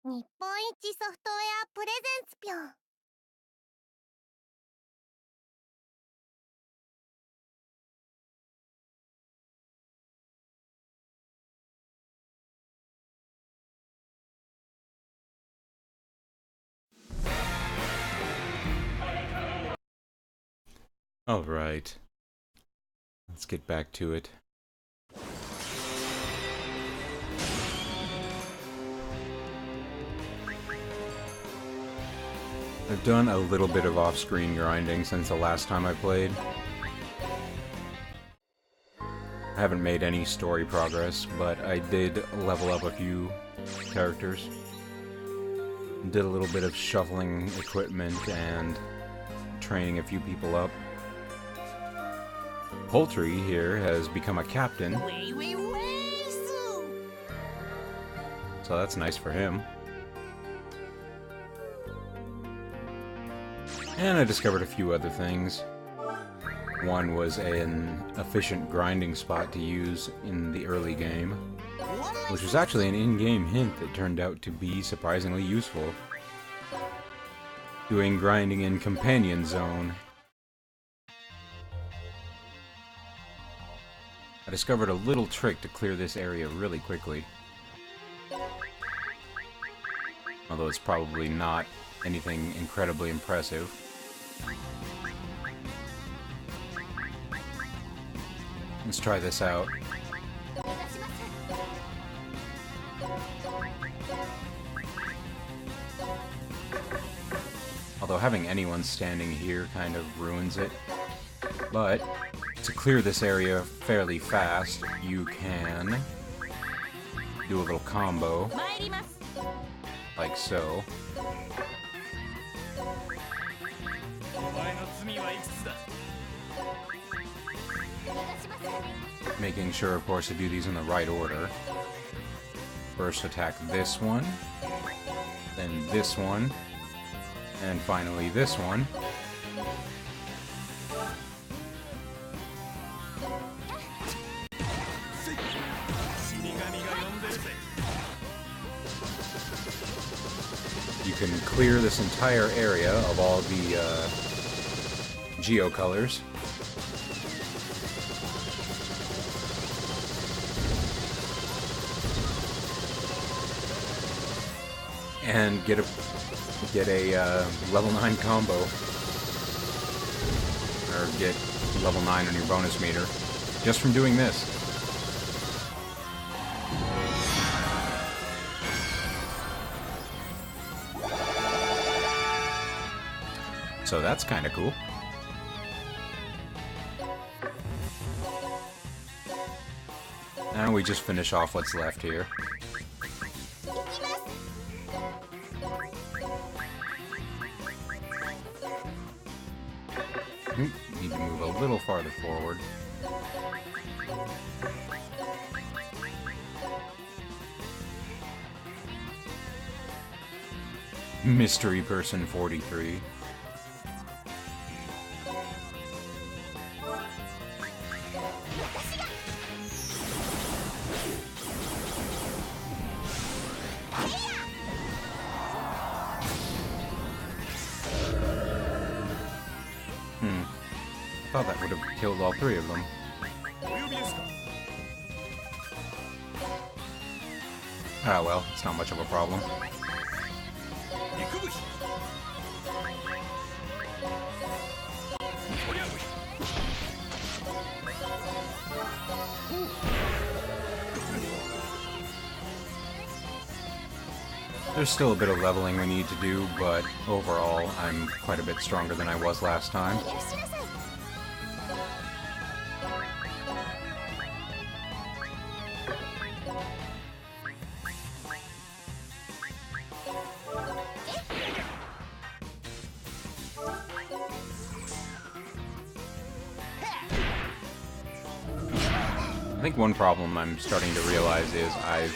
日本一ソフトウェアプレゼンツぴょん。Alright, let's get back to it. I've done a little bit of off-screen grinding since the last time I played. I haven't made any story progress, but I did level up a few characters. Did a little bit of shoveling equipment and training a few people up. Poultry here has become a captain, so that's nice for him. And I discovered a few other things. One was an efficient grinding spot to use in the early game, which was actually an in-game hint that turned out to be surprisingly useful. Doing grinding in Companion Zone. I discovered a little trick to clear this area really quickly. Although it's probably not anything incredibly impressive. Let's try this out. Although having anyone standing here kind of ruins it. But to clear this area fairly fast, you can do a little combo, like so. Making sure, of course, to do these in the right order. First attack this one, then this one, and finally this one. You can clear this entire area of all the geo colors. And get a level 9 combo, or get level 9 on your bonus meter, just from doing this. So that's kind of cool. Now we just finish off what's left here. Need to move a little farther forward. Mystery Person 43. I thought that would have killed all three of them. Ah well, it's not much of a problem. There's still a bit of leveling we need to do, but overall, I'm quite a bit stronger than I was last time. I think one problem I'm starting to realize is I've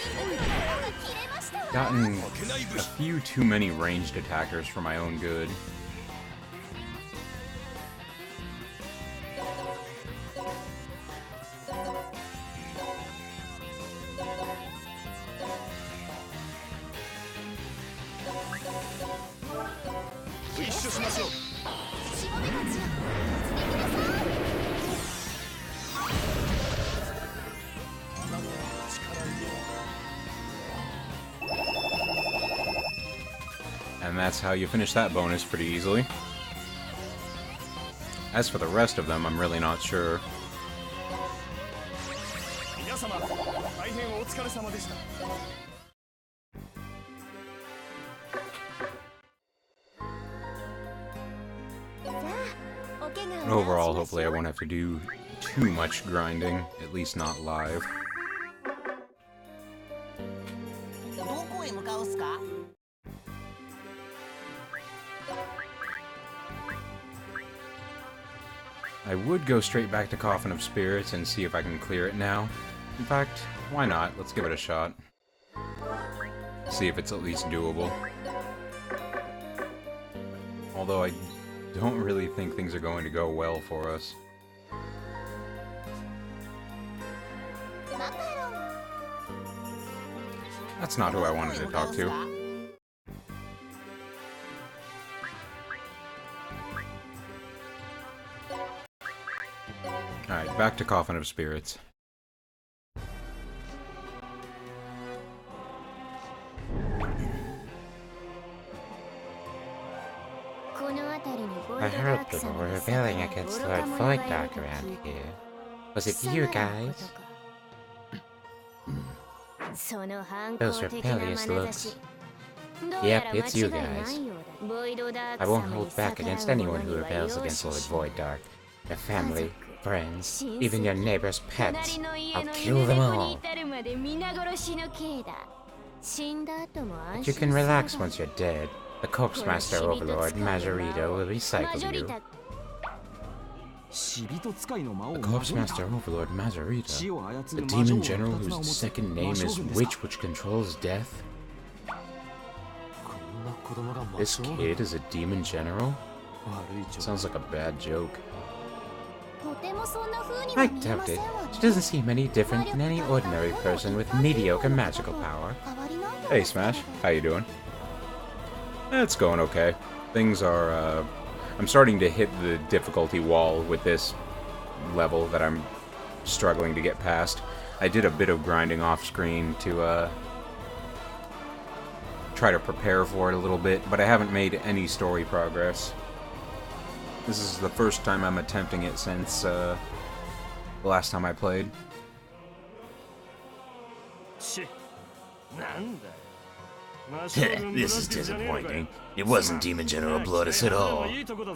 gotten a few too many ranged attackers for my own good. And that's how you finish that bonus pretty easily. As for the rest of them, I'm really not sure. But overall, hopefully I won't have to do too much grinding, at least not live. I would go straight back to Coffin of Spirits and see if I can clear it now. In fact, why not? Let's give it a shot. See if it's at least doable. Although I don't really think things are going to go well for us. That's not who I wanted to talk to. Alright, back to Coffin of Spirits. I heard people were rebelling against Lord Voiddark around here. Was it you guys? Those rebellious looks. Yep, it's you guys. I won't hold back against anyone who rebels against Lord Voiddark. Your family, friends, even your neighbor's pets. I'll kill them all. But you can relax once you're dead. The Corpse Master Overlord, Majorito, will recycle you. The Corpse Master Overlord, Majorito? The demon general whose second name is Witch, which controls death? This kid is a demon general? Sounds like a bad joke. I doubt it. She doesn't seem any different than any ordinary person with mediocre magical power. Hey Smash, how you doing? It's going okay. Things are, I'm starting to hit the difficulty wall with this level that I'm struggling to get past. I did a bit of grinding off screen to, try to prepare for it a little bit, but I haven't made any story progress. This is the first time I'm attempting it since, the last time I played. This is disappointing. It wasn't Demon General Bloodus at all.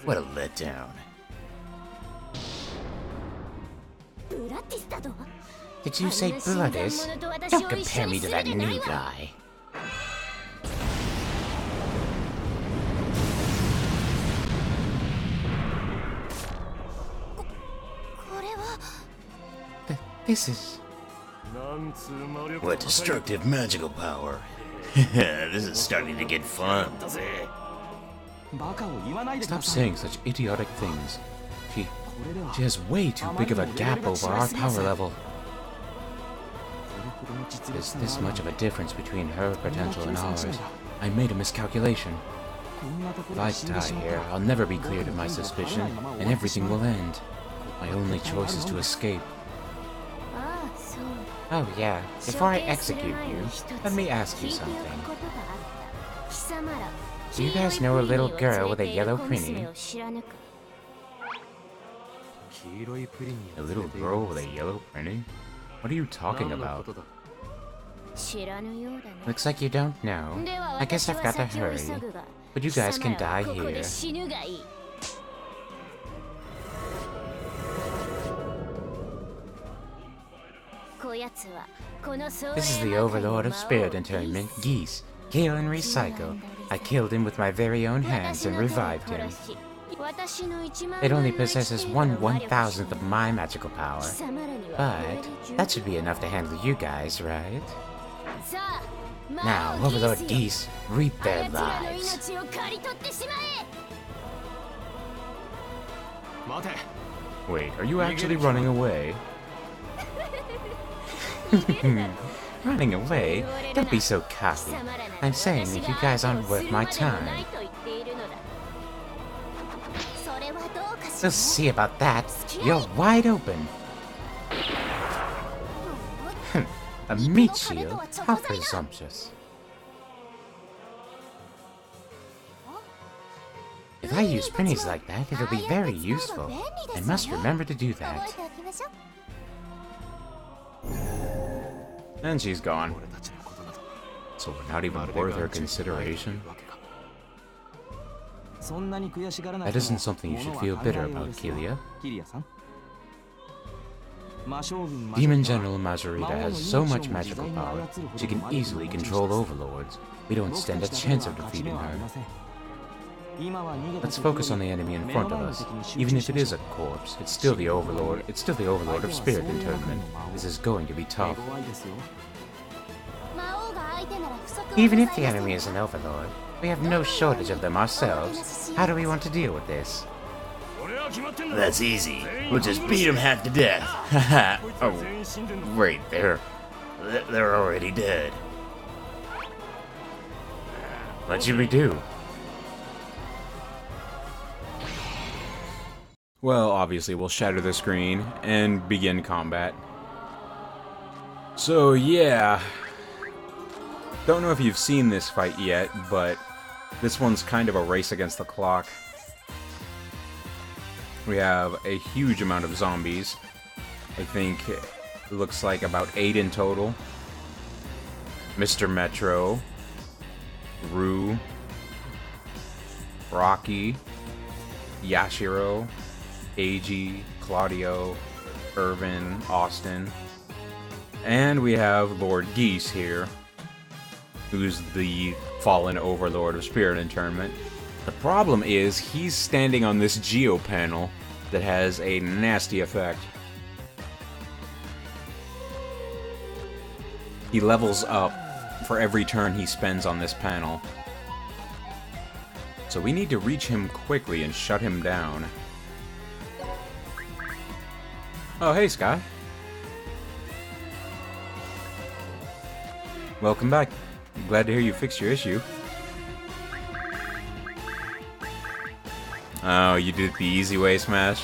What a letdown. Did you say Bloodus? Don't compare me to that new guy. This is... What destructive magical power. This is starting to get fun. Stop saying such idiotic things. She has way too big of a gap over our power level. There's this much of a difference between her potential and ours. I made a miscalculation. If I die here, I'll never be cleared of my suspicion, and everything will end. My only choice is to escape. Oh yeah, before I execute you, let me ask you something. Do you guys know a little girl with a yellow prinny? A little girl with a yellow prinny? What are you talking about? Looks like you don't know. I guess I've got to hurry. But you guys can die here. This is the Overlord of Spirit Interment, Geese. Kill and recycle. I killed him with my very own hands and revived him. It only possesses 1/1000th of my magical power. But that should be enough to handle you guys, right? Now, Overlord Geese, reap their lives. Wait, are you actually running away? Running away? Don't be so cocky. I'm saying that you guys aren't worth my time. We'll see about that. You're wide open. A meat shield? How presumptuous. If I use pennies like that, it'll be very useful. I must remember to do that. And she's gone. So we're not even worth her consideration? That isn't something you should feel bitter about, Kilia. Demon General Mazurita has so much magical power, she can easily control overlords. We don't stand a chance of defeating her. Let's focus on the enemy in front of us. Even if it is a corpse, it's still the overlord of spirit internment. This is going to be tough. Even if the enemy is an overlord, we have no shortage of them ourselves. How do we want to deal with this? That's easy. We'll just beat him half to death. Haha. Oh, right there. They're already dead. What should we do? Well, obviously we'll shatter the screen and begin combat. So yeah, don't know if you've seen this fight yet, but this one's kind of a race against the clock. We have a huge amount of zombies. I think it looks like about 8 in total. Mr. Metro, Rue, Rocky, Yashiro, Eiji, Claudio, Irvin, Austin, and we have Lord Geese here, who's the fallen overlord of spirit internment. The problem is he's standing on this geo panel that has a nasty effect. He levels up for every turn he spends on this panel. So we need to reach him quickly and shut him down. Oh, hey, Sky. Welcome back. I'm glad to hear you fixed your issue. Oh, you did it the easy way, Smash?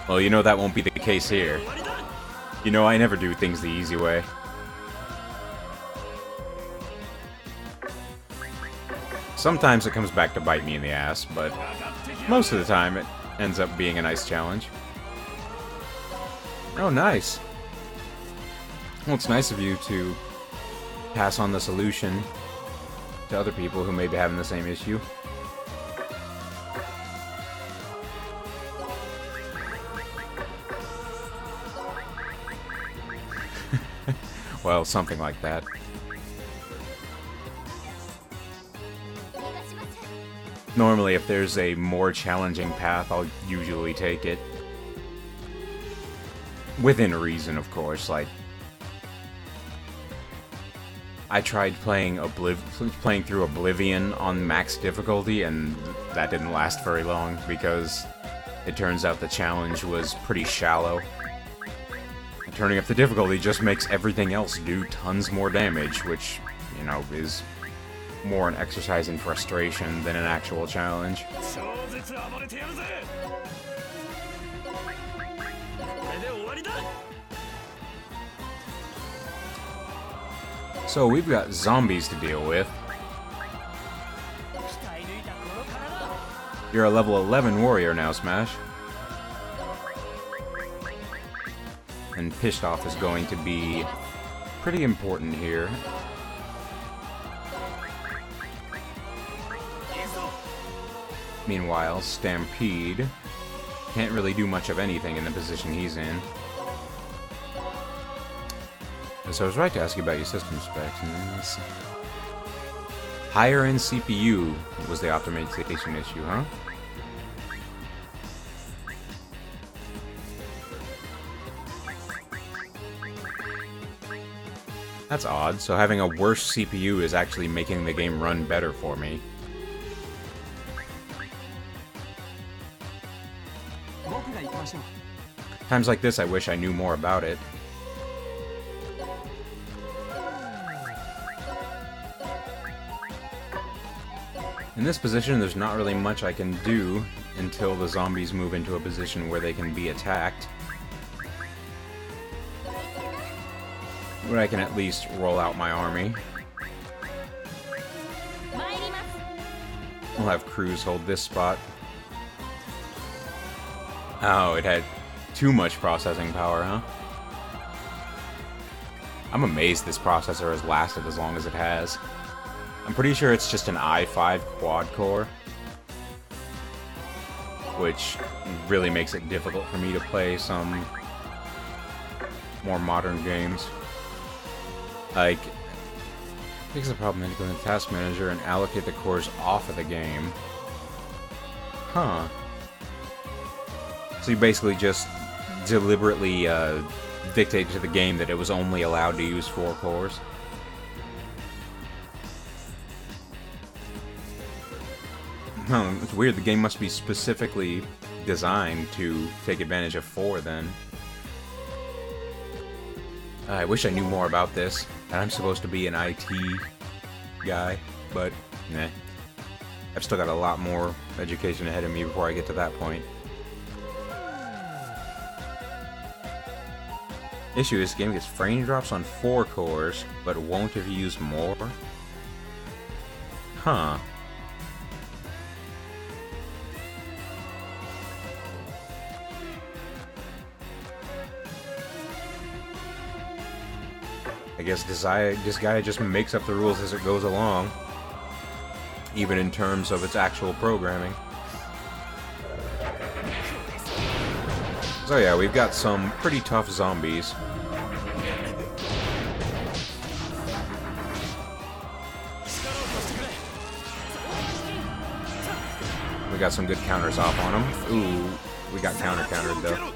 Well, you know that won't be the case here. You know I never do things the easy way. Sometimes it comes back to bite me in the ass, but most of the time it ends up being a nice challenge. Oh, nice. Well, it's nice of you to pass on the solution to other people who may be having the same issue. Well, something like that. Normally, if there's a more challenging path, I'll usually take it. Within reason, of course. Like, I tried playing through Oblivion on max difficulty, and that didn't last very long because it turns out the challenge was pretty shallow. And turning up the difficulty just makes everything else do tons more damage, which, you know, is more an exercise in frustration than an actual challenge. So we've got zombies to deal with. You're a level 11 warrior now, Smash. And Pissed Off is going to be pretty important here. Meanwhile, Stampede can't really do much of anything in the position he's in. So I was right to ask you about your system specs. Higher end CPU was the optimization issue, huh? That's odd. So having a worse CPU is actually making the game run better for me. Times like this, I wish I knew more about it. In this position, there's not really much I can do until the zombies move into a position where they can be attacked. But I can at least roll out my army. We'll have Cruz hold this spot. Oh, it had too much processing power, huh? I'm amazed this processor has lasted as long as it has. I'm pretty sure it's just an i5 quad-core, which really makes it difficult for me to play some more modern games. Like, fix the problem and go in the task manager and allocate the cores off of the game. Huh. So you basically just deliberately dictated to the game that it was only allowed to use 4 cores. Huh, it's weird. The game must be specifically designed to take advantage of 4 then. I wish I knew more about this. And I'm supposed to be an IT guy, but nah. I've still got a lot more education ahead of me before I get to that point. Issue is, this game gets frame drops on 4 cores, but won't if you use more? Huh. I guess Disgaea just makes up the rules as it goes along, even in terms of its actual programming. So yeah, we've got some pretty tough zombies. We got some good counters off on them. Ooh, we got countered though.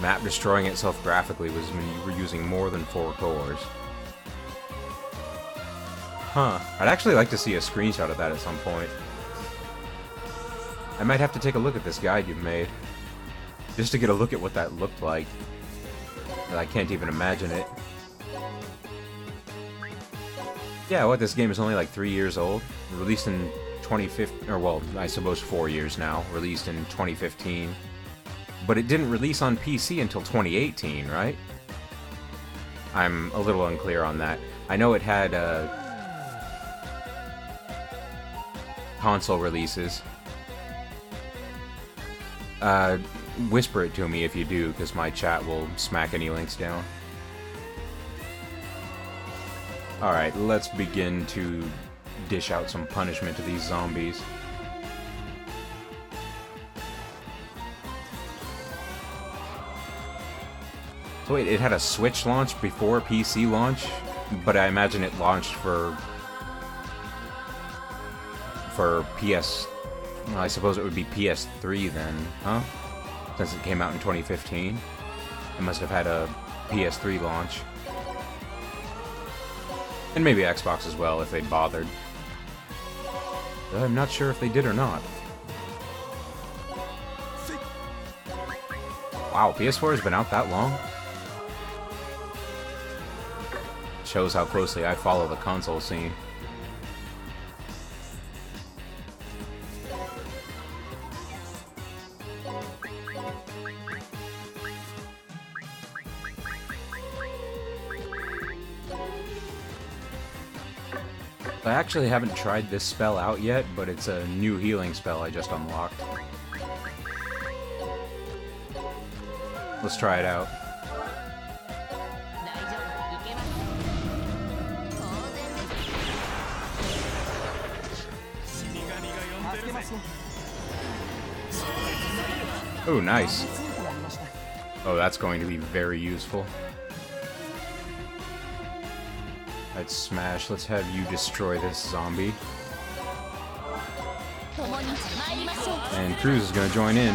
Map destroying itself graphically was when you were using more than 4 cores. Huh. I'd actually like to see a screenshot of that at some point. I might have to take a look at this guide you've made, just to get a look at what that looked like. I can't even imagine it. Yeah, what, this game is only like 3 years old? Released in 2015, or well, I suppose 4 years now. Released in 2015. But it didn't release on PC until 2018, right? I'm a little unclear on that. I know it had console releases. Whisper it to me if you do, because my chat will smack any links down. Alright, let's begin to dish out some punishment to these zombies. So wait, it had a Switch launch before PC launch, but I imagine it launched for PS... Well, I suppose it would be PS3 then, huh? Since it came out in 2015. It must have had a PS3 launch. And maybe Xbox as well, if they bothered. But I'm not sure if they did or not. Wow, PS4 has been out that long? Shows how closely I follow the console scene. I actually haven't tried this spell out yet, but it's a new healing spell I just unlocked. Let's try it out. Oh, nice. Oh, that's going to be very useful. Let's smash. Let's have you destroy this zombie. And Cruz is going to join in.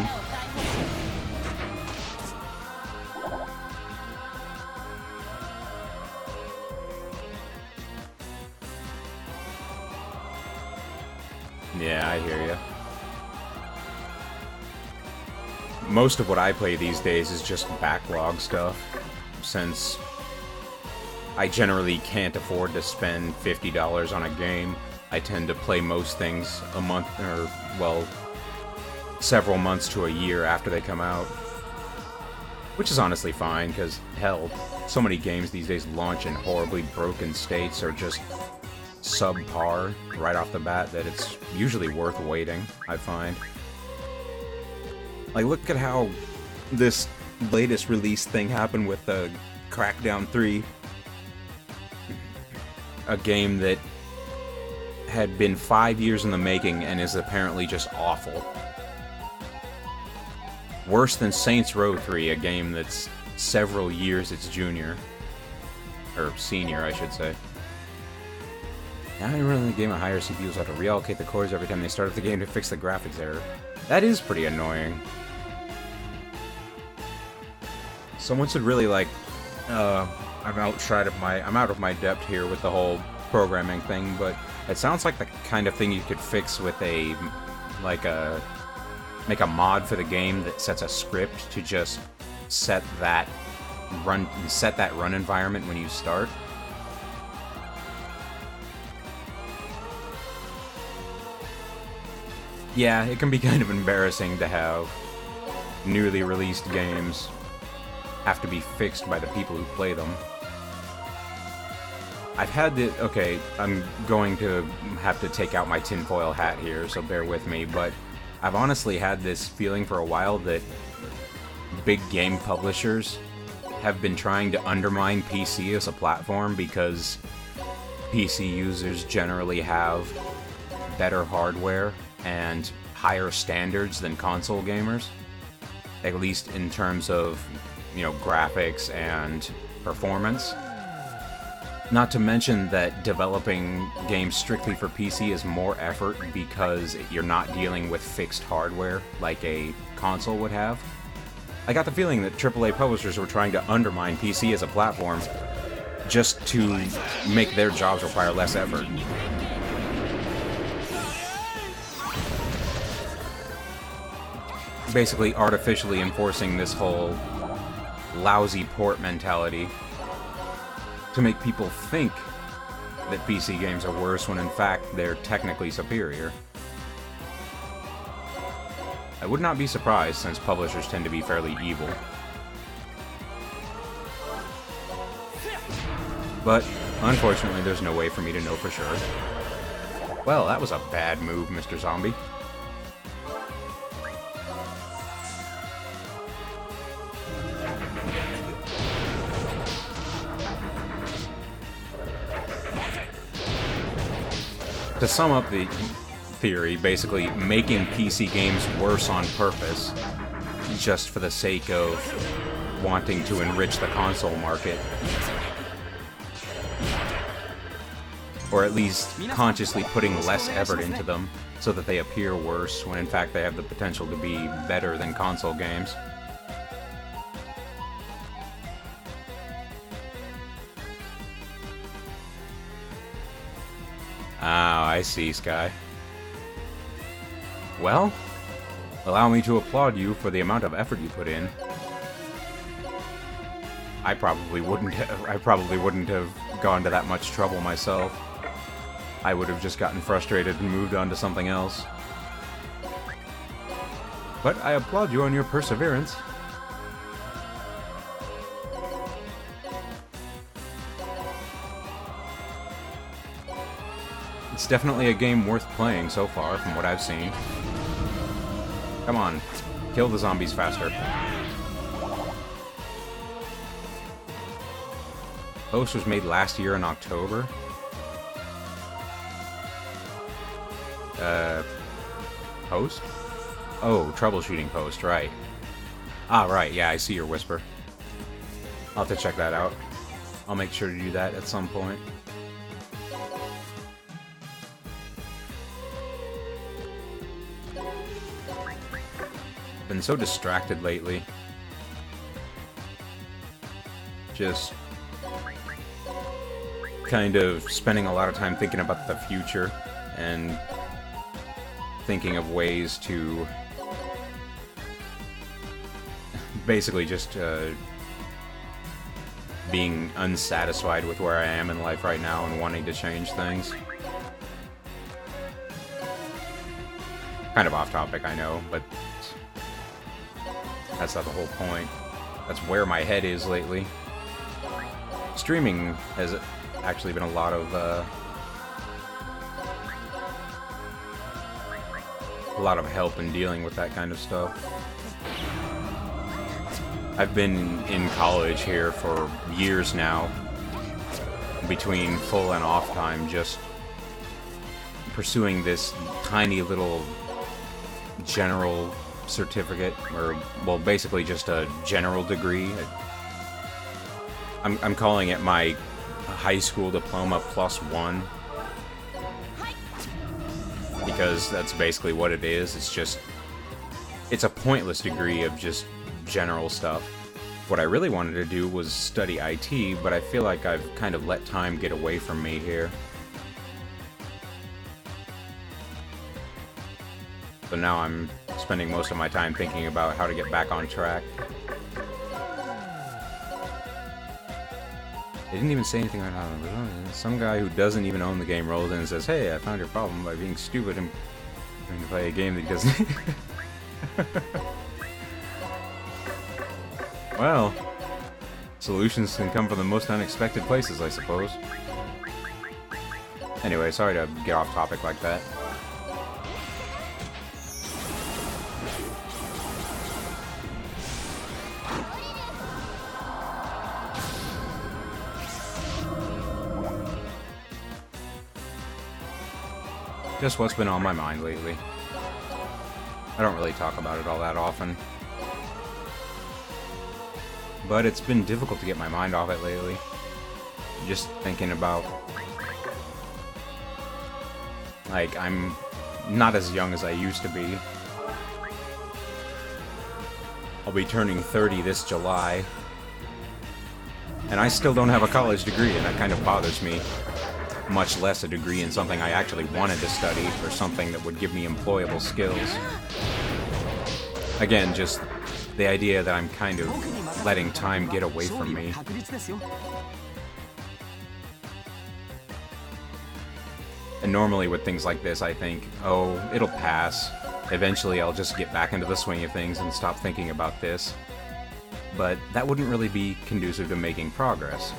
Yeah, I hear ya. Most of what I play these days is just backlog stuff, since I generally can't afford to spend $50 on a game I tend to play most things a month, or, well, several months to a year after they come out. Which is honestly fine, because, hell, so many games these days launch in horribly broken states or just subpar right off the bat that it's usually worth waiting, I find. Like, look at how this latest release thing happened with the Crackdown 3. A game that had been 5 years in the making and is apparently just awful. Worse than Saints Row 3, a game that's several years its junior. Or senior, I should say. Now you're running the game at higher CPUs have to reallocate the cores every time they start up the game to fix the graphics error. That is pretty annoying. Someone should really, like, I'm out of my depth here with the whole programming thing, but it sounds like the kind of thing you could fix with make a mod for the game that sets a script to just set that run environment when you start. Yeah, it can be kind of embarrassing to have newly released games have to be fixed by the people who play them. I've had the... Okay, I'm going to have to take out my tinfoil hat here, so bear with me, but I've honestly had this feeling for a while that big game publishers have been trying to undermine PC as a platform because PC users generally have better hardware and higher standards than console gamers, at least in terms of, you know, graphics and performance. Not to mention that developing games strictly for PC is more effort because you're not dealing with fixed hardware like a console would have. I got the feeling that AAA publishers were trying to undermine PC as a platform just to make their jobs require less effort. Basically artificially enforcing this whole lousy port mentality to make people think that PC games are worse when in fact they're technically superior. I would not be surprised since publishers tend to be fairly evil. But unfortunately there's no way for me to know for sure. Well, that was a bad move, Mr. Zombie. To sum up the theory, basically making PC games worse on purpose, just for the sake of wanting to enrich the console market. Or at least consciously putting less effort into them, so that they appear worse, when in fact they have the potential to be better than console games. Ah, I see, Sky. Well, allow me to applaud you for the amount of effort you put in. I probably wouldn't have gone to that much trouble myself. I would have just gotten frustrated and moved on to something else. But I applaud you on your perseverance. It's definitely a game worth playing so far, from what I've seen. Come on, kill the zombies faster. Post was made last year in October. Post? Oh, troubleshooting post, right. Ah, right, yeah, I see your whisper. I'll have to check that out. I'll make sure to do that at some point. Been so distracted lately. Just kind of spending a lot of time thinking about the future and thinking of ways to basically just being unsatisfied with where I am in life right now and wanting to change things. Kind of off topic, I know, but that's not the whole point. That's where my head is lately. Streaming has actually been a lot of help in dealing with that kind of stuff. I've been in college here for years now, between full and off time, just pursuing this tiny little general certificate, or, well, basically just a general degree. I'm calling it my high school diploma +1, because that's basically what it is. It's a pointless degree of just general stuff. What I really wanted to do was study IT, but I feel like I've kind of let time get away from me here. So now I'm spending most of my time thinking about how to get back on track. They didn't even say anything about how. Some guy who doesn't even own the game rolls in and says, "Hey, I found your problem by being stupid and trying to play a game that he doesn't." Well, solutions can come from the most unexpected places, I suppose. Anyway, sorry to get off topic like that. Just what's been on my mind lately. I don't really talk about it all that often. But it's been difficult to get my mind off it lately. Just thinking about... like, I'm not as young as I used to be. I'll be turning 30 this July. And I still don't have a college degree, and that kind of bothers me. Much less a degree in something I actually wanted to study, or something that would give me employable skills. Again, just the idea that I'm kind of letting time get away from me. And normally with things like this, I think, oh, it'll pass. Eventually I'll just get back into the swing of things and stop thinking about this. But that wouldn't really be conducive to making progress.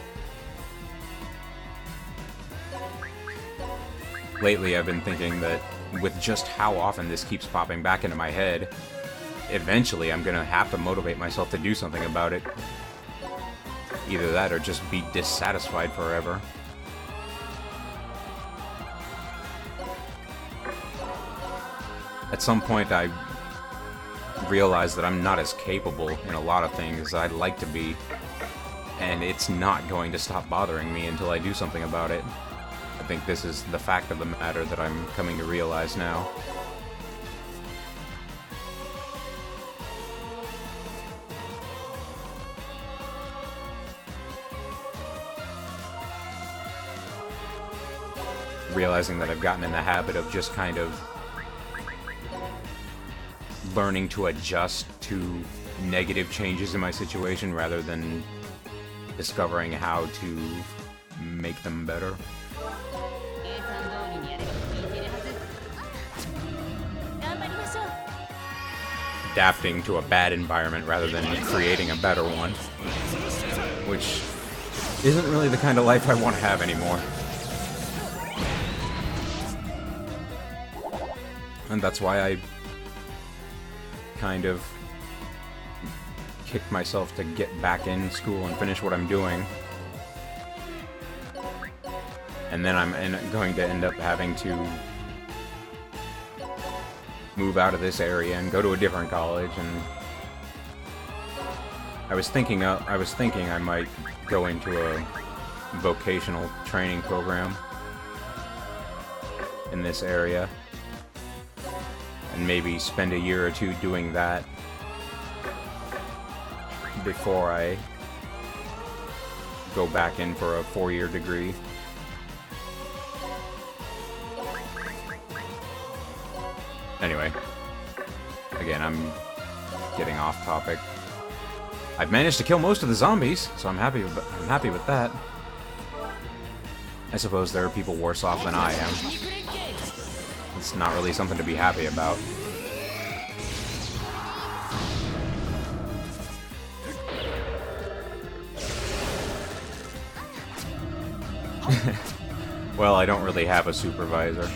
Lately, I've been thinking that with just how often this keeps popping back into my head, eventually I'm gonna have to motivate myself to do something about it. Either that or just be dissatisfied forever. At some point, I realized that I'm not as capable in a lot of things as I'd like to be, and it's not going to stop bothering me until I do something about it. I think this is the fact of the matter that I'm coming to realize now. Realizing that I've gotten in the habit of just kind of learning to adjust to negative changes in my situation rather than discovering how to make them better. Adapting to a bad environment rather than creating a better one, which isn't really the kind of life I want to have anymore. And that's why I kind of kicked myself to get back in school and finish what I'm doing. And then I'm going to end up having to move out of this area and go to a different college, and I was thinking I might go into a vocational training program in this area and maybe spend a year or two doing that before I go back in for a 4-year degree. Anyway, again, I'm getting off topic. I've managed to kill most of the zombies, so I'm happy with that. I suppose there are people worse off than I am. It's not really something to be happy about. Well, I don't really have a supervisor.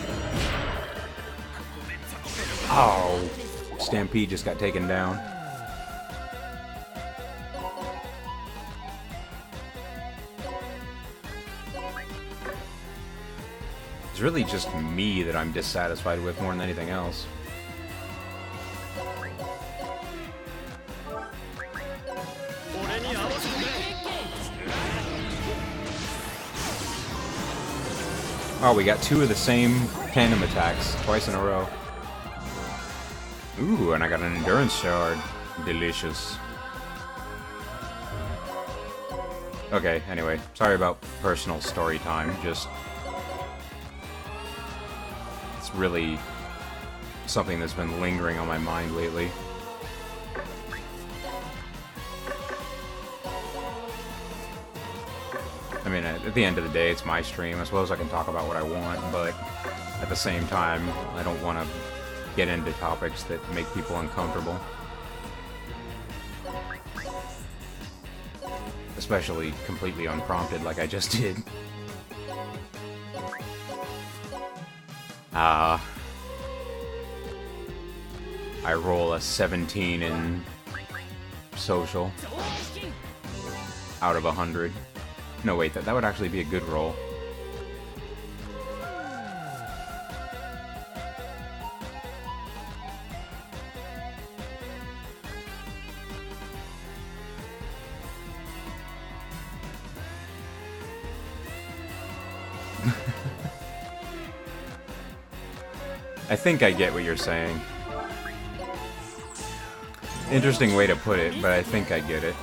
Oh! Stampede just got taken down. It's really just me that I'm dissatisfied with more than anything else. Oh, we got two of the same tandem attacks twice in a row. Ooh, and I got an endurance shard. Delicious. Okay, anyway, sorry about personal story time. Just... it's really something that's been lingering on my mind lately. I mean, at the end of the day, it's my stream. I suppose I can talk about what I want, but at the same time, I don't want to get into topics that make people uncomfortable. Especially completely unprompted like I just did. I roll a 17 in social out of 100. No, wait, that would actually be a good roll. I think I get what you're saying. Interesting way to put it, but I think I get it.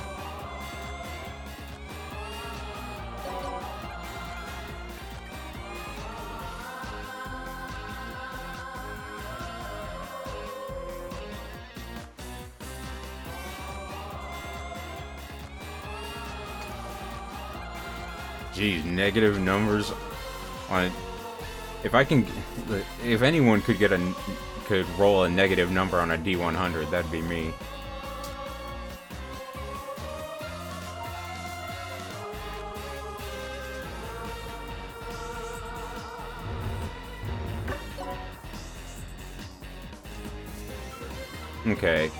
Geez, negative numbers on it. If anyone could roll a negative number on a D100, that'd be me. Okay.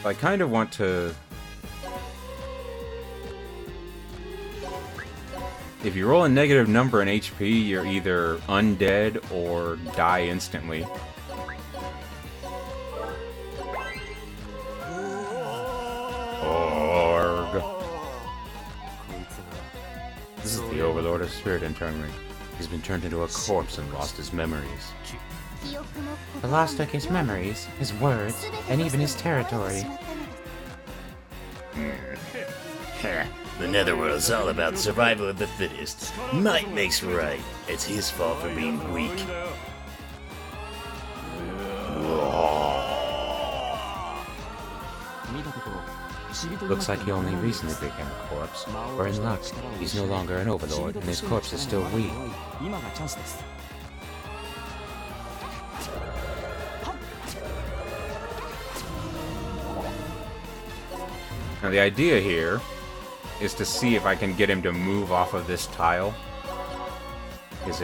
I kind of want to... If you roll a negative number in HP, you're either undead or die instantly. Org. This is the Overlord of Spirit Internment. He's been turned into a corpse and lost his memories. The lost took his memories, his words, and even his territory. The Netherworld's all about survival of the fittest. Might makes right. It's his fault for being weak. Looks like he only recently became a corpse. We're in luck. He's no longer an overlord, and his corpse is still weak. Now the idea here is to see if I can get him to move off of this tile. Because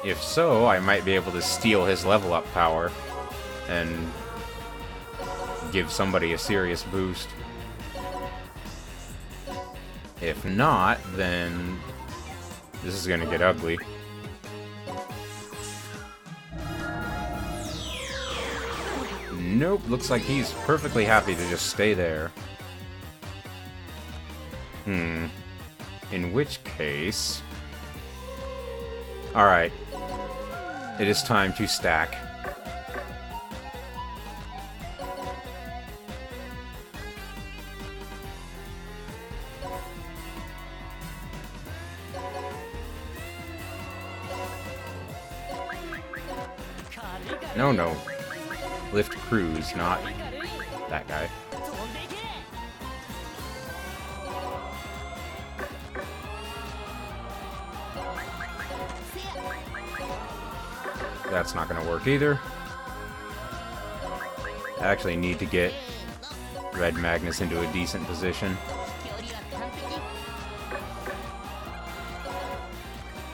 if so, I might be able to steal his level up power and give somebody a serious boost. If not, then this is gonna get ugly. Nope, looks like he's perfectly happy to just stay there. In which case... Alright. It is time to stack. No. Lift Cruise, not that guy. That's not gonna work either. I actually need to get Red Magnus into a decent position.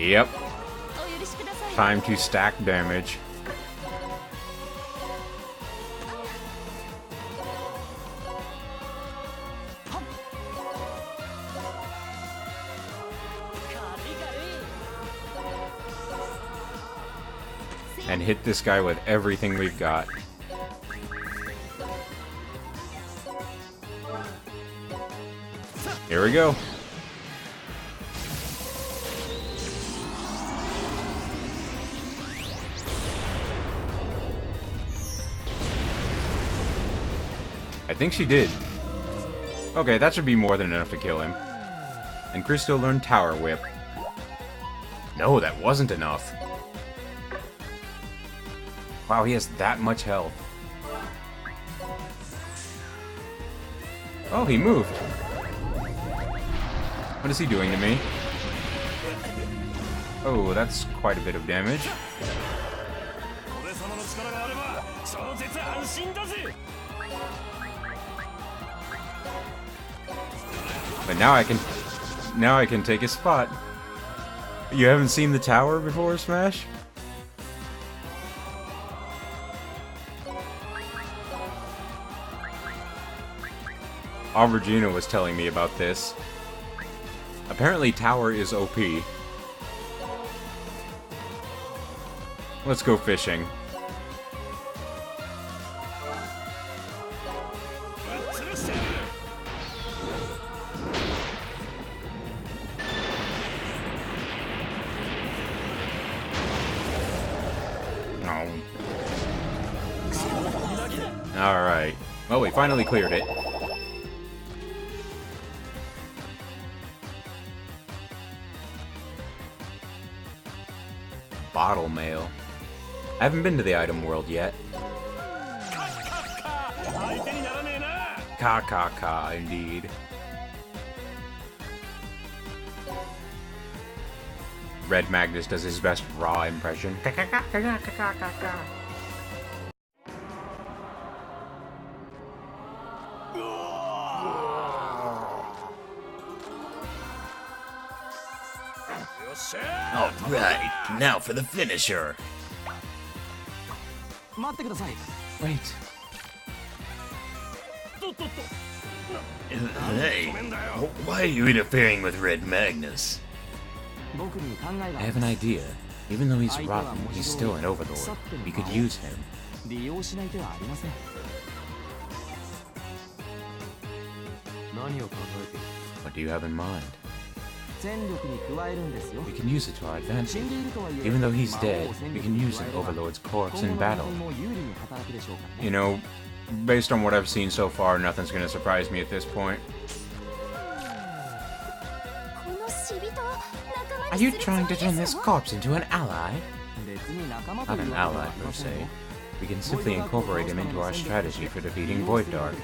Yep. Time to stack damage. And hit this guy with everything we've got. Here we go. I think she did. Okay, that should be more than enough to kill him. And Christo learned Tower Whip. No, that wasn't enough. Wow, he has that much health. Oh, he moved. What is he doing to me? Oh, that's quite a bit of damage. But now I can take his spot. You haven't seen the tower before, Smash? Aubergina was telling me about this. Apparently Tower is OP. Let's go fishing. Alright. Well, we finally cleared it. Bottle mail. I haven't been to the item world yet. Ka, indeed. Red Magnus does his best raw impression. Alright, now for the finisher. Wait. Hey, why are you interfering with Red Magnus? I have an idea. Even though he's rotten, he's still an overlord. We could use him. What do you have in mind? We can use it to our advantage. Even though he's dead, we can use an overlord's corpse in battle. You know, based on what I've seen so far, nothing's gonna surprise me at this point. Are you trying to turn this corpse into an ally? Not an ally, per se. We can simply incorporate him into our strategy for defeating Void Dark.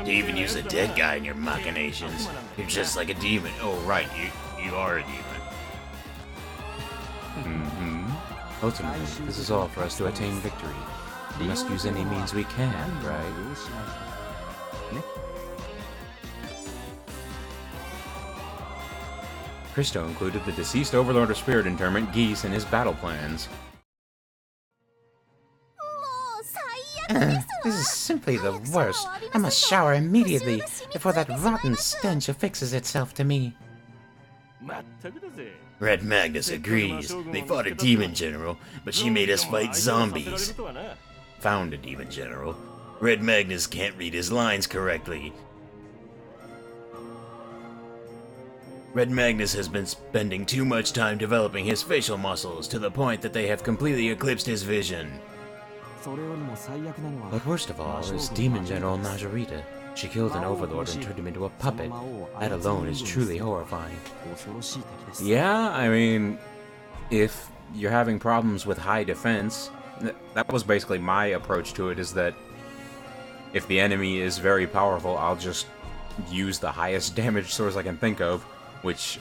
You even use a dead guy in your machinations. You're just like a demon. Oh, right, you are a demon. Ultimately, this is all for us to attain victory. We must use any means we can, right? Christo included the deceased Overlord of Spirit Interment, Geese, in his battle plans. This is simply the worst. I must shower immediately before that rotten stench affixes itself to me. Red Magnus agrees. They fought a demon general, but she made us fight zombies. Found a demon general. Red Magnus can't read his lines correctly. Red Magnus has been spending too much time developing his facial muscles to the point that they have completely eclipsed his vision. But worst of all is Demon General Najarita. She killed an overlord and turned him into a puppet. That alone is truly horrifying. Yeah, I mean, if you're having problems with high defense, that was basically my approach to it, is that if the enemy is very powerful, I'll just use the highest damage source I can think of, which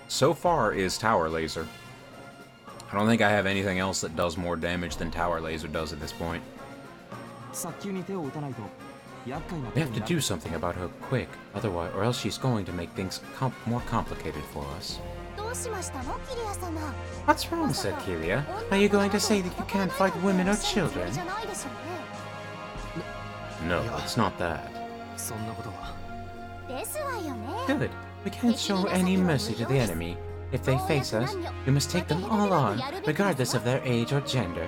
so far is Tower Laser. I don't think I have anything else that does more damage than Tower Laser does at this point. We have to do something about her quick, otherwise, or else she's going to make things more complicated for us. どうしましたのキリア様 What's wrong, said Kilia? Are you going to say that you can't fight women or children? じゃないでしょうね No, it's not that. そんなことは。ですわよね Good. We can't show any mercy to the enemy. If they face us, we must take them all on, regardless of their age or gender.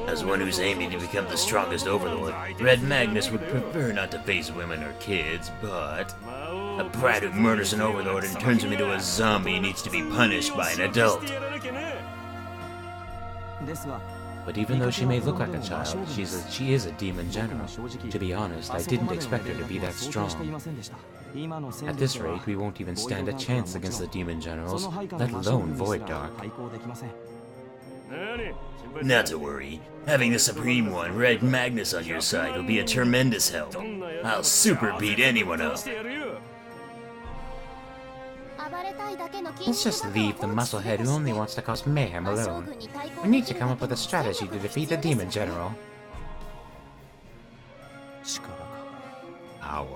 As one who's aiming to become the strongest overlord, Red Magnus would prefer not to face women or kids, but a brat who murders an overlord and turns him into a zombie needs to be punished by an adult. ですが、 But even though she may look like a child, she is a demon general. To be honest, I didn't expect her to be that 想定 strong. していませんでした今の戦 At 術 this では rate, we won't even stand a chance against the demon そ generals, の配下 let の魔将 alone 軍です Void ら Dark. 対抗できません Not to worry. Having the Supreme One, Red Magnus, on your side will be a tremendous help. I'll super beat anyone up. 暴れたいだけの筋 Let's 肉 just バカを leave the 放置して musclehead る who only で wants to cause mayhem 魔将 alone. 軍に対抗 We need でき to る come up with a strategy to defeat the demon general. 力か Power.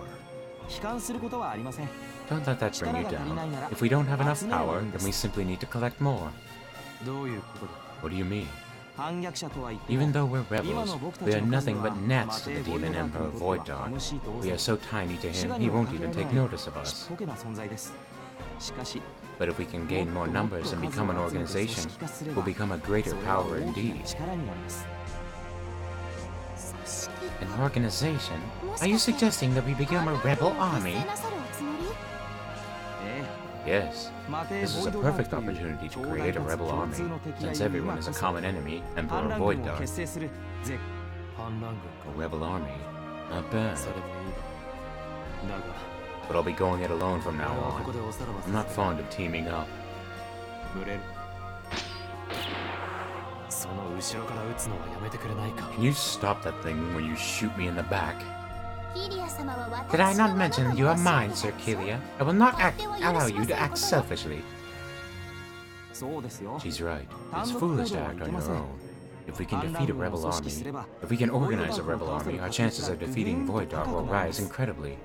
悲観することはありません Don't let that bring you down. If we don't have enough power, then we simply need to collect more. どういうことだ What do you mean? 反逆者とは言っても Even though we're 今 rebels, の僕た we ち are の数 nothing は but gnats ま to て the ボイ demon ドダーク emperor の僕は Void Dark. 虚しいと We are so tiny to 滋 him, 賀 he には won't 限 even り take ない notice of ちっ us. ぽけな存在ですしかし But if we can gain more numbers and become an organization, we'll become a greater それは power 大き indeed. な力になります 組織 An organization? もし Are you かして suggesting that we become a rebel 反乱軍を army? 結成なさるおつもりえ Yes, えまて this is ボ a イドダー perfect クという opportunity to 強 create 大 a かつ rebel 共 army, 通の敵がい since る everyone 今 is こ a そ common enemy, 反 Emperor 乱 Void 軍を Dark. 結成するぜ反乱 A rebel army. Not 軍 bad. かそれもいいだだが But I'll be going it alone from 俺 now はここ on. でおさらば I'm not させない fond of teaming up. 群れるその後ろから撃つのはやめてくれないか Can you stop that thing when you shoot me in the back? キリア様は私 Did I の not もの mention と that you are 申し上 mine, げ Sir ますよ Kilia? I will not allow you to act selfishly. そうですよ She's right. It's foolish to act on your own. If we can defeat a rebel army, if we can organize a rebel army, our chances of defeating Void Dark will rise incredibly.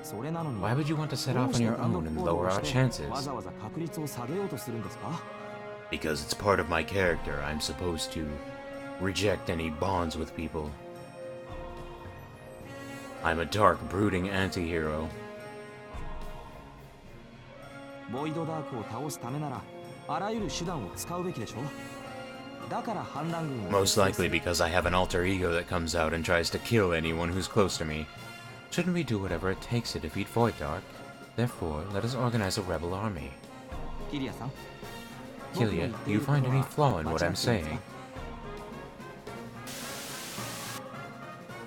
それなのに Why would you want to set off on your own and lower our わ chances? ざわざ確率を下げようとするんですか Because it's part of my character, I'm supposed to reject any bonds with people. I'm a dark, brooding anti-hero. ボイドダークを倒すためならあらゆる手段を使うべきでしょだから反乱軍を Most likely because I have an alter ego that comes out and tries to kill anyone who's close to me. Shouldn't we do whatever it takes to defeat Void Dark? Therefore, let us organize a rebel army. キリアさん Kilia, do you find any flaw in what I'm saying?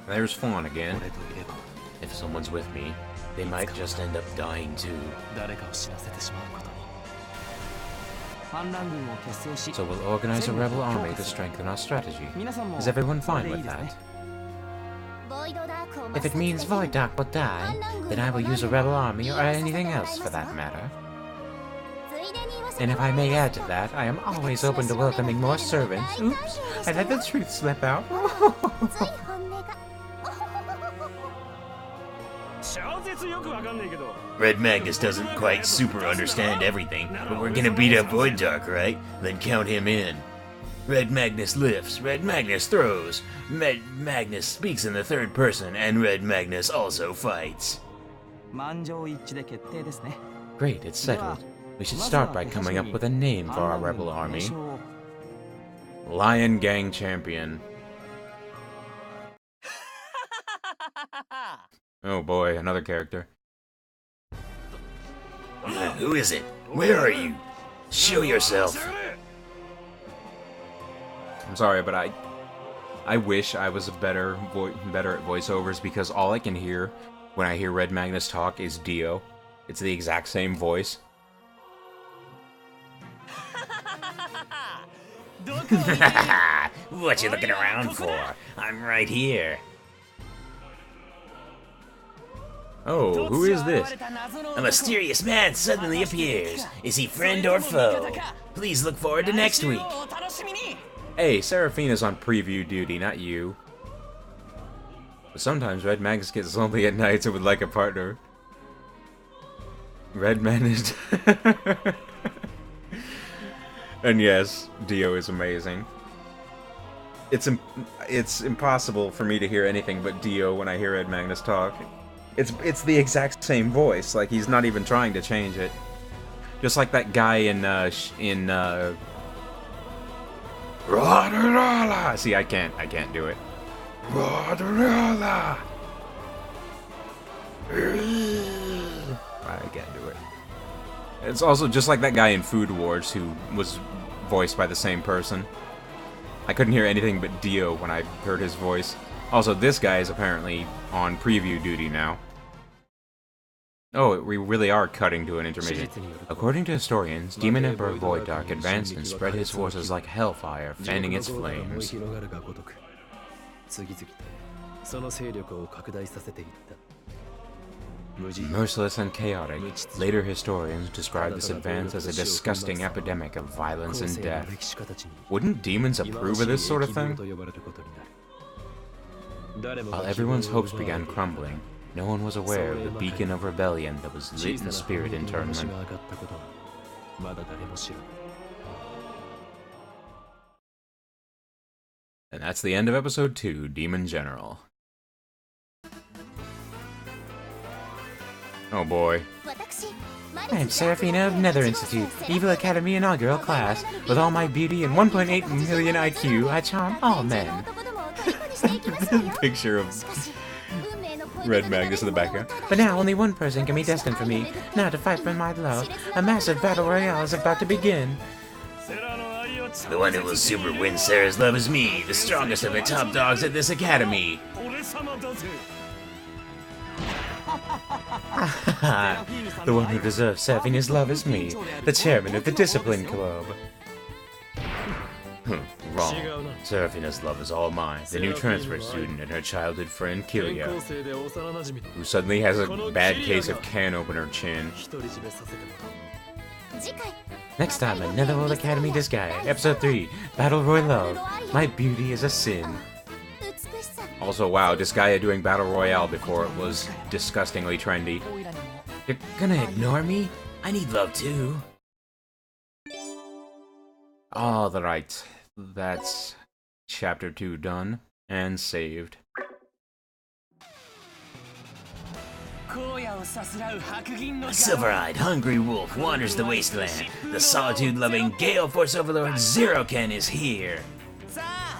There's Fawn again. 俺といれば If someone's with me, they might just end up dying too. 誰かを死なせてしまうことに反乱軍を結成し So we'll organize a rebel army to strengthen our strategy. 皆さんも Is everyone それ fine でいい with ですね that? ボイドダークを If it means Void Dark will die, then I will use a rebel army or anything else for that matter. ついでに言わせて And も if ら I い may ま add す to と that, I am always open to welcoming more servants. Oops, I let the truth slip out. つい本音が Red Magnus doesn't quite super understand everything, but we're gonna beat up Void Dark, right? Then count him in. Red Magnus lifts, Red Magnus throws, Red Magnus speaks in the third person, and Red Magnus also fights. 満場一致で決定ですね Great, it's settled. We should start by coming up with a name for our rebel army. Lion Gang Champion. Oh boy, another character. Who is it? Where are you? Show yourself. I'm sorry, but I wish I was better at voiceovers because all I can hear when I hear Red Magnus talk is Dio. It's the exact same voice. What you looking around for? I'm right here. Oh, who is this? A mysterious man suddenly appears. Is he friend or foe? Please look forward to next week. Hey, Seraphina's on preview duty, not you. Sometimes Red Magnus gets lonely at nights and would like a partner. Red Magnus. And yes, Dio is amazing. It's impossible for me to hear anything but Dio when I hear Red Magnus talk. It's the exact same voice. Like, he's not even trying to change it. Just like that guy in see, I can't do it. I can't do it. It's also just like that guy in Food Wars who was voiced by the same person. I couldn't hear anything but Dio when I heard his voice. Also, this guy is apparently on preview duty now. Oh, we really are cutting to an intermission. According to historians, Demon Emperor Void Dark advanced and spread his forces like hellfire, fanning its flames. Merciless and chaotic, later historians describe this advance as a disgusting epidemic of violence and death. Wouldn't demons approve of this sort of thing? While everyone's hopes began crumbling, no one was aware of the beacon of rebellion that was lit in spirit internment. And that's the end of episode 2, Demon General. Oh boy. I am Seraphina of Nether Institute, Evil Academy inaugural class. With all my beauty and 1.8 million IQ, I charm all men. Picture of Red Magnus in the background. But now only one person can be destined for me. Now to fight for my love. A massive battle royale is about to begin. The one who will super win Sarah's love is me, the strongest of the top dogs at this academy. The one who deserves Seraphina's love is me, the chairman of the Discipline Club. Wrong. Seraphina's love is all mine, the new transfer student and her childhood friend Kilia, who suddenly has a bad case of can opener chin. Next time on Netherworld Academy Disgaea, Episode 3, Battle Royale Love. My beauty is a sin. Also, wow, Disgaea doing Battle Royale before it was disgustingly trendy. You're gonna ignore me? I need love too. Alright, that's Chapter 2 done and saved. A silver-eyed, hungry wolf wanders the wasteland. The solitude-loving, Gale Force Overlord Zeroken is here.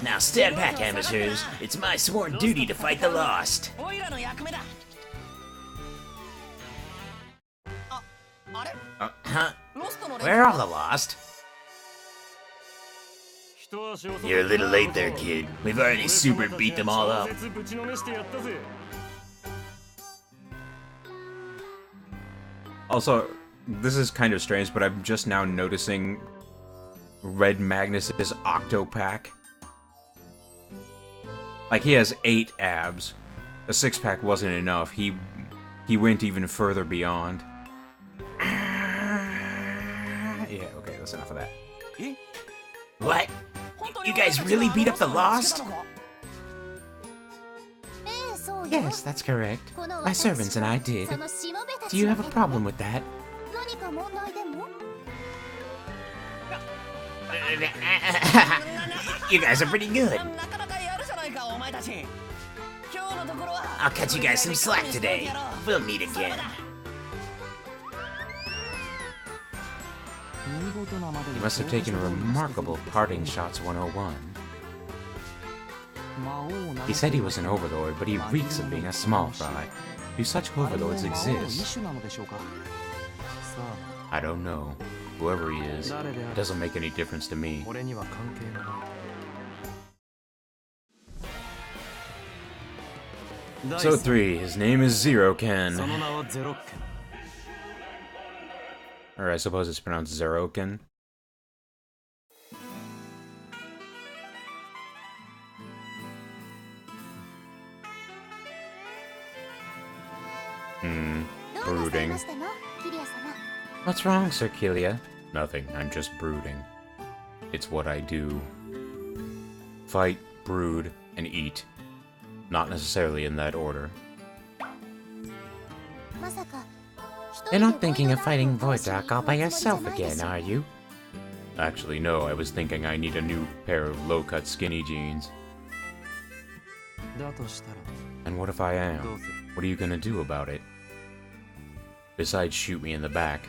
Now stand back, amateurs. It's my sworn duty to fight the lost. Huh? Where are the lost? You're a little late there, kid. We've already super beat them all up. Also, this is kind of strange, but I'm just now noticing Red Magnus's Octopack. Like, he has 8 abs. A 6-pack wasn't enough. He went even further beyond. Yeah, okay, that's enough of that. What? You guys really beat up the lost? Yes, that's correct. My servants and I did. Do you have a problem with that? You guys are pretty good. I'll cut you guys some slack today. We'll meet again. You must have taken a remarkable parting shots 101. He said he was an overlord, but he reeks of being a small fry. Do such overlords exist? I don't know. Whoever he is, it doesn't make any difference to me. Episode 3, his name is Zeroken. Or I suppose it's pronounced Zeroken. Brooding. What's wrong, Sir Kilia? Nothing, I'm just brooding. It's what I do. Fight, brood, and eat. Not necessarily in that order. まさか You're not thinking of fighting Void Dark all by yourself again, are you? Actually, no, I was thinking I need a new pair of low-cut skinny jeans. だとしたら And what if I ど am? うする What are you gonna do about it? Besides shoot me in the back.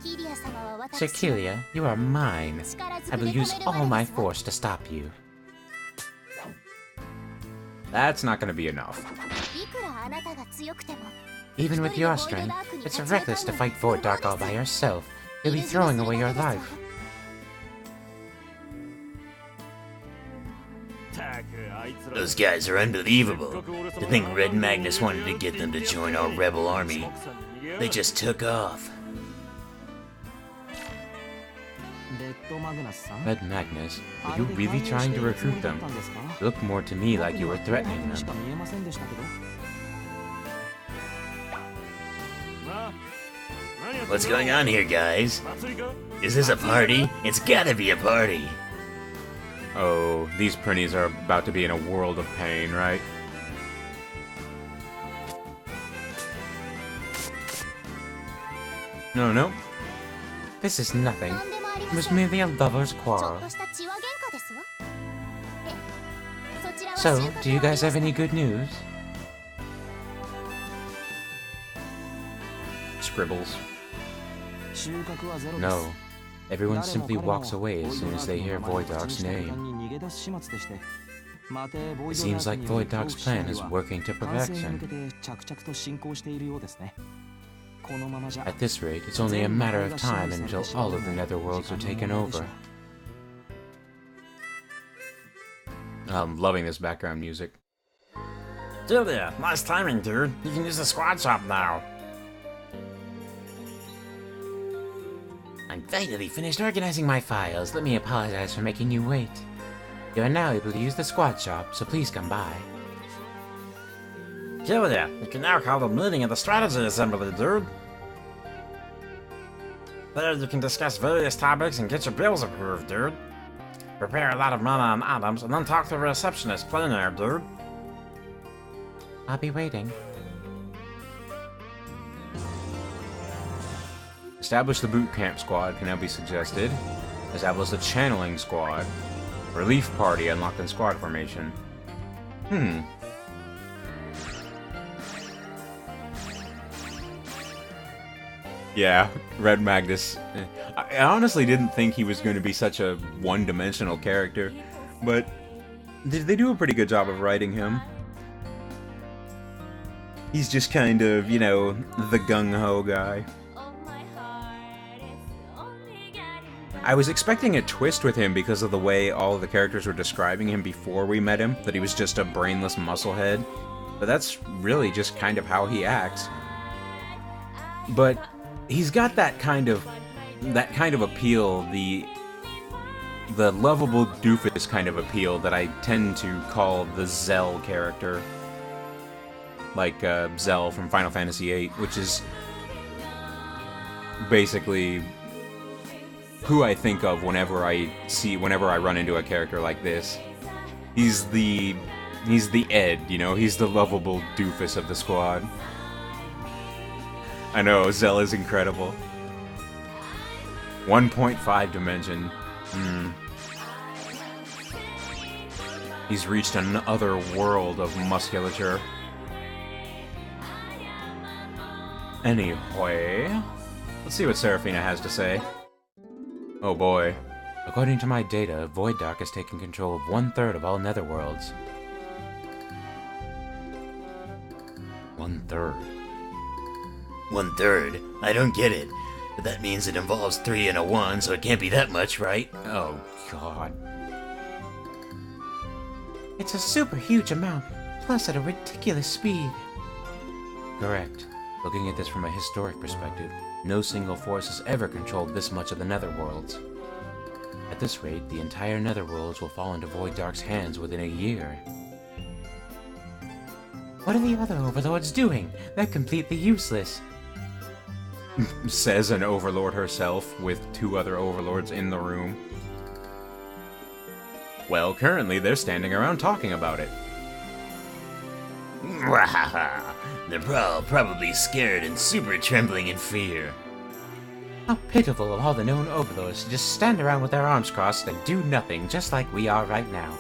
キリア様は私 Sir Kilia, you are mine. 力ず I く will で止 use める all ま my でですわ force to stop you. That's not gonna be enough. いくらあなたが強くても Even with your strength, it's reckless to fight Void Dark all by yourself. You'll be throwing away your life. Those guys are unbelievable. To think Red Magnus wanted to get them to join our rebel army. They just took off. レッドマグナスさん Red Magnus, are you really trying to recruit them? Look more to me like you were threatening しか them. 見えませんでしたけど What's going on here, guys? Is this a party? It's gotta be a party. Oh, these printies are about to be in a world of pain, right? No. This is nothing. 何でもあり It ま was せん merely a lover's ちょ quarrel. っとした血話喧嘩ですわそちらは So, 収穫 do you はあり guys ま have せん any good news? Scribbles. 収穫はゼロです No. Everyone 誰も simply 彼も walks away as soon as they hear ボイ Void ドダーク Dark's の前 name. に逃げ出す始末でしてまたボイドダーク It seems like による Void Dark's 恐怖 plan 心 is 理は working to 完成に向 perfection. けて着々と進行しているようですねこのままじゃ At this rate, it's only a matter of time until all of the netherworlds are taken over. I'm loving this background music. Julia, nice timing, dude. You can use the squad shop now. I'm finally finished organizing my files. Let me apologize for making you wait. You are now able to use the squad shop, so please come by. Julia, you can now call the meeting at the strategy assembly, dude. There you can discuss various topics and get your bills approved, dude. Prepare a lot of mana and items, and then talk to the receptionist plain air, dude. I'll be waiting. Establish the boot camp squad can now be suggested. Establish the channeling squad. Relief party unlocked in squad formation. Yeah, Red Magnus. I honestly didn't think he was going to be such a one-dimensional character, but they do a pretty good job of writing him. He's just kind of, you know, the gung-ho guy. I was expecting a twist with him because of the way all of the characters were describing him before we met him, that he was just a brainless musclehead. But that's really just kind of how he acts. But he's got that kind of appeal, the lovable doofus kind of appeal that I tend to call the Zell character. Like Zell from Final Fantasy VIII, which is basically who I think of whenever I run into a character like this. He's the Ed, you know, he's the lovable doofus of the squad. I know, Zell is incredible. 1.5 dimension. He's reached another world of musculature. Anyway, let's see what Seraphina has to say. Oh boy. According to my data, Void Dark has taken control of 1/3 of all netherworlds. 1/3. 1/3? I don't get it. But that means it involves 3 and a 1, so it can't be that much, right? Oh god. It's a super huge amount, plus at a ridiculous speed. Correct. Looking at this from a historic perspective, no single force has ever controlled this much of the netherworlds. At this rate, the entire netherworlds will fall into Void Dark's hands within a year. What are the other overlords doing? They're completely useless. Says an overlord herself, with 2 other overlords in the room. Well, currently they're standing around talking about it. Mwahaha! They're all probably scared and super trembling in fear. How pitiful of all the known overlords to just stand around with their arms crossed and do nothing, just like we are right now.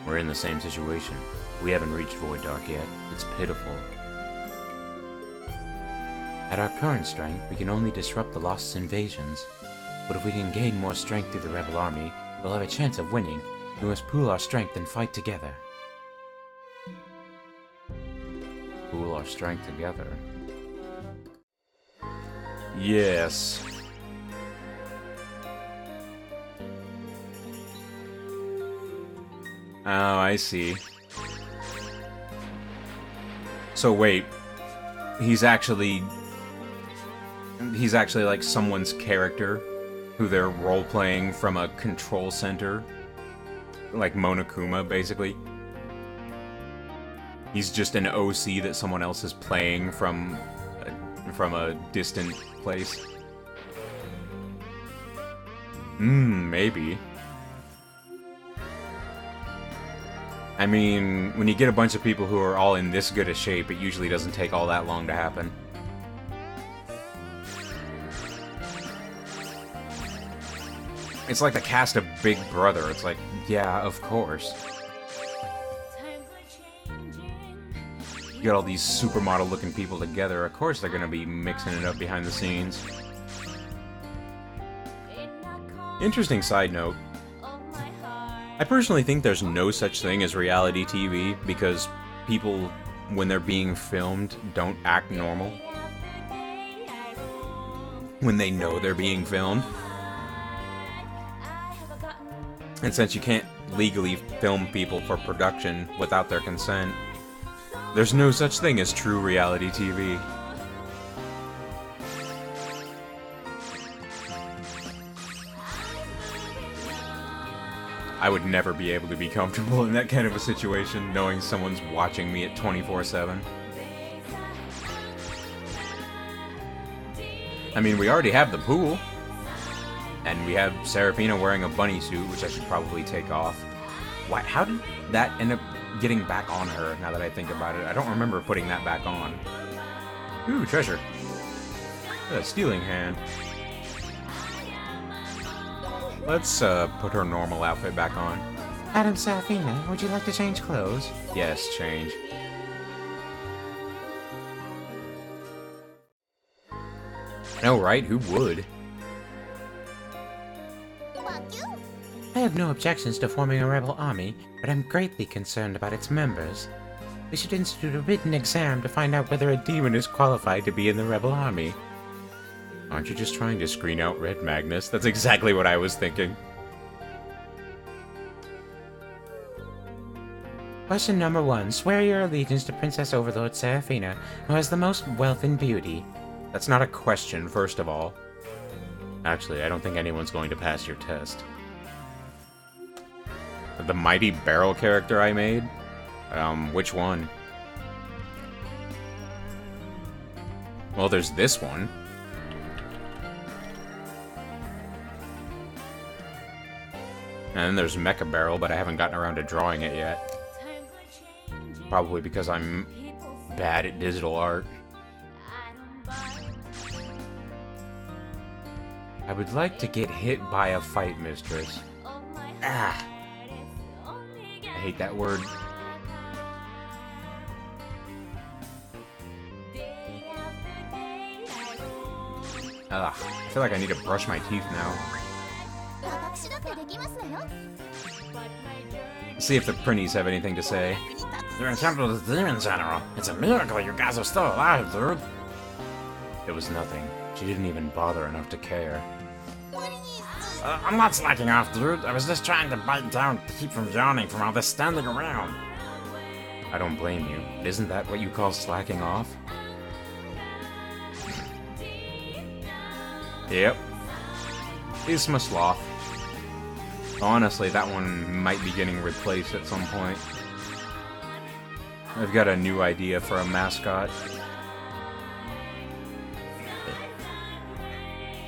We're in the same situation. We haven't reached Void Dark yet. It's pitiful. At our current strength, we can only disrupt the Lost's invasions. But if we can gain more strength through the Rebel Army, we'll have a chance of winning. We must pool our strength and fight together. Pool our strength together. Yes. Oh, I see. So wait, he's actually like someone's character who they're role-playing from a control center, like Monokuma, basically. He's just an OC that someone else is playing from a distant place. Maybe. I mean, when you get a bunch of people who are all in this good a shape, it usually doesn't take all that long to happen. It's like the cast of Big Brother. It's like, yeah, of course. You got all these supermodel-looking people together. Of course they're gonna be mixing it up behind the scenes. Interesting side note. I personally think there's no such thing as reality TV because people, when they're being filmed, don't act normal. When they know they're being filmed. And since you can't legally film people for production without their consent, there's no such thing as true reality TV. I would never be able to be comfortable in that kind of a situation, knowing someone's watching me at 24/7. I mean, we already have the pool. And we have Seraphina wearing a bunny suit, which I should probably take off. Why? How did that end up getting back on her, now that I think about it? I don't remember putting that back on. Ooh, treasure. A stealing hand. Let's put her normal outfit back on. Madam Seraphina, would you like to change clothes? Yes, change. I know, right? Who would? I have no objections to forming a rebel army, but I'm greatly concerned about its members. We should institute a written exam to find out whether a demon is qualified to be in the rebel army. Aren't you just trying to screen out Red Magnus? That's exactly what I was thinking. Question number 1. Swear your allegiance to Princess Overlord Seraphina, who has the most wealth and beauty. That's not a question, first of all. Actually, I don't think anyone's going to pass your test. The Mighty Barrel character I made? Which one? Well, there's this one. And then there's Mecha Barrel, but I haven't gotten around to drawing it yet. Probably because I'm bad at digital art. I would like to get hit by a fight mistress. Ah! I hate that word. Ugh, I feel like I need to brush my teeth now. Let's see if the Prinnies have anything to say. You're in Temple of the Demon General. It's a miracle you guys are still alive, dude. It was nothing. She didn't even bother enough to care. I'm not slacking off, dude. I was just trying to bite down to keep from yawning from all this standing around. I don't blame you. Isn't that what you call slacking off? Yep. Isma Sloth. Honestly, that one might be getting replaced at some point. I've got a new idea for a mascot.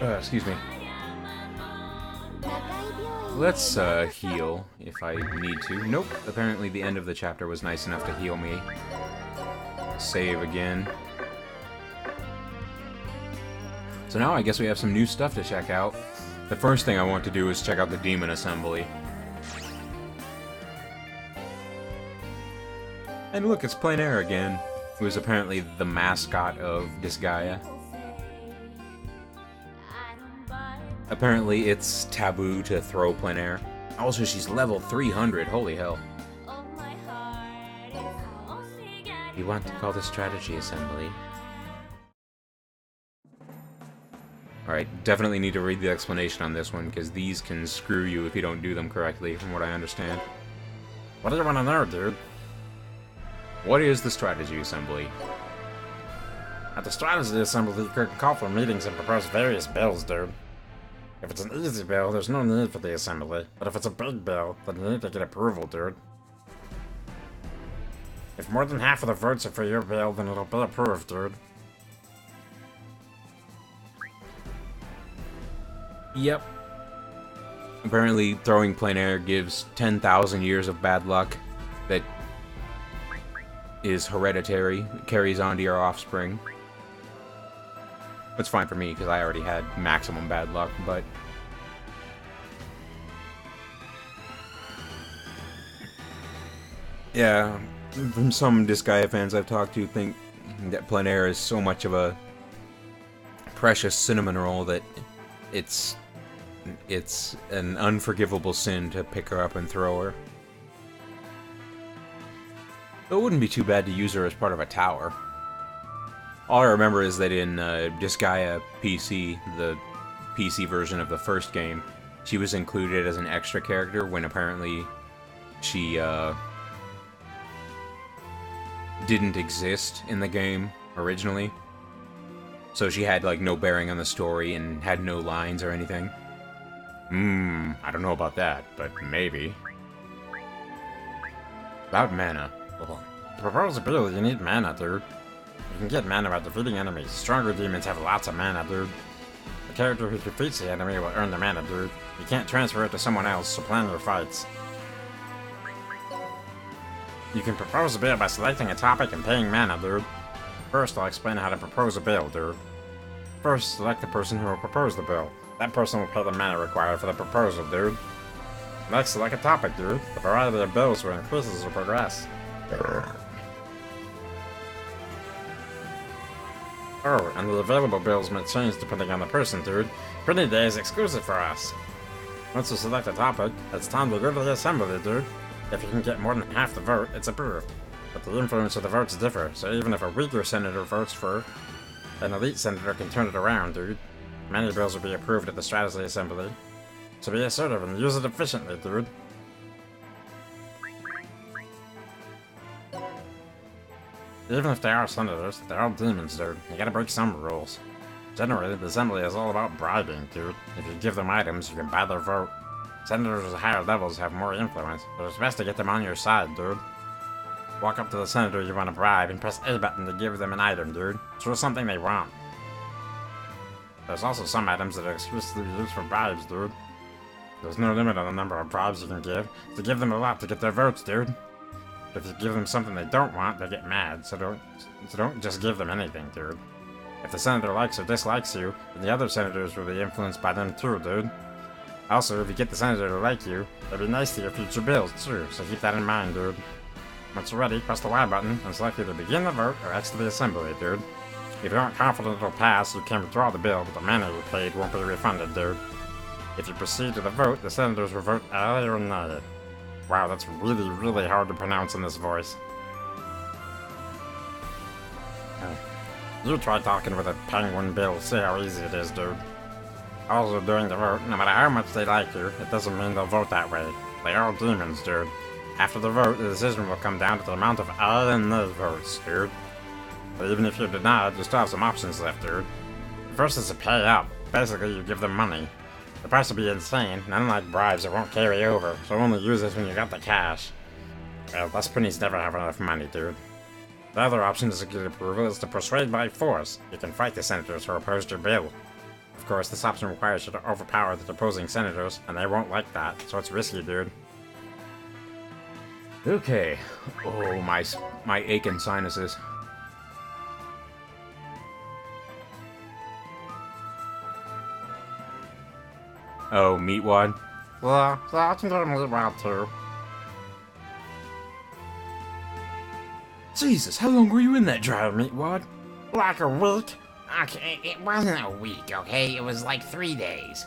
Excuse me. Let's heal if I need to. Nope, apparently the end of the chapter was nice enough to heal me. Save again. So now I guess we have some new stuff to check out. The first thing I want to do is check out the Demon Assembly. And look, it's plein air again. It was apparently the mascot of Disgaea. Apparently it's taboo to throw plein air. Also, she's level 300, holy hell. You want to call the strategy assembly? Alright, definitely need to read the explanation on this one, because these can screw you if you don't do them correctly, from what I understand. What do you want to know, dude? What is the strategy assembly? At the strategy assembly, you can call for meetings and propose various bills, dude. If it's an easy bill, there's no need for the assembly. But if it's a big bill, then you need to get approval, dude. If more than half of the votes are for your bill, then it'll be approved, dude. Yep. Apparently, throwing plein air gives 10,000 years of bad luck that is hereditary. It carries on to your offspring. It's fine for me, because I already had maximum bad luck, but... yeah, from some Disgaea fans I've talked to think that plein air is so much of a precious cinnamon roll that it's an unforgivable sin to pick her up and throw her. It wouldn't be too bad to use her as part of a tower. All I remember is that in Disgaea PC, the PC version of the first game, she was included as an extra character when apparently she didn't exist in the game originally. So she had like no bearing on the story and had no lines or anything. I don't know about that, but maybe. About mana. Well, to propose a bill, you need mana, dude. You can get mana by defeating enemies. Stronger demons have lots of mana, dude. The character who defeats the enemy will earn the mana, dude. You can't transfer it to someone else, so plan your fights. You can propose a bill by selecting a topic and paying mana, dude. First, I'll explain how to propose a bill, dude. First, select the person who will propose the bill. That person will pay the mana required for the proposal, dude. Next, select a topic, dude. The variety of bills will increase as you progress. Oh, and the available bills may change depending on the person, dude. Printing day is exclusive for us. Once you select a topic, it's time to go to the assembly, dude. If you can get more than half the vote, it's approved. But the influence of the votes differ, so even if a weaker senator votes for, an elite senator can turn it around, dude. Many bills will be approved at the strategy assembly. So be assertive and use it efficiently, dude. Even if they are senators, they're all demons, dude. You gotta break some rules. Generally, the assembly is all about bribing, dude. If you give them items, you can buy their vote. Senators at higher levels have more influence, but it's best to get them on your side, dude. Walk up to the senator you want to bribe and press A button to give them an item, dude. Choose something they want. There's also some items that are exclusively used for bribes, dude. There's no limit on the number of bribes you can give, so give them a lot to get their votes, dude. If you give them something they don't want, they get mad, so don't just give them anything, dude. If the senator likes or dislikes you, then the other senators will be influenced by them too, dude. Also, if you get the senator to like you, they'll be nice to your future bills too, so keep that in mind, dude. Once you're ready, press the Y button and select either begin the vote or exit the assembly, dude. If you aren't confident it'll pass, you can withdraw the bill, but the mana you paid won't be refunded, dude. If you proceed to the vote, the senators will vote aye or nay. Wow, that's really, really hard to pronounce in this voice. You try talking with a penguin bill, see how easy it is, dude. Also, during the vote, no matter how much they like you, it doesn't mean they'll vote that way. They are demons, dude. After the vote, the decision will come down to the amount of aye and nay votes, dude. But even if you're denied, you still have some options left, dude. First is to pay up. Basically, you give them money. The price will be insane, and unlike bribes, it won't carry over, so only use it when you got the cash. Well, us printies never have enough money, dude. The other option to get approval is to persuade by force. You can fight the senators who opposed your bill. Of course, this option requires you to overpower the opposing senators, and they won't like that, so it's risky, dude. Okay. Oh, my aching sinuses. Oh, Meatwad? Yeah, I can get a Meatwad too. Jesus, how long were you in that trial, Meatwad? Like a week? Okay, it wasn't a week, okay? It was like 3 days.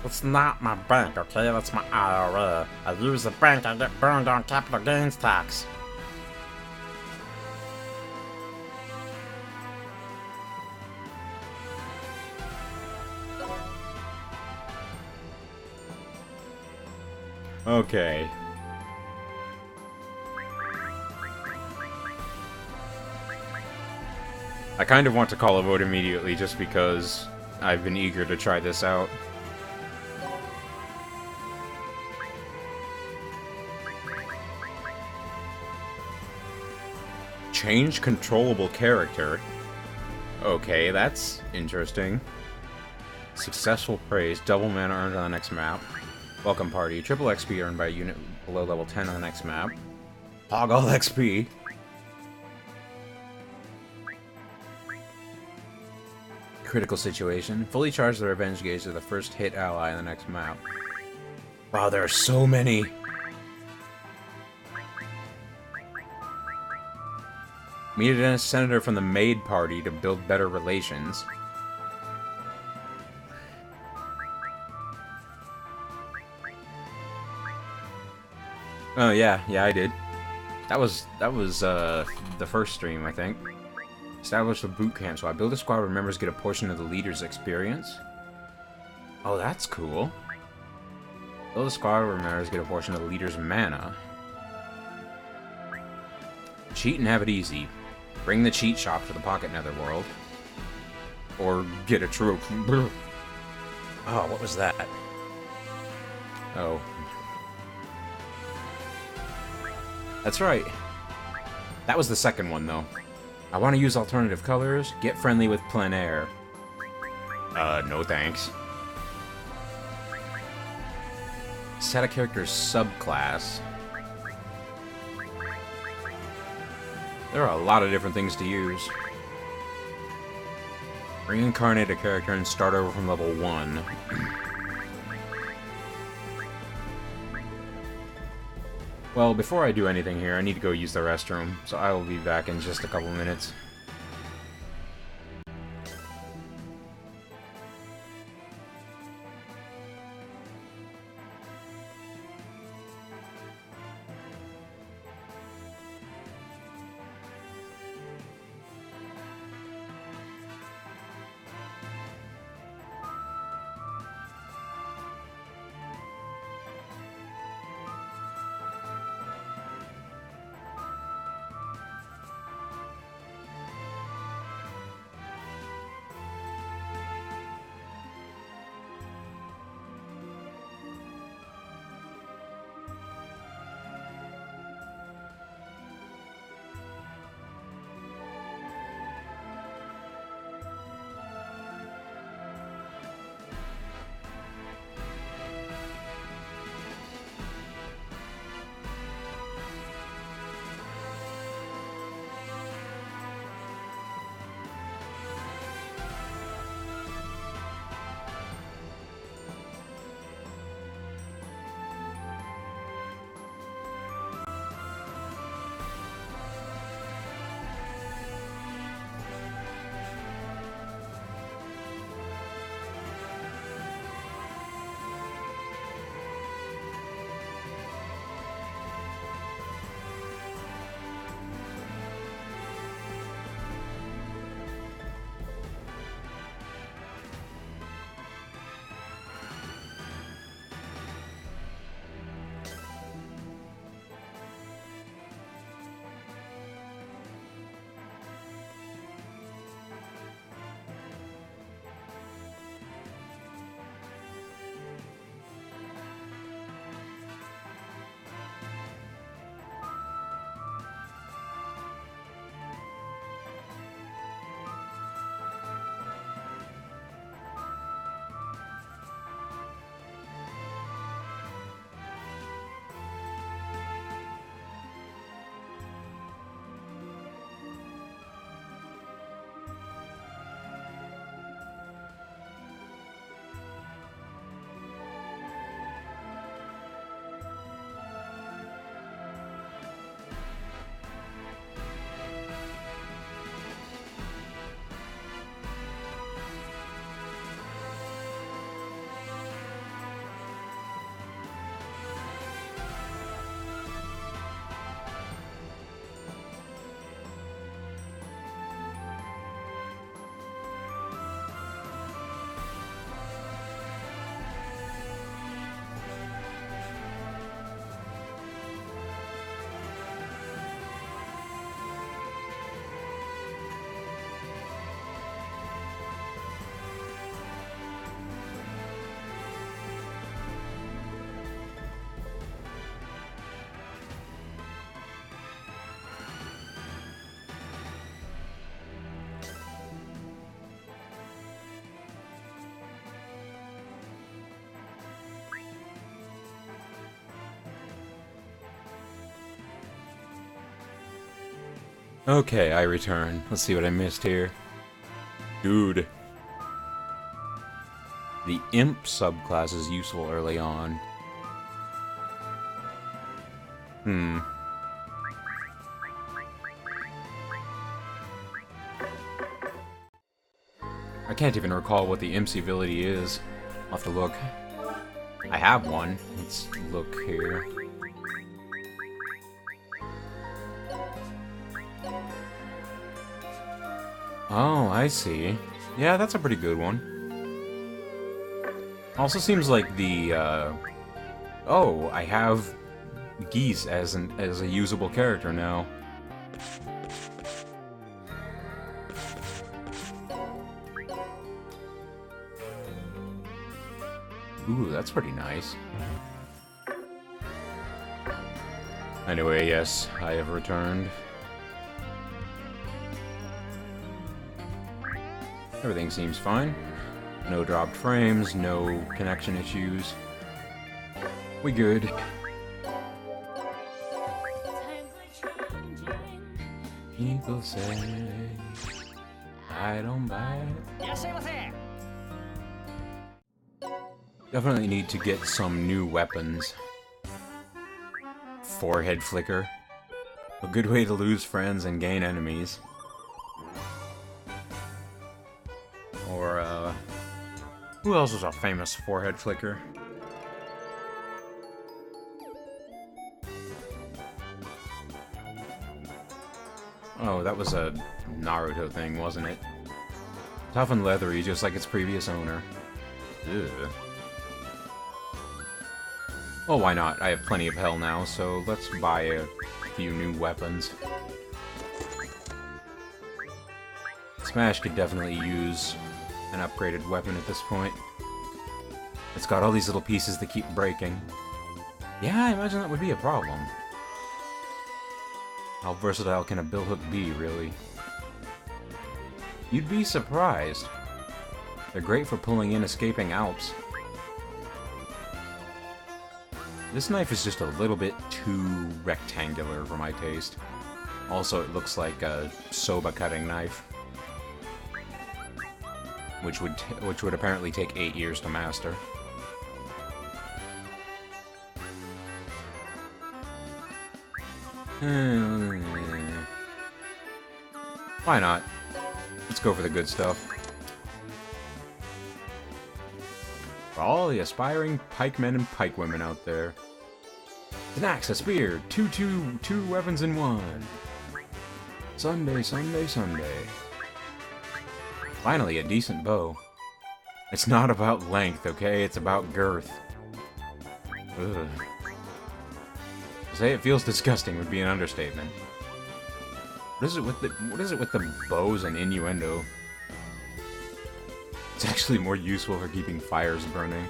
It's not my bank, okay? That's my IRA. I use the bank, I get burned on capital gains tax. Okay. I kind of want to call a vote immediately just because I've been eager to try this out. Change controllable character. Okay, that's interesting. Successful praise. Double mana earned on the next map. Welcome party. Triple XP earned by a unit below level 10 on the next map. Hog all XP. Critical situation. Fully charge the revenge gauge to the first hit ally on the next map. Wow, there are so many. Meet a senator from the Maid Party to build better relations. Oh yeah, I did. That was the first stream, I think. Establish a boot camp, so I build a squad where members get a portion of the leader's experience. Oh, that's cool. Build a squad where members get a portion of the leader's mana. Cheat and have it easy. Bring the cheat shop to the Pocket Netherworld. Or get a trophy. Oh, what was that? Oh. That's right. That was the second one, though. I want to use alternative colors. Get friendly with plein air. No thanks. Set a character's subclass. There are a lot of different things to use. Reincarnate a character and start over from level 1. Well, before I do anything here, I need to go use the restroom, so I will be back in just a couple minutes. Okay, I return. Let's see what I missed here. Dude. The Imp subclass is useful early on. I can't even recall what the Imp's ability is. I'll have to look. I have one. Let's look here. Oh, I see. Yeah, that's a pretty good one. Also seems like the, oh, I have Geese as a usable character now. Ooh, that's pretty nice. Anyway, yes, I have returned. Everything seems fine. No dropped frames, no connection issues. We good. People say I don't buy it. Definitely need to get some new weapons. Forehead flicker. A good way to lose friends and gain enemies. Or, who else is a famous forehead flicker? Oh, that was a Naruto thing, wasn't it? Tough and leathery, just like its previous owner. Ugh. Well, why not? I have plenty of hell now, so let's buy a few new weapons. Smash could definitely use an upgraded weapon at this point. It's got all these little pieces that keep breaking. Yeah, I imagine that would be a problem. How versatile can a billhook be, really? You'd be surprised. They're great for pulling in escaping Alps. This knife is just a little bit too rectangular for my taste. Also, it looks like a soba cutting knife. Which would apparently take 8 years to master. Why not? Let's go for the good stuff. For all the aspiring pikemen and pikewomen out there. An axe, a spear, two weapons in one. Sunday, Sunday, Sunday. Finally, a decent bow. It's not about length, okay? It's about girth. Ugh. To say it feels disgusting would be an understatement. What is it with the bows and innuendo? It's actually more useful for keeping fires burning.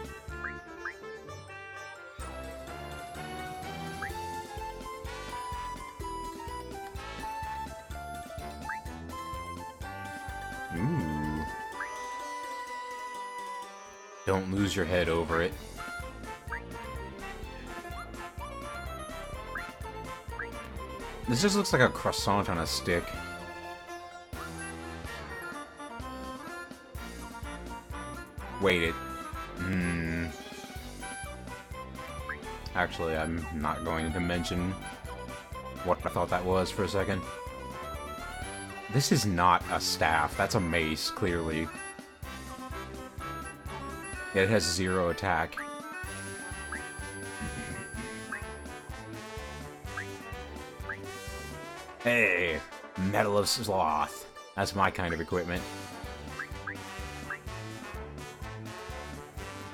Ooh. Don't lose your head over it. This just looks like a croissant on a stick. Wait, it... Actually, I'm not going to mention what I thought that was for a second. This is not a staff. That's a mace, clearly. It has 0 attack. Hey, Metal of Sloth. That's my kind of equipment.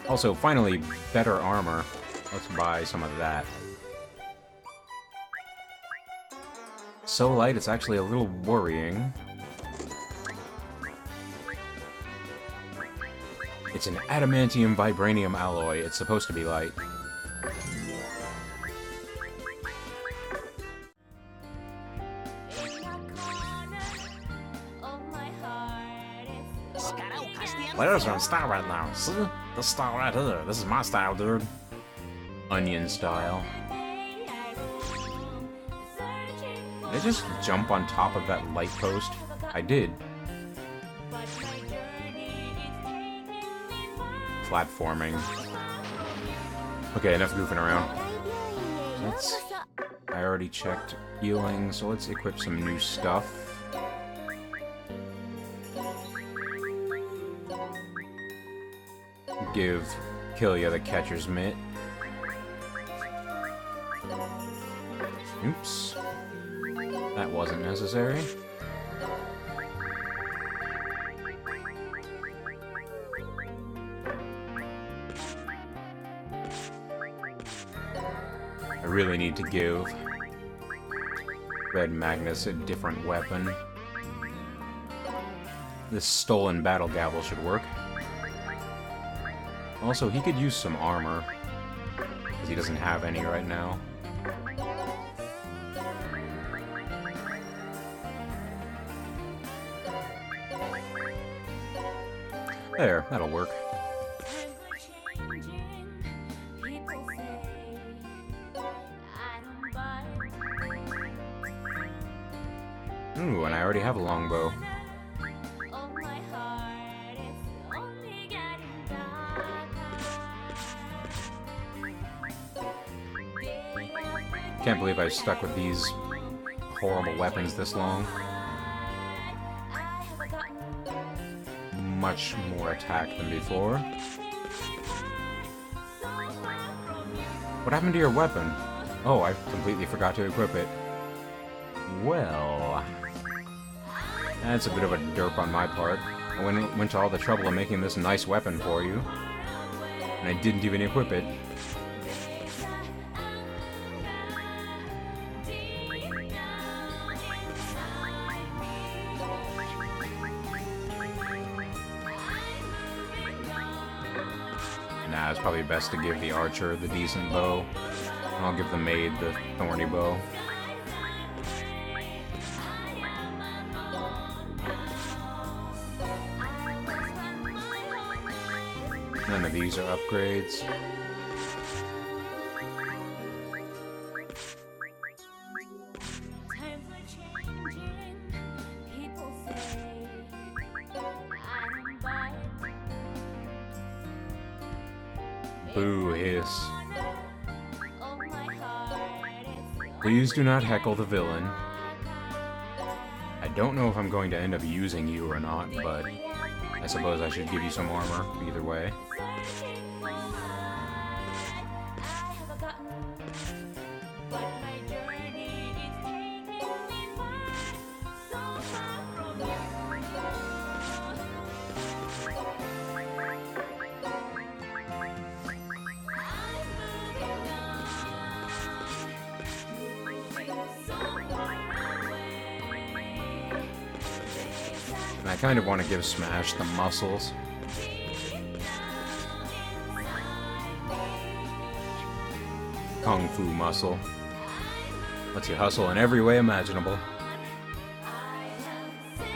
Also, finally, better armor. Let's buy some of that. So light, it's actually a little worrying. It's an adamantium vibranium alloy. It's supposed to be light. There's our style right now. See? This style right here. This is my style, dude. Onion style. I just jump on top of that light post? I did. Platforming. Okay, enough goofing around. I already checked healing, so let's equip some new stuff. Give Killia the catcher's mitt. Oops. That wasn't necessary. I really need to give Red Magnus a different weapon. This stolen battle gavel should work. Also, he could use some armor, because he doesn't have any right now. There, that'll work. Ooh, and I already have a longbow. Can't believe I stuck with these horrible weapons this long. Much more attack than before. What happened to your weapon? Oh, I completely forgot to equip it. Well... that's a bit of a derp on my part. I went to all the trouble of making this nice weapon for you, and I didn't even equip it. Nah, it's probably best to give the archer the decent bow. I'll give the maid the thorny bow. None of these are upgrades. Boo hiss. Please do not heckle the villain. I don't know if I'm going to end up using you or not, but I suppose I should give you some armor either way. And I kind of want to give Smash the muscles. Kung Fu muscle. Lets you hustle in every way imaginable.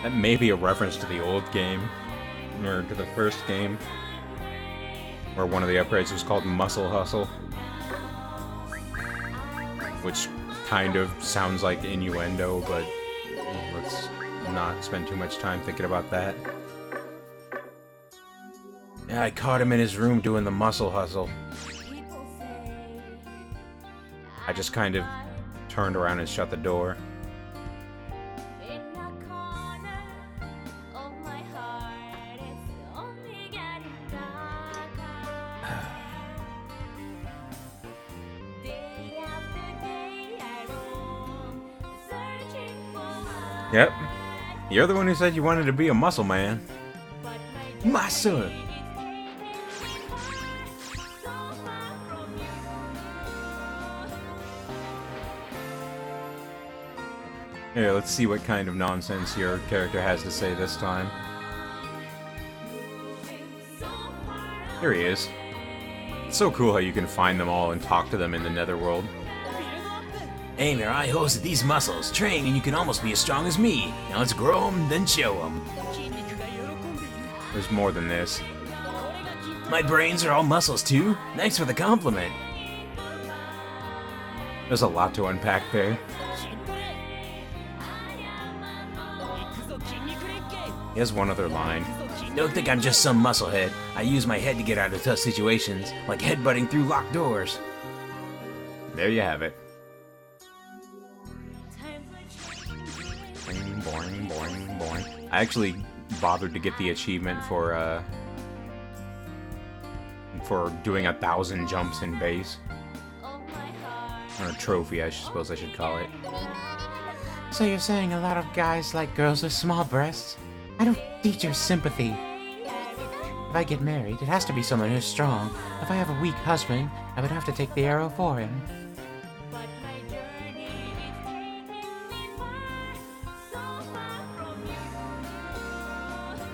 That may be a reference to the old game, or to the first game, where one of the upgrades was called Muscle Hustle. Which kind of sounds like innuendo, but let's not spend too much time thinking about that. Yeah, I caught him in his room doing the muscle hustle. I just kind of turned around and shut the door. Yep. You're the one who said you wanted to be a muscle man. Muscle! Here, let's see what kind of nonsense your character has to say this time. Here he is. It's so cool how you can find them all and talk to them in the Netherworld. Aim your eye holes at these muscles. Train and you can almost be as strong as me. Now let's grow them, then show them. There's more than this. My brains are all muscles too. Thanks for the compliment. There's a lot to unpack there. He has one other line. Don't think I'm just some musclehead. I use my head to get out of tough situations, like headbutting through locked doors. There you have it. Boing, boing, boing, boing. I actually bothered to get the achievement for doing 1,000 jumps in base. Or a trophy, I suppose I should call it. So you're saying a lot of guys like girls with small breasts? I don't need your sympathy. If I get married, it has to be someone who's strong. If I have a weak husband, I would have to take the arrow for him.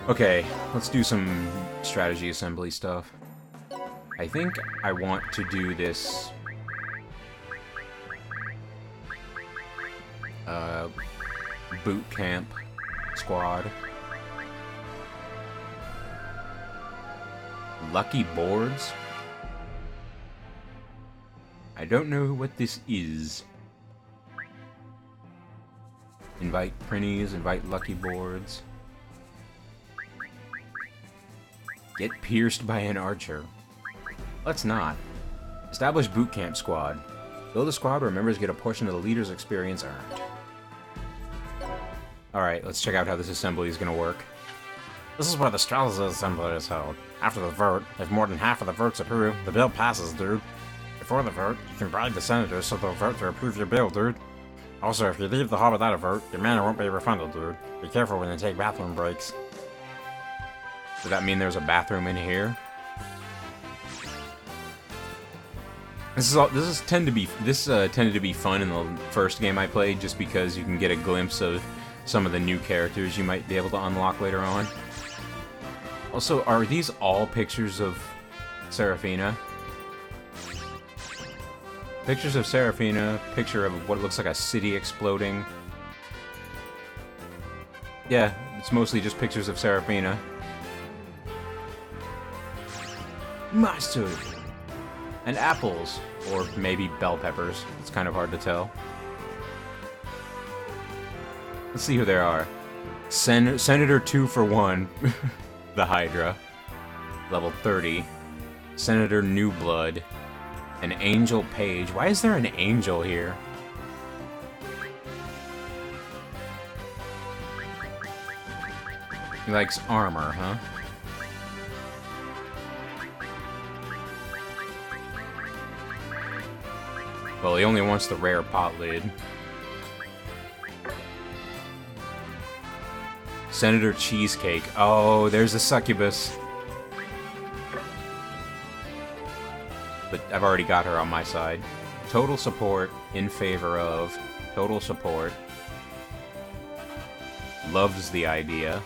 Okay, let's do some strategy assembly stuff. I think I want to do this... boot camp squad. Lucky boards? I don't know what this is. Invite printies, invite lucky boards. Get pierced by an archer. Let's not. Establish boot camp squad. Build a squad where members get a portion of the leader's experience earned. Alright, let's check out how this assembly is going to work. This is where the strategy assembly is held. After the vote, if more than half of the votes approve, the bill passes, dude. Before the vote, you can bribe the senators so they'll vote to approve your bill, dude. Also, if you leave the hall without a vote, your mana won't be refunded, dude. Be careful when you take bathroom breaks. Does that mean there's a bathroom in here? This tended to be fun in the first game I played, just because you can get a glimpse of some of the new characters you might be able to unlock later on. Also, are these all pictures of Seraphina? Pictures of Seraphina, picture of what looks like a city exploding. Yeah, it's mostly just pictures of Seraphina. Mustard! And apples. Or maybe bell peppers. It's kind of hard to tell. Let's see who there are. Senator 2 for 1. The Hydra. Level 30. Senator New Blood. An Angel Page. Why is there an angel here? He likes armor, huh? Well, he only wants the rare pot lid. Senator Cheesecake. Oh, there's a succubus. But I've already got her on my side. Total support in favor of. Total support. Loves the idea.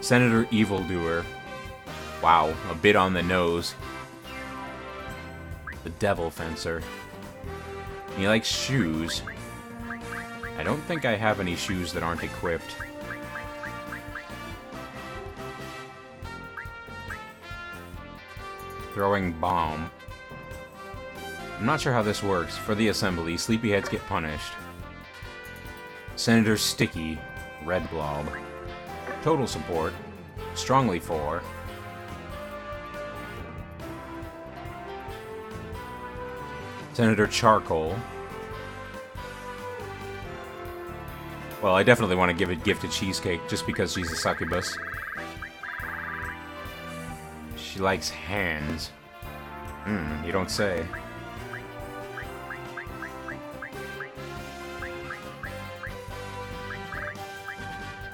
Senator Evildoer. Wow, a bit on the nose. The Devil Fencer. He likes shoes. I don't think I have any shoes that aren't equipped. Throwing bomb. I'm not sure how this works. For the assembly, sleepyheads get punished. Senator Sticky. Red blob. Total support. Strongly for. Senator Charcoal. Well, I definitely want to give a gift to Cheesecake just because she's a succubus. She likes hands. You don't say.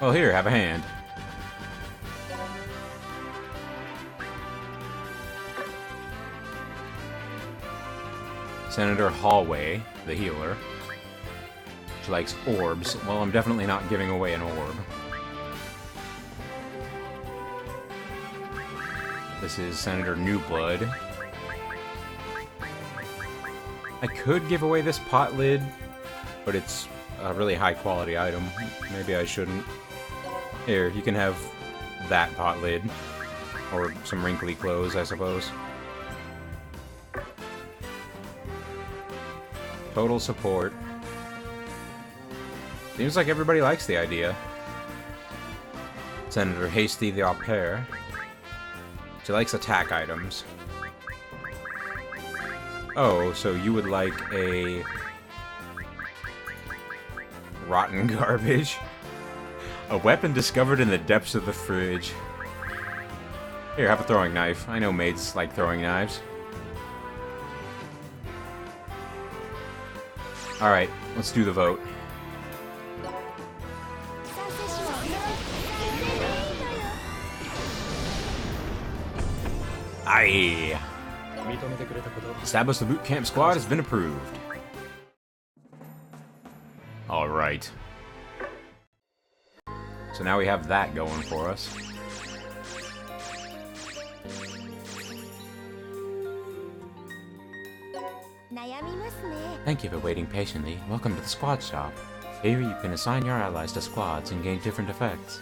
Well, here, have a hand. Senator Hallway, the healer. She likes orbs. Well, I'm definitely not giving away an orb. This is Senator Newblood. I could give away this pot lid, but it's a really high quality item. Maybe I shouldn't. Here, you can have that pot lid. Or some wrinkly clothes, I suppose. Total support. Seems like everybody likes the idea. Senator Hasty the au pair. She likes attack items. Oh, so you would like a rotten garbage? A weapon discovered in the depths of the fridge. Here, have a throwing knife. I know maids like throwing knives. Alright, let's do the vote. Aye! Establish the boot camp squad has been approved. Alright. So now we have that going for us. Thank you for waiting patiently. Welcome to the squad shop. Here you can assign your allies to squads and gain different effects.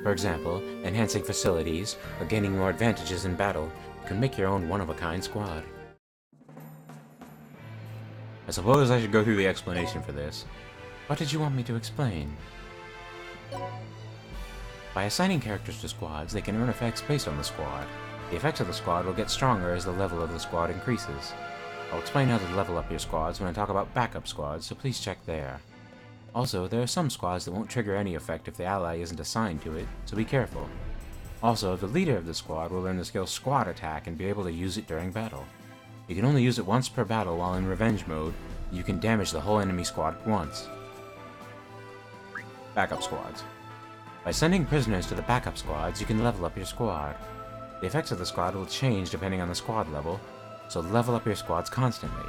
For example, enhancing facilities or gaining more advantages in battle. You can make your own one-of-a-kind squad. I suppose I should go through the explanation for this. What did you want me to explain? By assigning characters to squads, they can earn effects based on the squad. The effects of the squad will get stronger as the level of the squad increases. I'll explain how to level up your squads when I talk about backup squads, so please check there. Also, there are some squads that won't trigger any effect if the ally isn't assigned to it, so be careful. Also, the leader of the squad will learn the skill Squad Attack and be able to use it during battle. You can only use it once per battle while in revenge mode. You can damage the whole enemy squad at once. Backup squads. By sending prisoners to the backup squads, you can level up your squad. The effects of the squad will change depending on the squad level, so level up your squads constantly.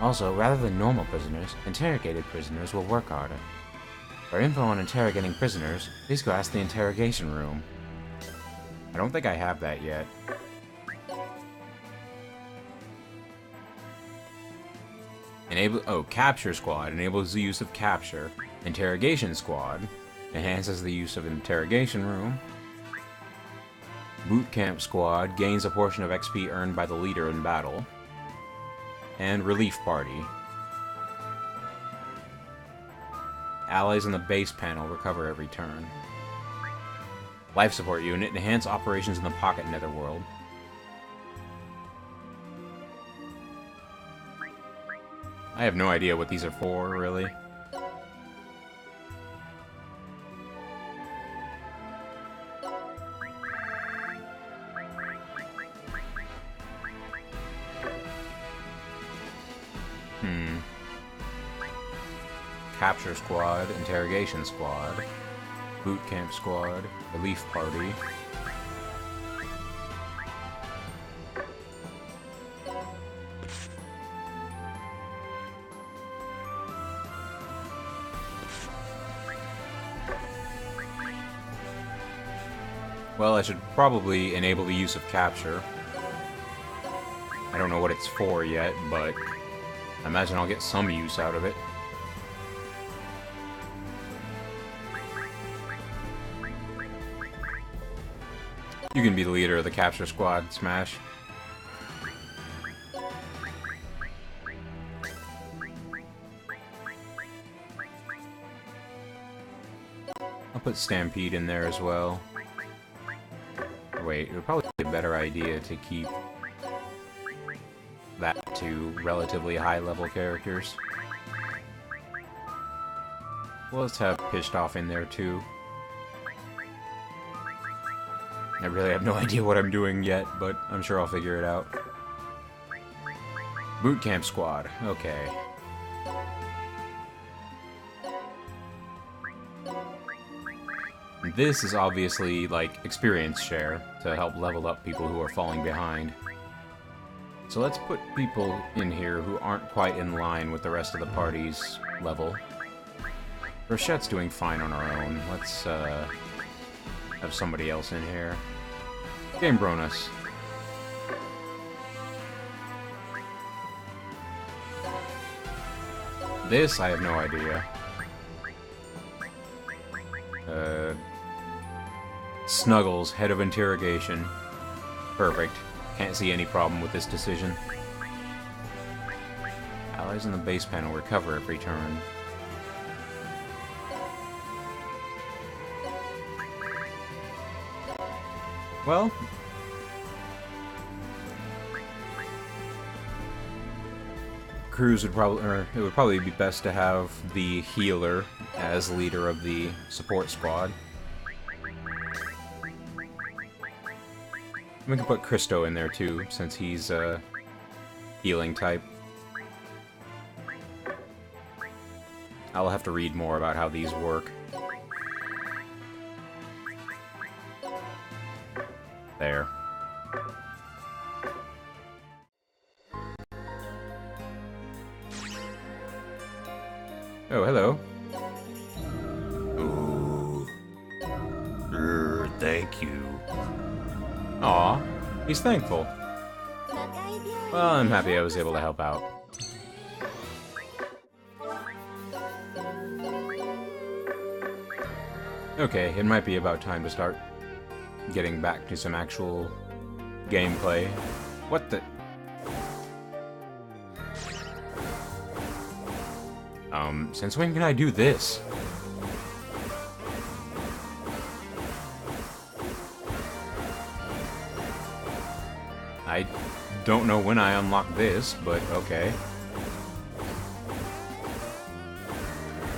Also, rather than normal prisoners, interrogated prisoners will work harder. For info on interrogating prisoners, please go ask the interrogation room. I don't think I have that yet. Capture squad enables the use of capture. Interrogation squad enhances the use of interrogation room. Boot camp squad gains a portion of XP earned by the leader in battle. And relief party. Allies in the base panel recover every turn. Life support unit enhance operations in the pocket netherworld. I have no idea what these are for, really. Capture squad, interrogation squad, boot camp squad, relief party. Well, I should probably enable the use of capture. I don't know what it's for yet, but I imagine I'll get some use out of it. You can be the leader of the capture squad, Smash. I'll put Stampede in there as well. Wait, it would probably be a better idea to keep that to relatively high-level characters. Well, let's have Pissed Off in there too. I really have no idea what I'm doing yet, but I'm sure I'll figure it out. Boot camp squad, okay. This is obviously, like, experience share to help level up people who are falling behind. So let's put people in here who aren't quite in line with the rest of the party's level. Rochette's doing fine on her own. Let's, have somebody else in here. Game Bronus. This, I have no idea. Snuggles, head of interrogation. Perfect. Can't see any problem with this decision. Allies in the base panel recover every turn. Well, Cruz would probably, or it would probably be best to have the healer as leader of the support squad. We can put Christo in there too, since he's a healing type. I'll have to read more about how these work. There. Oh, hello. Ooh. Thank you. Aw, he's thankful. Well, I'm happy I was able to help out. Okay, it might be about time to start getting back to some actual gameplay. What the... Since when can I do this? I don't know when I unlock this, but okay.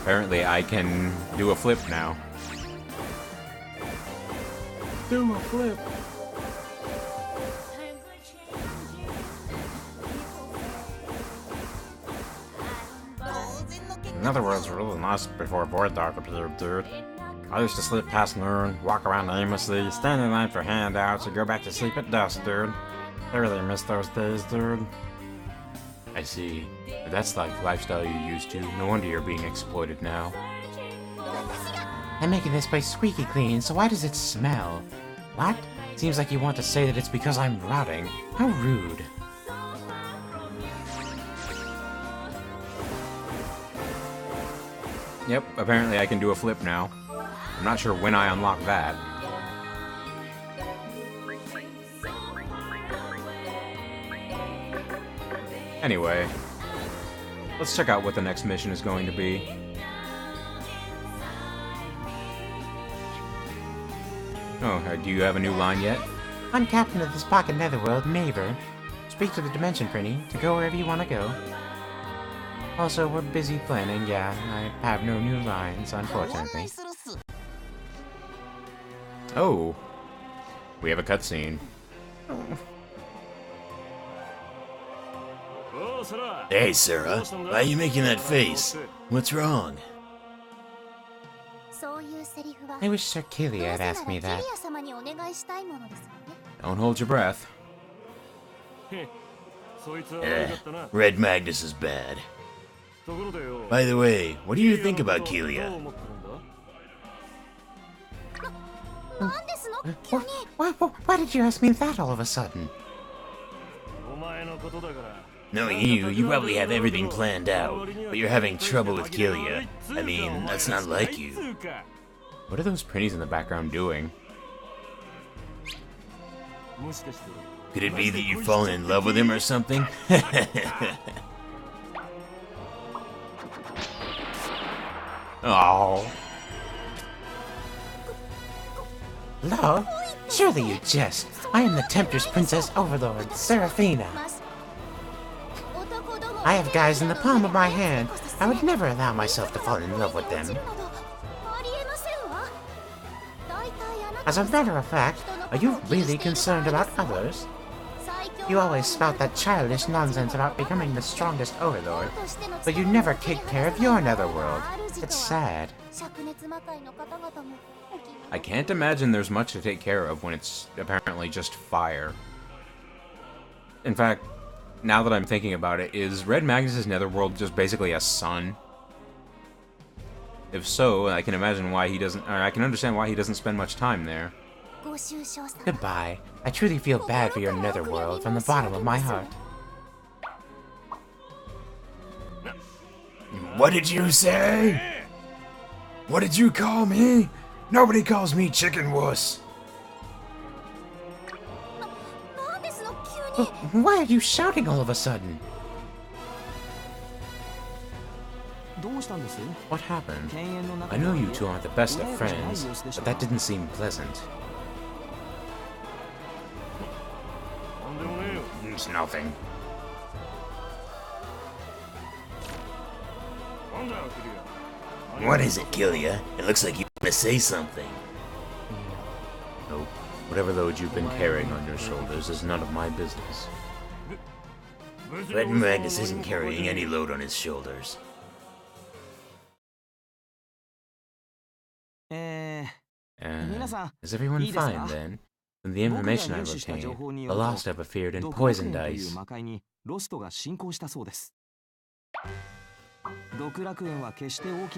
Apparently I can do a flip now. Do a flip. Netherworld's really nice before Void Dark appeared, dude. I used to sleep past noon, walk around aimlessly, stand in line for handouts, and go back to sleep at dusk, dude. I really miss those days, dude. I see. If that's like the lifestyle you used to. No wonder you're being exploited now. I'm making this place squeaky clean, so why does it smell? What? Seems like you want to say that it's because I'm rotting. How rude. Yep, apparently I can do a flip now. I'm not sure when I unlock that. Anyway, let's check out what the next mission is going to be. Oh, do you have a new line yet? I'm captain of this pocket netherworld, Maver. Speak to the dimension printy to go wherever you want to go. Also, we're busy planning, yeah. I have no new lines, unfortunately. Oh, we have a cutscene. Hey, Sarah. Why are you making that face? What's wrong? I wish Sir Kelia had asked me that. Don't hold your breath. Red Magnus is bad. By the way, what do you think about Kelia? Why did you ask me that all of a sudden? Knowing you, you probably have everything planned out, but you're having trouble with Kelia. I mean, that's not like you. What are those printies in the background doing? Could it be that you've fallen in love with him or something? Oh. Love? Surely you jest. I am the Temptress Princess Overlord, Seraphina. I have guys in the palm of my hand. I would never allow myself to fall in love with them. As a matter of fact, are you really concerned about others? You always spout that childish nonsense about becoming the strongest overlord, but you never take care of your netherworld. It's sad. I can't imagine there's much to take care of when it's apparently just fire. In fact, now that I'm thinking about it, is Red Magnus' netherworld just basically a sun? If so, I can imagine why he doesn't, or I can understand why he doesn't spend much time there. Goodbye. I truly feel bad for your netherworld from the bottom of my heart. What did you say? What did you call me? Nobody calls me chicken wuss. Why are you shouting all of a sudden? What happened? I know you two aren't the best of friends, but that didn't seem pleasant. It's nothing. What is it, Killia? It looks like you want to say something. Nope. Whatever load you've been carrying on your shoulders is none of my business. Red Magnus isn't carrying any load on his shoulders. Is everyone fine then? From the information I've obtained, the Lost have appeared in poisoned ice.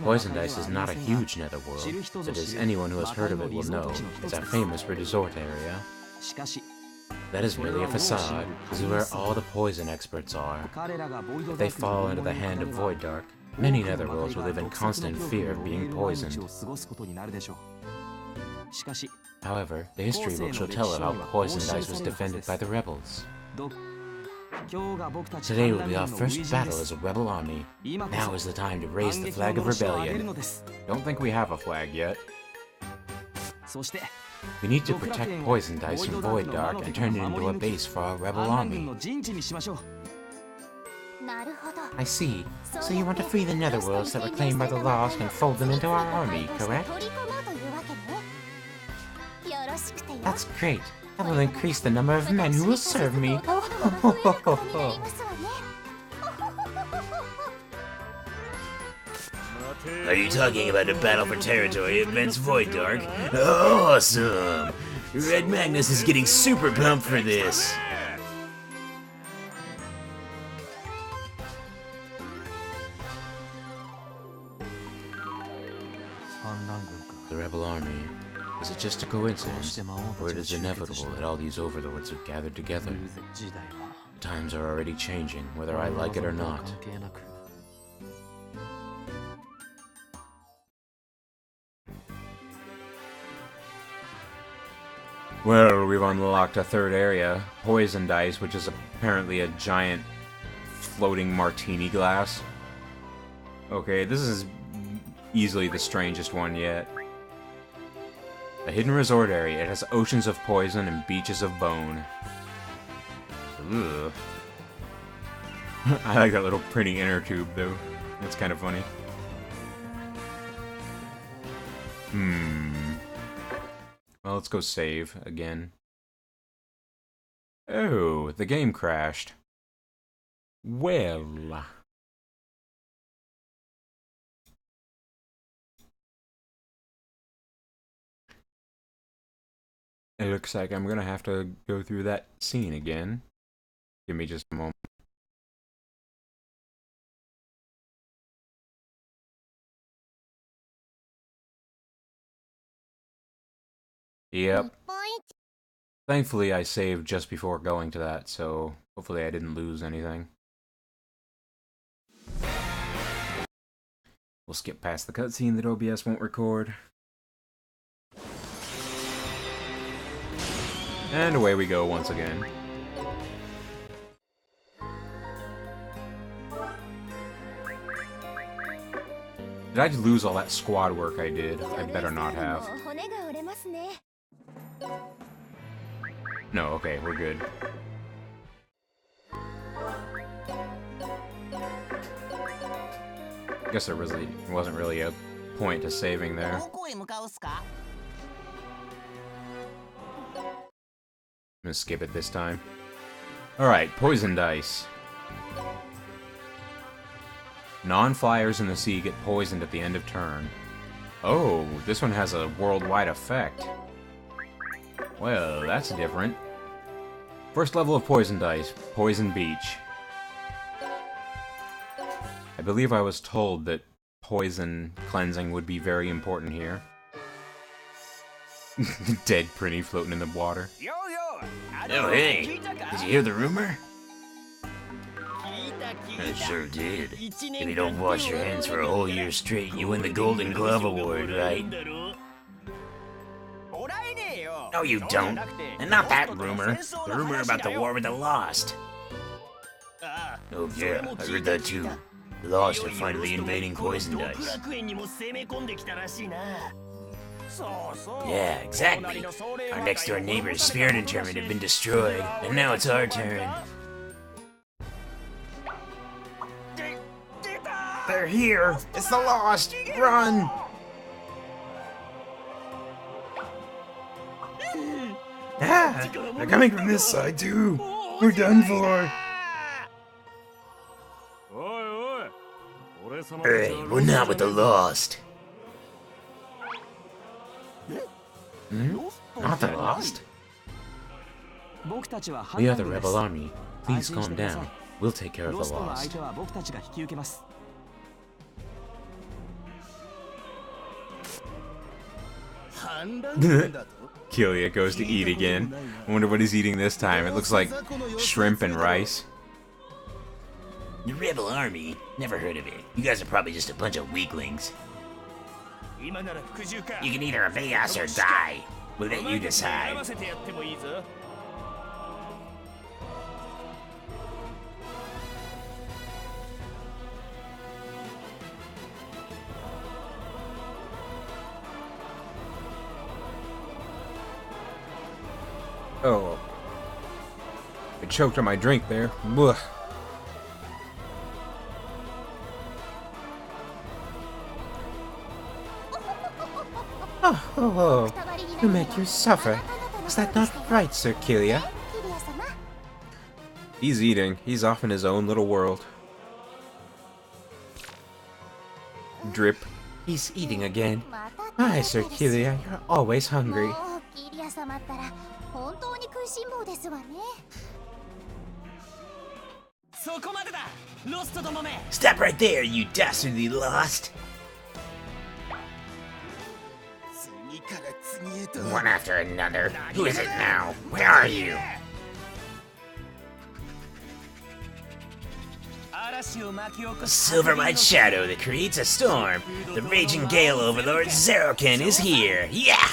Poisoned ice is not a huge netherworld. That is, anyone who has heard of it will know it's a famous resort area. That is merely a facade. This is where all the poison experts are. If they fall into the hand of Void Dark, many netherworlds will live in constant fear of being poisoned. However, the history books will tell of how poisoned ice was defended by the rebels. Today will be our first battle as a rebel army. Now is the time to raise the flag of rebellion. Don't think we have a flag yet. We need to protect poisoned ice from Void Dark and turn it into a base for our rebel army. I see. So you want to free the netherworlds that were claimed by the Lost and fold them into our army, correct? That's great. That will increase the number of men who will serve me. Are you talking about a battle for territory against Void Dark? Awesome! Red Magnus is getting super pumped for this. The rebel army. Is it just a coincidence, or it is inevitable that all these overlords have gathered together? Times are already changing, whether I like it or not. Well, we've unlocked a third area, poisoned ice, which is apparently a giant floating martini glass. Okay, this is easily the strangest one yet. A hidden resort area. It has oceans of poison and beaches of bone. Ugh. I like that little pretty inner tube, though. That's kind of funny. Well, let's go save again. Oh, the game crashed. Well. It looks like I'm gonna have to go through that scene again. Give me just a moment. Yep. Thankfully, I saved just before going to that, so hopefully I didn't lose anything. We'll skip past the cutscene that OBS won't record. And away we go once again. Did I lose all that squad work I did? I better not have. No, okay, we're good. I guess there really wasn't really a point to saving there. I'm gonna skip it this time. Alright, poisoned ice. Non-flyers in the sea get poisoned at the end of turn. Oh, this one has a worldwide effect. Well, that's different. First level of poisoned ice, Poison Beach. I believe I was told that poison cleansing would be very important here. Dead Prinny floating in the water. Oh, hey! Did you hear the rumor? I sure did. If you don't wash your hands for a whole year straight, you win the Golden Glove Award, right? No, you don't. And not that rumor. The rumor about the war with the Lost. Oh yeah, I heard that too. The Lost are finally invading Poisoned Ice. Yeah, exactly. Our next door neighbor's spirit interment have been destroyed, and now it's our turn. They're here! It's the Lost! Run! Ah! They're coming from this side too! We're done for! Hey, we're not with the Lost. Not the Lost? We are the Rebel Army. Please calm down. We'll take care of the Lost. Killia goes to eat again. I wonder what he's eating this time. It looks like shrimp and rice. The Rebel Army? Never heard of it. You guys are probably just a bunch of weaklings. You can either obey us or die. We'll let you decide. Oh. I choked on my drink there. Ugh. Oh, to make you suffer. Is that not right, Sir Killia? He's eating. He's off in his own little world. Drip. He's eating again. Hi, Sir Killia, you're always hungry. Stop right there, you dastardly Lost! One after another. Who is it now? Where are you? A silver white shadow that creates a storm. The raging gale overlord Zeroken is here. Yeah!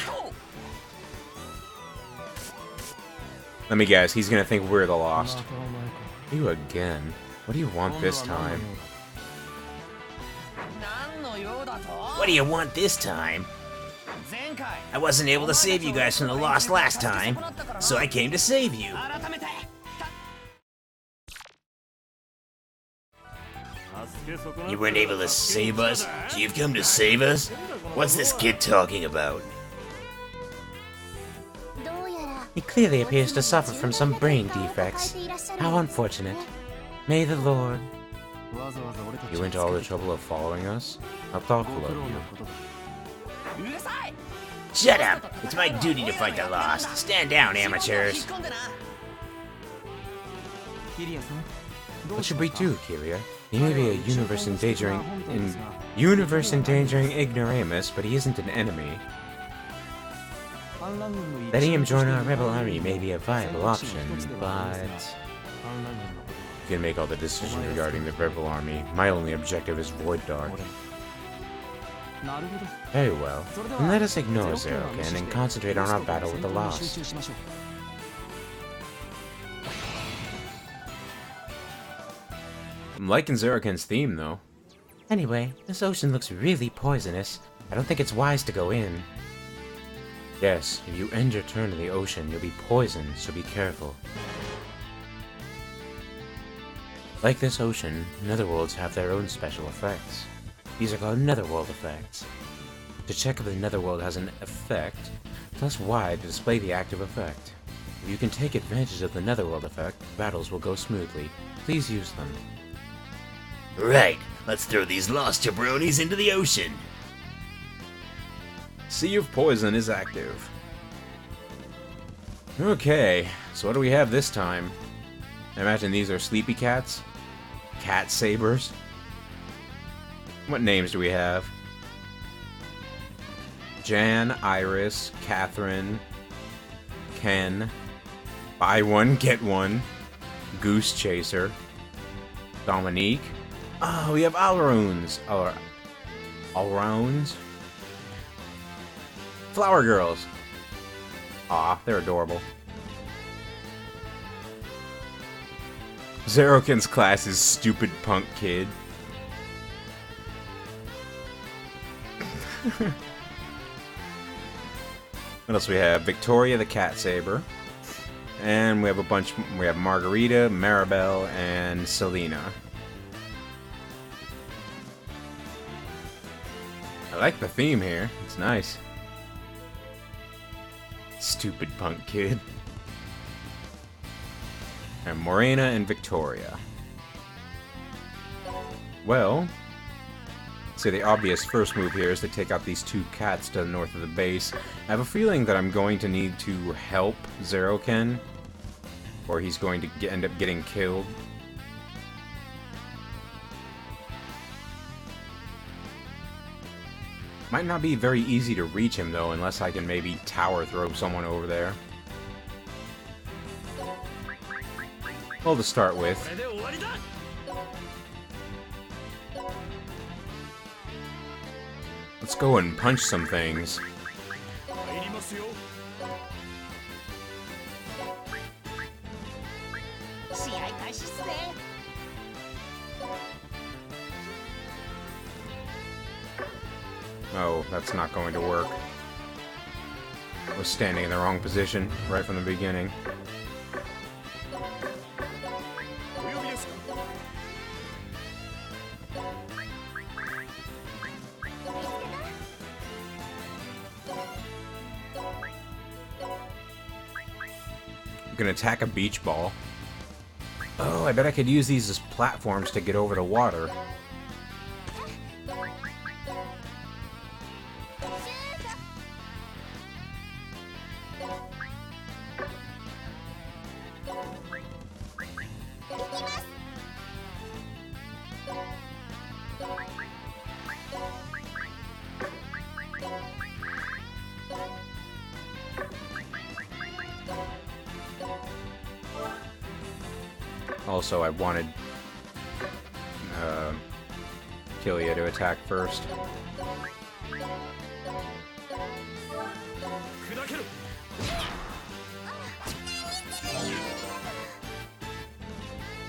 Let me guess, he's gonna think we're the Lost. You again? What do you want this time? What do you want this time? I wasn't able to save you guys from the Lost last time, so I came to save you. You weren't able to save us, so you've come to save us? What's this kid talking about? He clearly appears to suffer from some brain defects. How unfortunate. May the Lord... You went to all the trouble of following us? How thoughtful of you. Shut up! It's my duty to fight the Lost. Stand down, amateurs. What should we do, Killia? He may be a universe-endangering ignoramus, but he isn't an enemy. Letting him join our rebel army may be a viable option, but... You can make all the decisions regarding the rebel army. My only objective is Void Dark. Very well. Then let us ignore Zeroken and concentrate on our battle with the Lost. I'm liking Zeroken's theme, though. Anyway, this ocean looks really poisonous. I don't think it's wise to go in. Yes, if you end your turn in the ocean, you'll be poisoned, so be careful. Like this ocean, netherworlds have their own special effects. These are called netherworld effects. To check if the netherworld has an effect, press Y to display the active effect. If you can take advantage of the netherworld effect, battles will go smoothly. Please use them. Right, let's throw these Lost jabronis into the ocean. Sea of Poison is active. Okay, so what do we have this time? I imagine these are sleepy cats? Cat sabers? What names do we have? Jan, Iris, Catherine, Ken, Buy One, Get One, Goose Chaser, Dominique. Oh, we have Alroons. Alroons? Flower Girls. Aw, they're adorable. Zeroken's class is Stupid Punk Kid. What else we have? Victoria the Cat Saber. And we have a bunch. We have Margarita, Maribel, and Selena. like the theme here. It's nice. Stupid punk kid. And Morena and Victoria. Well, so the obvious first move here is to take out these two cats to the north of the base. I have a feeling that I'm going to need to help Zeroken, or he's going to end up getting killed. Might not be very easy to reach him, though, unless I can maybe tower throw someone over there. Well, to start with, let's go and punch some things. Oh, that's not going to work. I was standing in the wrong position right from the beginning. I'm gonna attack a beach ball. Oh, I bet I could use these as platforms to get over the water. Also, I wanted Killia to attack first.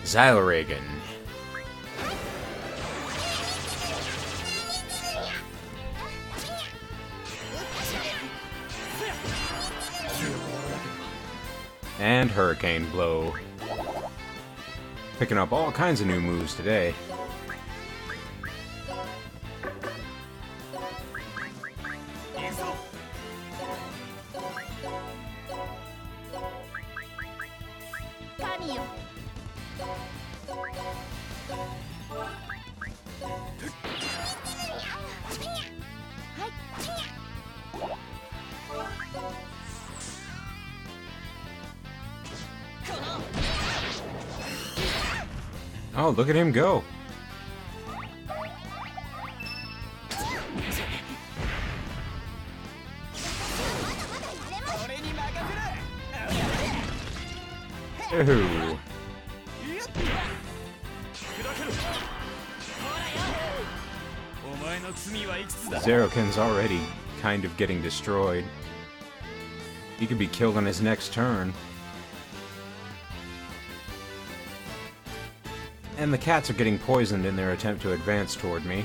Xylragon. And Hurricane Blow. Picking up all kinds of new moves today. Oh, look at him go. Ooh. Zeroken's already kind of getting destroyed. He could be killed on his next turn. And the cats are getting poisoned in their attempt to advance toward me.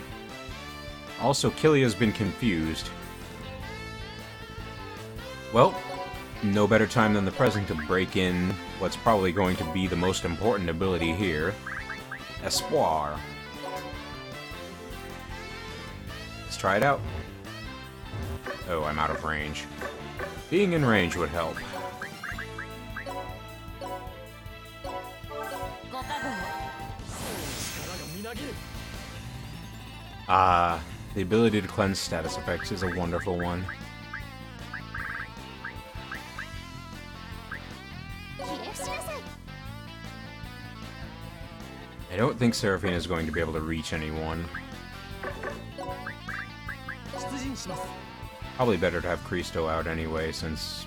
Also, Killia's been confused. Well, no better time than the present to break in what's probably going to be the most important ability here. Espoir. Let's try it out. Oh, I'm out of range. Being in range would help. The ability to cleanse status effects is a wonderful one. I don't think Seraphine is going to be able to reach anyone. Probably better to have Christo out anyway, since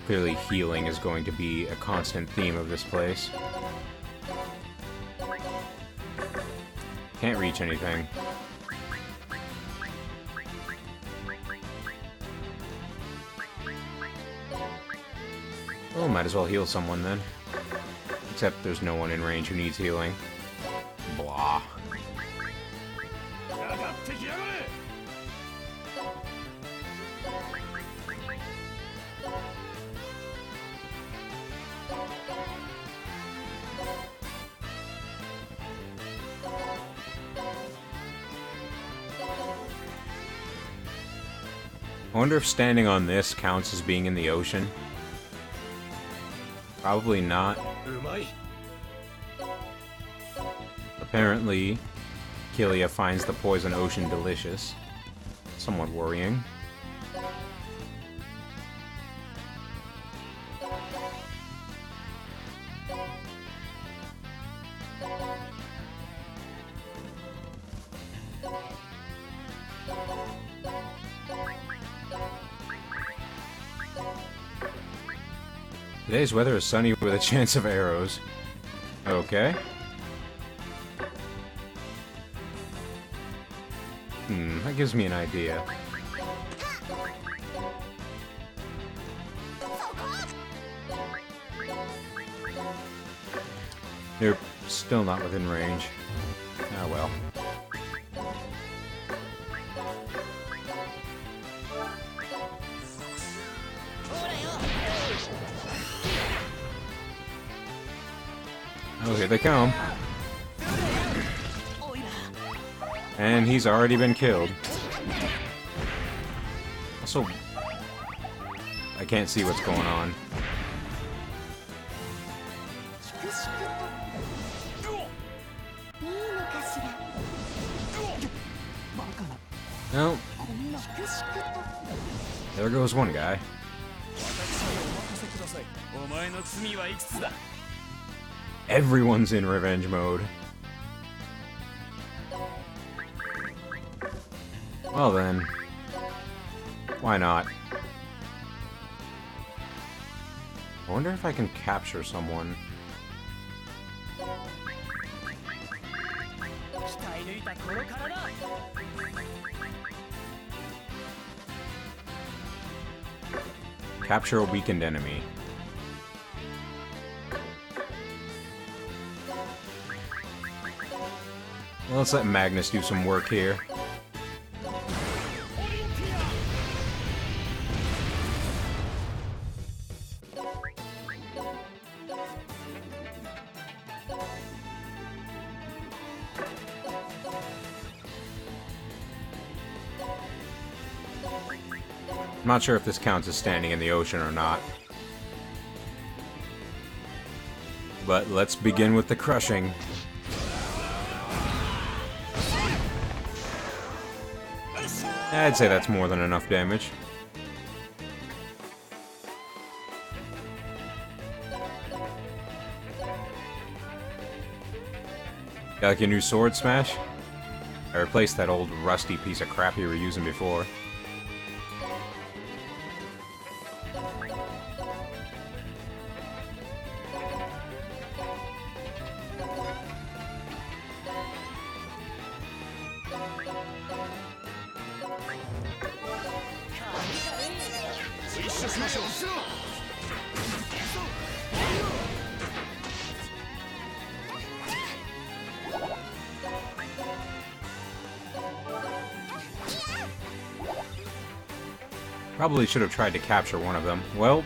clearly healing is going to be a constant theme of this place. Can't reach anything. Oh, might as well heal someone then. Except there's no one in range who needs healing. Blah. I wonder if standing on this counts as being in the ocean. Probably not. Apparently, Killia finds the poison ocean delicious. Somewhat worrying. Today's weather is sunny with a chance of arrows. Okay. That gives me an idea. They're still not within range. Ah well. Oh, here they come. And he's already been killed. Also, I can't see what's going on. No. There goes one guy. Everyone's in revenge mode. Well then, why not? I wonder if I can capture someone. Capture a weakened enemy. Well, let's let Magnus do some work here. I'm not sure if this counts as standing in the ocean or not. But let's begin with the crushing. I'd say that's more than enough damage. Got like a new sword smash? I replaced that old rusty piece of crap you were using before. Probably should have tried to capture one of them. Well,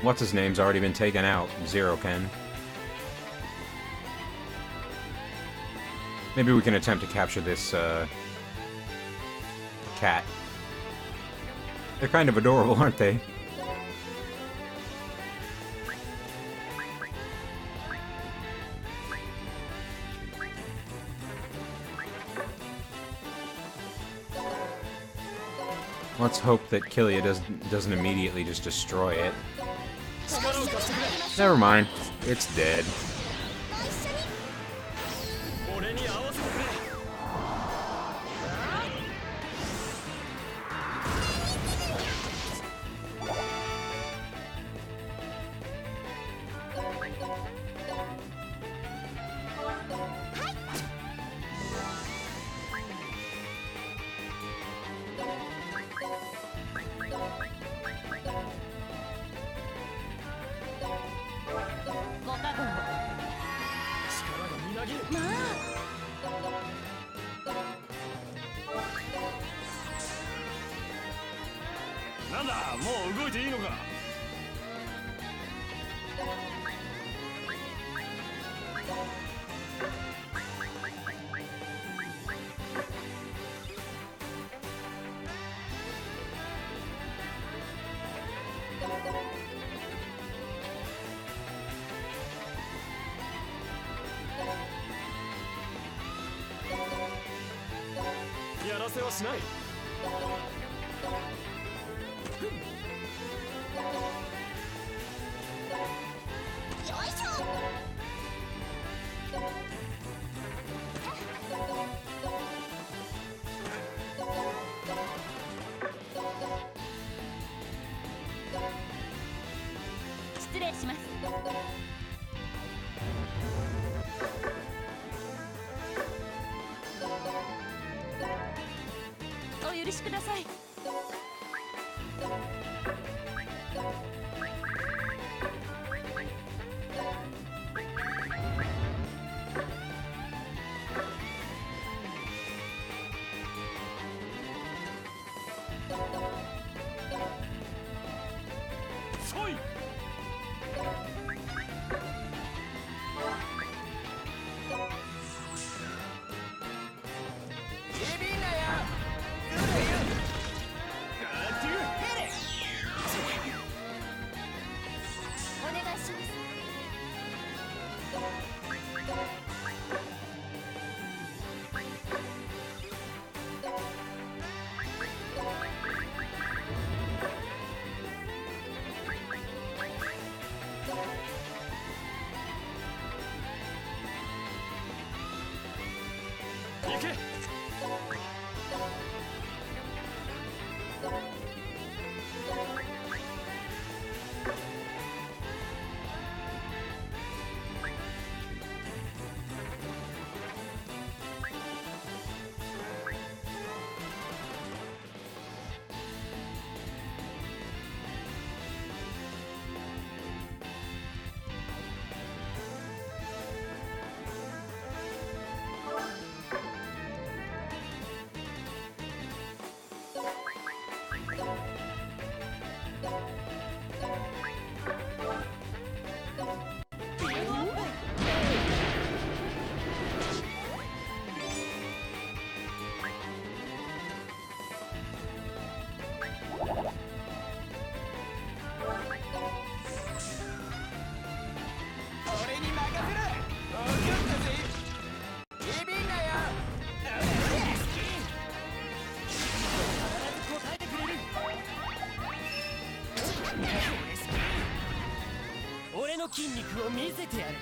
what's his name's already been taken out. Zero Ken. Maybe we can attempt to capture this cat. They're kind of adorable, aren't they? Let's hope that Killia doesn't immediately just destroy it. Never mind. It's dead. はしない。失礼します。お許しください。そい。お願いします。行け。俺に任せろ。分かったぜ。ビビんなよ。答えてくれる。俺の筋肉を見せてやる。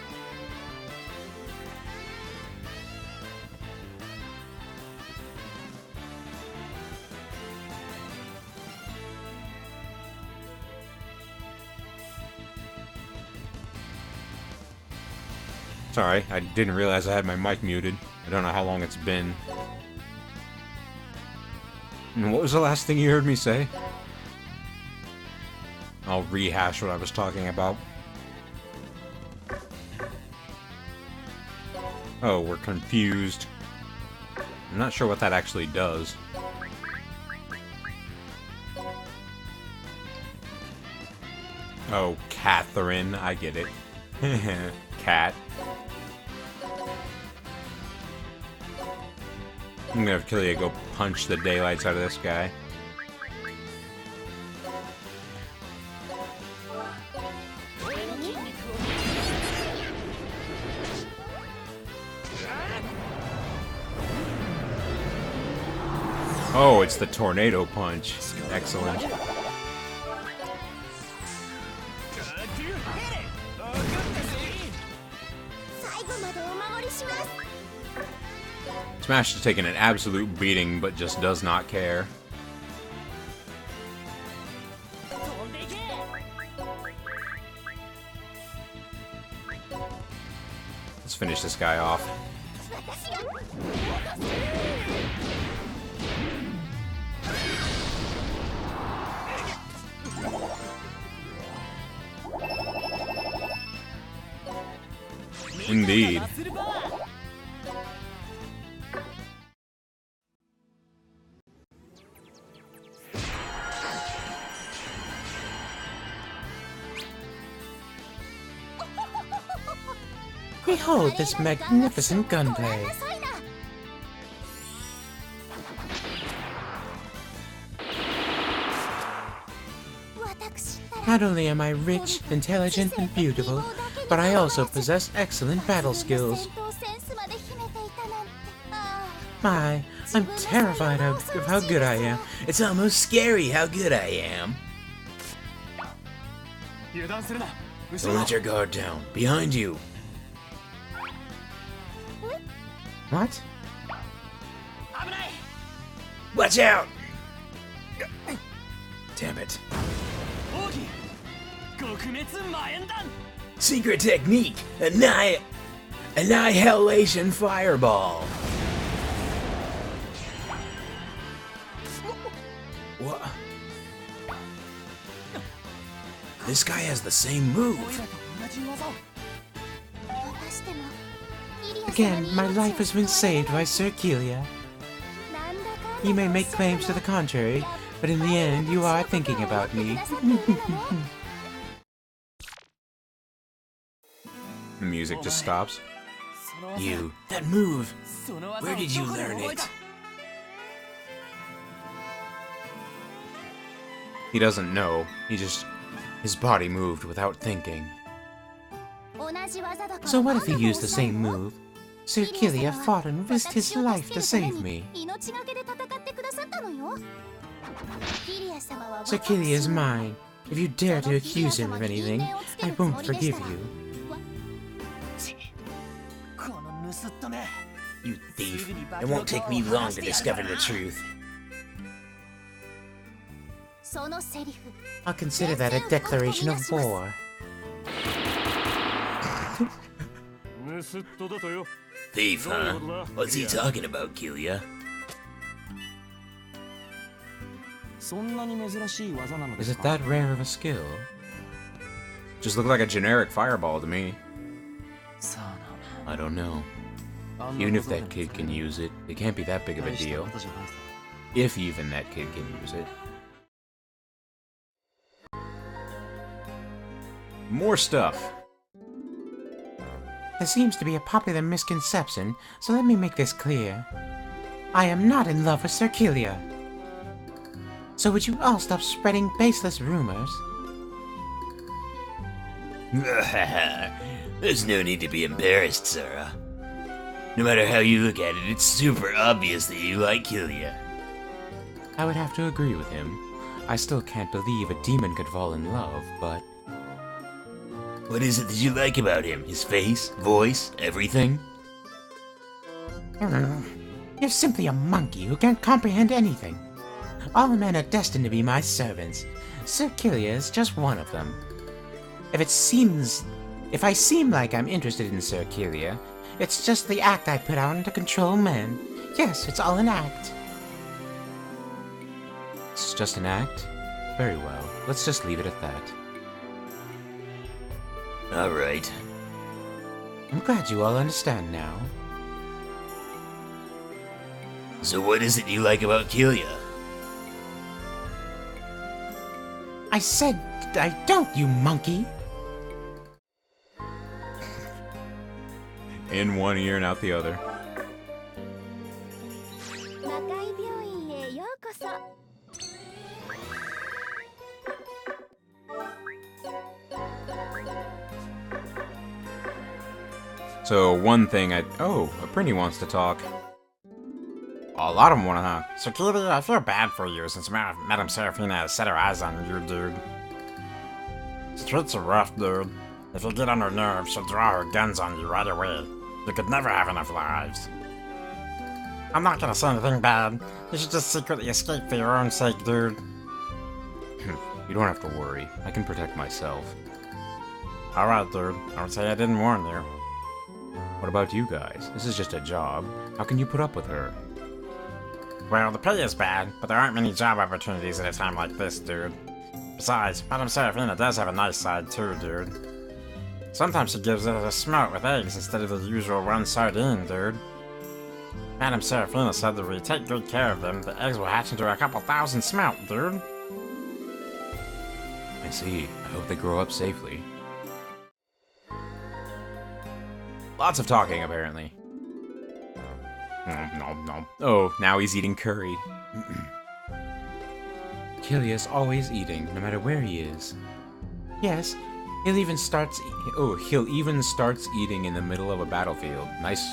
Sorry, I didn't realize I had my mic muted. I don't know how long it's been. And what was the last thing you heard me say? I'll rehash what I was talking about. Oh, we're confused. I'm not sure what that actually does. Oh, Catherine, I get it. Cat. I'm gonna have Killia go punch the daylights out of this guy. Oh, it's the tornado punch. Excellent. Smash is taking an absolute beating, but just does not care. Let's finish this guy off. Indeed. Behold this magnificent gunplay. Not only am I rich, intelligent, and beautiful, but I also possess excellent battle skills. My, I'm terrified of how good I am. It's almost scary how good I am. Don't let your guard down. Behind you. What? Watch out! Damn it. Secret technique. Annihilation fireball. What? This guy has the same move. Again, my life has been saved by Sir Kelia. You may make claims to the contrary, but in the end, you are thinking about me. The music just stops. You, that move. Where did you learn it? He doesn't know. His body moved without thinking. So what if he used the same move? Sir Kelia fought and risked his life to save me. Sir Kelia is mine. If you dare to accuse him of anything, I won't forgive you. You thief. It won't take me long to discover the truth. I'll consider that a declaration of war. Thief, huh? What's he talking about, Kelia? Is it that rare of a skill? Just looked like a generic fireball to me. I don't know. Even if that kid can use it, it can't be that big of a deal. If even that kid can use it. More stuff. There seems to be a popular misconception, so let me make this clear. I am not in love with Sir Kelia. So would you all stop spreading baseless rumors? There's no need to be embarrassed, Sarah. No matter how you look at it, it's super obvious that you like Kelia. I would have to agree with him. I still can't believe a demon could fall in love, but... What is it that you like about him? His face, voice, everything? You're simply a monkey who can't comprehend anything. All men are destined to be my servants. Sir Kelia is just one of them. If I seem like I'm interested in Sir Kelia, it's just the act I put on to control men. Yes, it's all an act. It's just an act? Very well. Let's just leave it at that. Alright. I'm glad you all understand now. So what is it you like about Kelia? I said I don't, you monkey! In one ear and out the other. So one thing oh, a Prinny wants to talk. A lot of them want to, huh? So, Kelia, I feel bad for you since Madame Seraphina has set her eyes on you, dude. The streets are rough, dude. If you get on her nerves, she'll draw her guns on you right away. You could never have enough lives. I'm not gonna say anything bad. You should just secretly escape for your own sake, dude. You don't have to worry. I can protect myself. Alright, dude. I would say I didn't warn you. What about you guys? This is just a job. How can you put up with her? Well, the pay is bad, but there aren't many job opportunities at a time like this, dude. Besides, Madame Seraphina does have a nice side too, dude. Sometimes she gives us a smart with eggs instead of the usual one sardine, dude. Madame Seraphina said that if we take good care of them, the eggs will hatch into a couple thousand smelt, dude. I see. I hope they grow up safely. Lots of talking, apparently. No. Oh, now he's eating curry. Kilia's always eating, no matter where he is. Yes, he'll even starts eating in the middle of a battlefield. Nice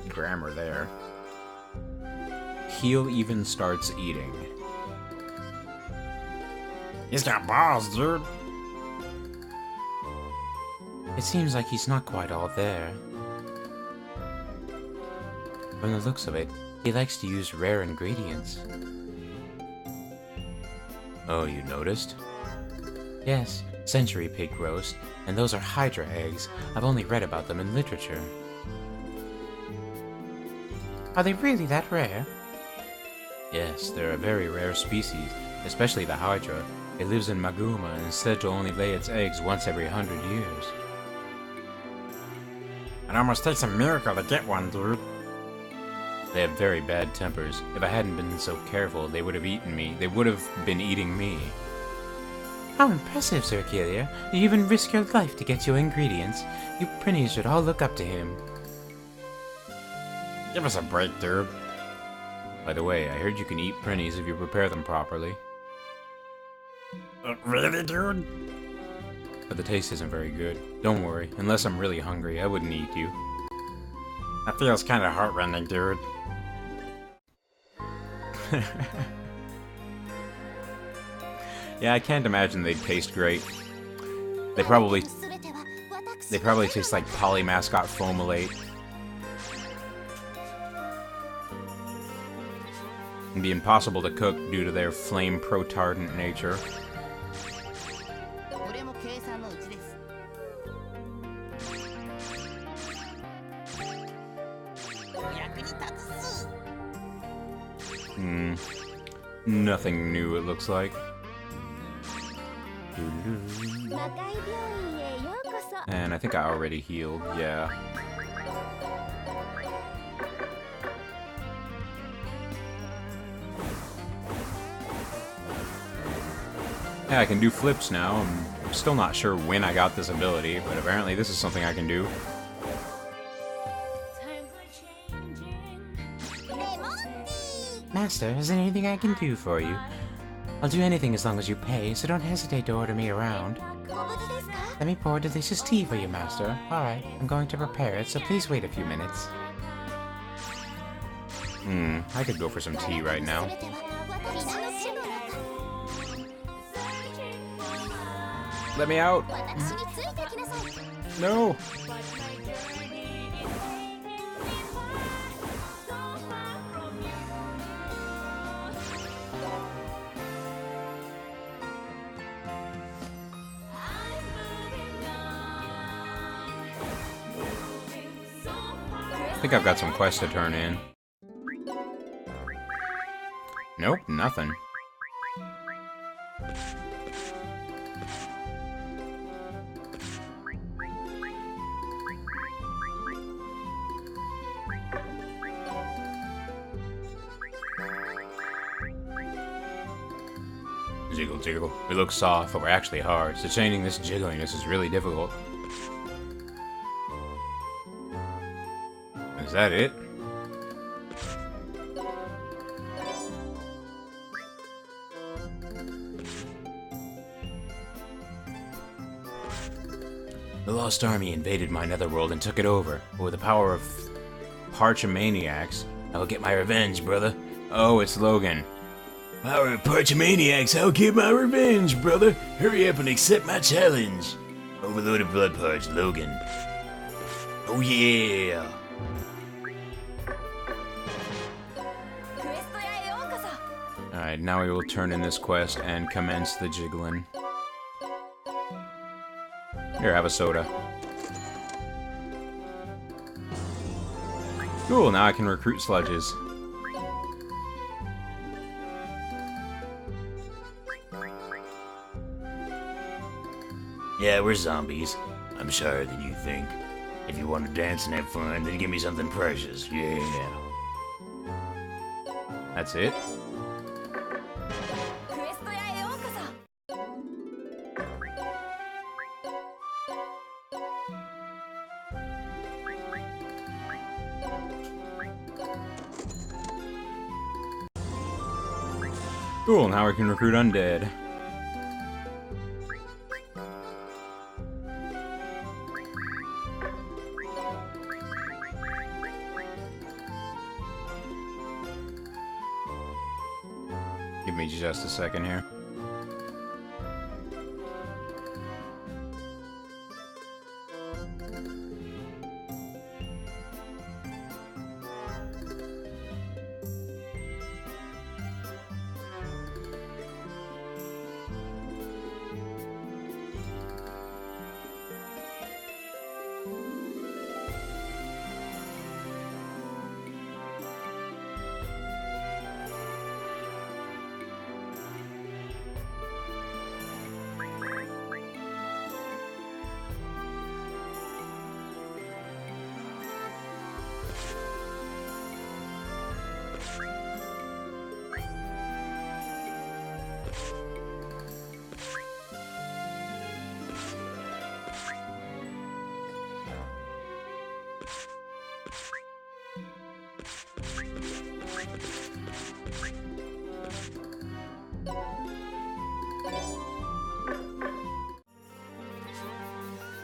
grammar there. Heel even starts eating. He's got balls, dude. It seems like he's not quite all there. From the looks of it, he likes to use rare ingredients. Oh, you noticed? Yes, century pig roast, and those are Hydra eggs. I've only read about them in literature. Are they really that rare? Yes, they're a very rare species, especially the Hydra. It lives in Maguma and is said to only lay its eggs once every 100 years. It almost takes a miracle to get one, dude. They have very bad tempers. If I hadn't been so careful, they would have eaten me. They would have been eating me. How impressive, Sir Kelia. You even risk your life to get your ingredients. You Prinnies should all look up to him. Give us a break, dude. By the way, I heard you can eat Prinnies if you prepare them properly. Really, dude? But the taste isn't very good. Don't worry, unless I'm really hungry, I wouldn't eat you. That feels kind of heartrending, dude. Yeah, I can't imagine they'd taste great. They probably taste like Polymascot Foamolate. And be impossible to cook due to their flame protardant nature. Nothing new, it looks like. And I think I already healed, yeah. Yeah, I can do flips now. I'm still not sure when I got this ability, but apparently this is something I can do. Master, is there anything I can do for you? I'll do anything as long as you pay, so don't hesitate to order me around. Let me pour delicious tea for you, Master. Alright, I'm going to prepare it, so please wait a few minutes. I could go for some tea right now. Let me out! No! I think I've got some quests to turn in. Nope, nothing. Jiggle, jiggle. We look soft, but we're actually hard, so chaining this jiggliness is really difficult. Is that it? The Lost Army invaded my netherworld and took it over. But with the power of Parchomaniacs, I will get my revenge, brother. Oh, it's Logan. Power of Parchomaniacs, I'll get my revenge, brother. Hurry up and accept my challenge. Overload of Blood Parch, Logan. Oh yeah. Alright, now we will turn in this quest and commence the jiggling. Here, have a soda. Cool, now I can recruit sludges. Yeah, we're zombies. I'm sorry than you think. If you want to dance and have fun, then give me something precious. Yeah. That's it? Cool, now we can recruit undead. me just a second here.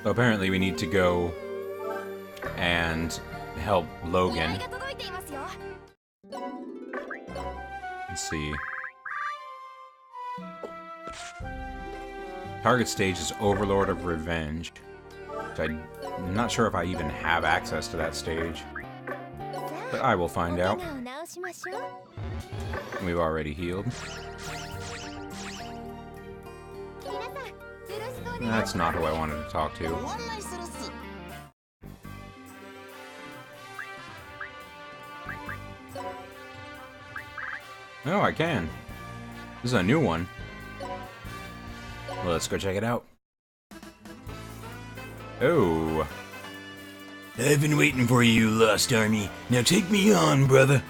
So apparently we need to go and help Logan. Let's see. Target stage is Overlord of Revenge. I'm not sure if I even have access to that stage. But I will find out. We've already healed. That's not who I wanted to talk to. Oh, I can. This is a new one. Well, let's go check it out. Oh. I've been waiting for you, Lost Army. Now take me on, brother.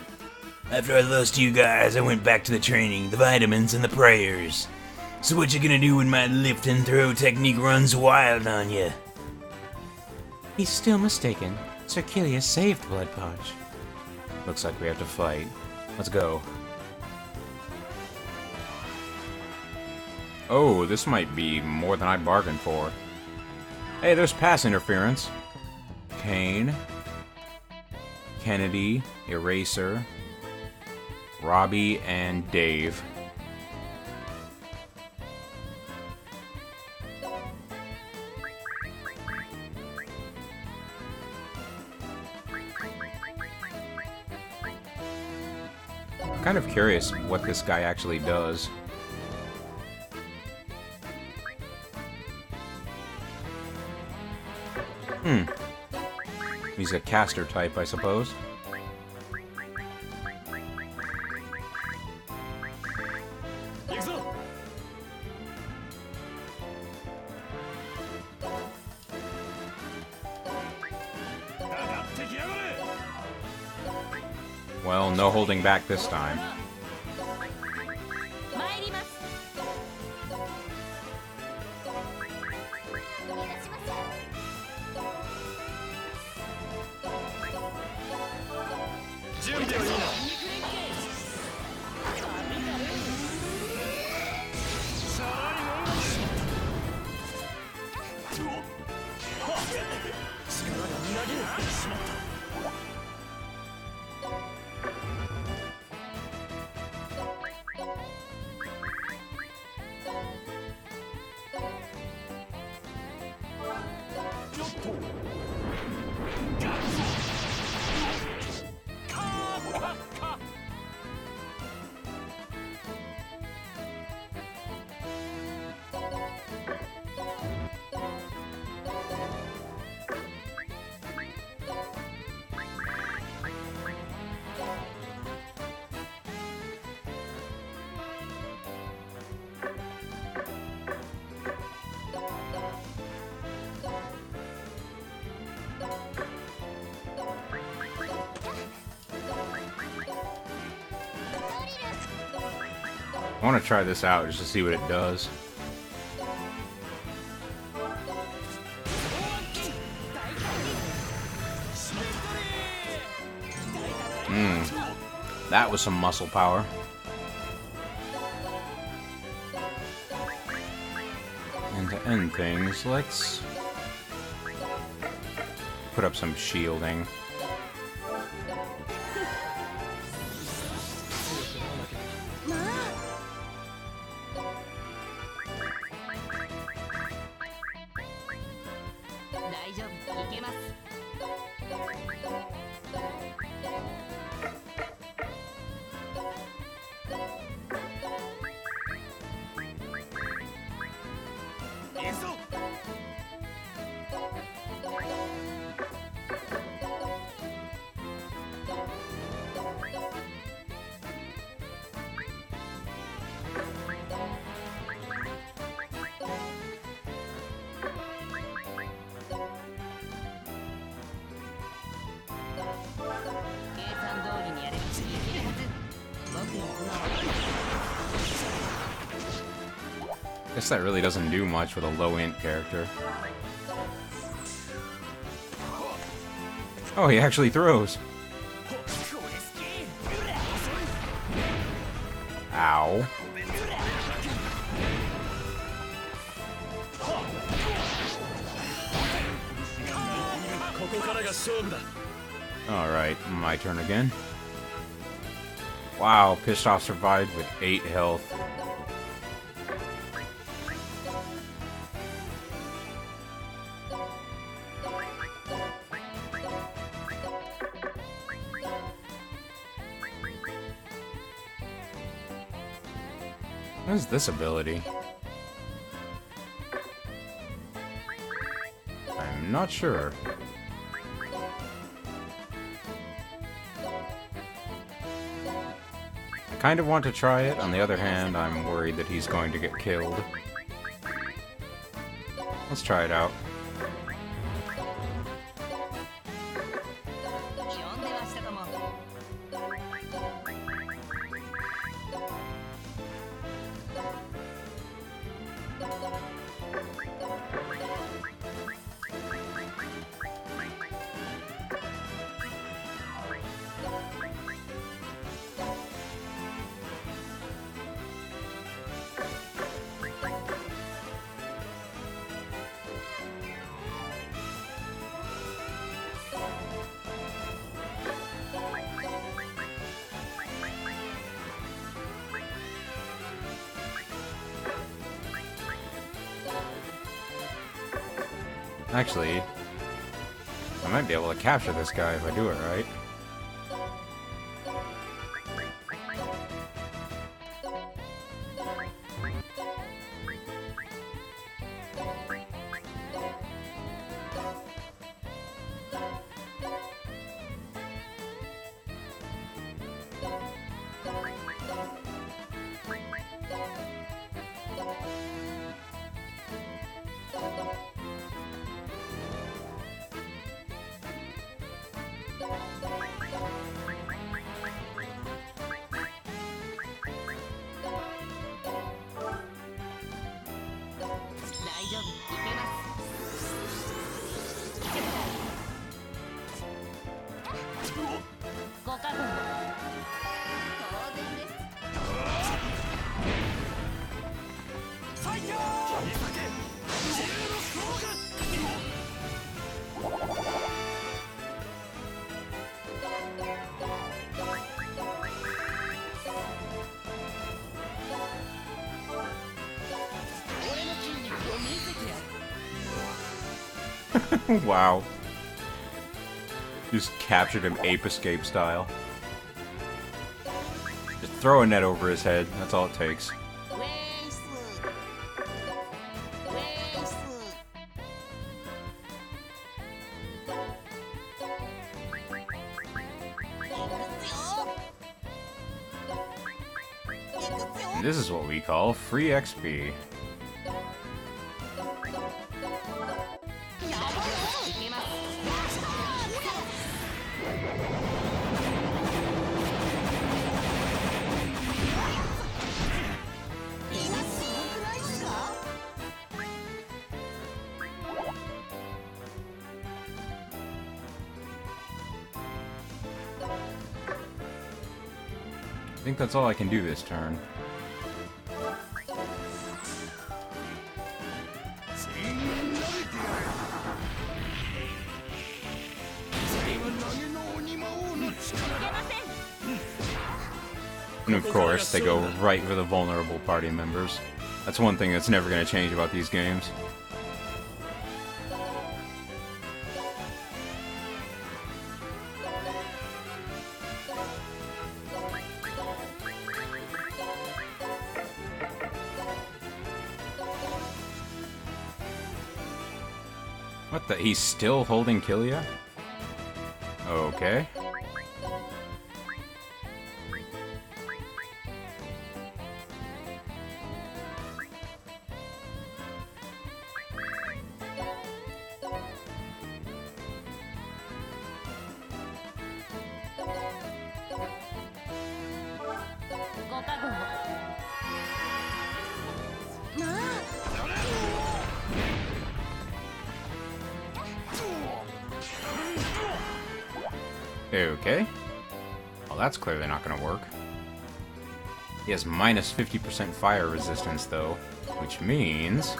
After I lost you guys, I went back to the training, the vitamins, and the prayers. So what you gonna do when my lift and throw technique runs wild on you? He's still mistaken. Sir Kilius saved Blood Punch. Looks like we have to fight. Let's go. Oh, this might be more than I bargained for. Hey, there's pass interference. Kane. Kennedy. Eraser. Robbie and Dave. I'm kind of curious what this guy actually does. He's a caster type, I suppose. Well, no holding back this time. I want to try this out just to see what it does. That was some muscle power. And to end things, let's put up some shielding. 大丈夫、いけます。計算通りにやればいけるはず。僕の頭は Guess that really doesn't do much with a low int character. Oh, he actually throws. Ow. Alright, my turn again. Wow, Pissed Off survived with 8 health. What is this ability? I'm not sure. I kind of want to try it. On the other hand, I'm worried that he's going to get killed. Let's try it out. 読んでましたかも。Actually, I might be able to capture this guy if I do it right. Wow. Just captured him ape escape style. Just throw a net over his head, that's all it takes. This is what we call free XP. I think that's all I can do this turn. And of course, they go right for the vulnerable party members. That's one thing that's never going to change about these games. What the? He's still holding Killia? Okay. Okay. Well, that's clearly not gonna work. He has minus 50% fire resistance, though, which means...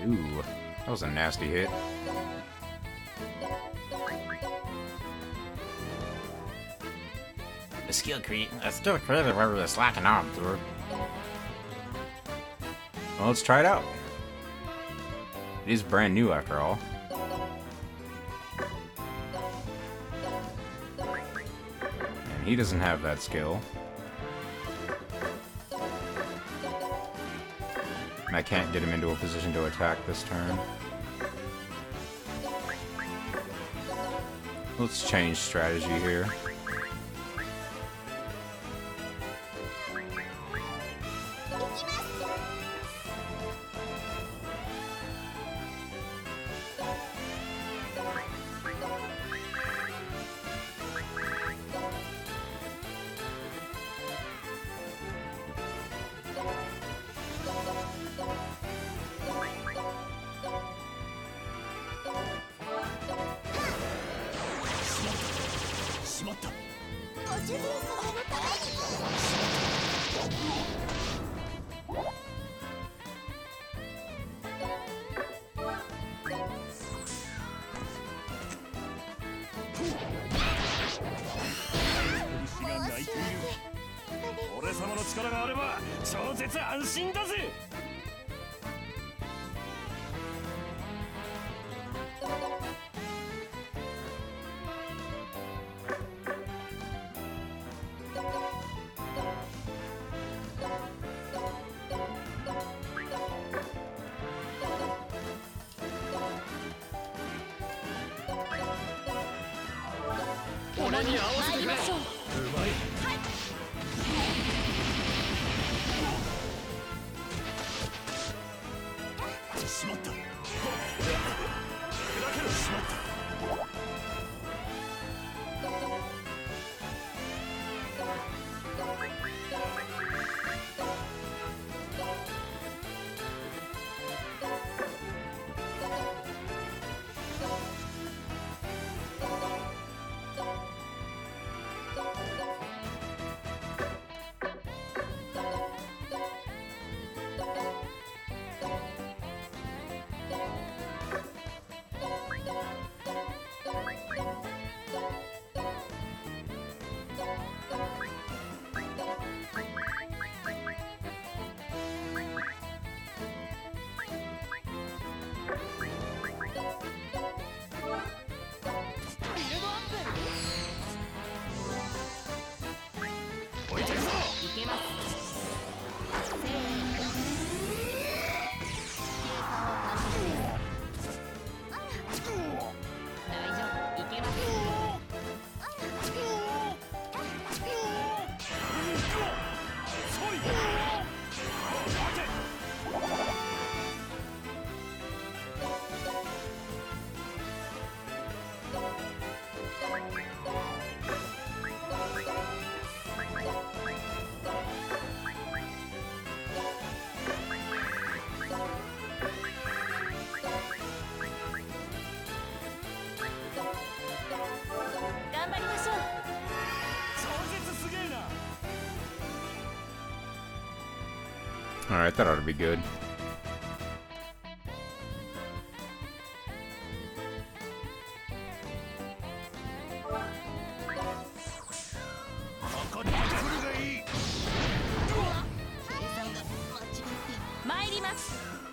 Ooh, that was a nasty hit. The skill created where we were slacking on, dude. Well, let's try it out. It is brand new, after all. And he doesn't have that skill. I can't get him into a position to attack this turn. Let's change strategy here. Alright, that ought to be good.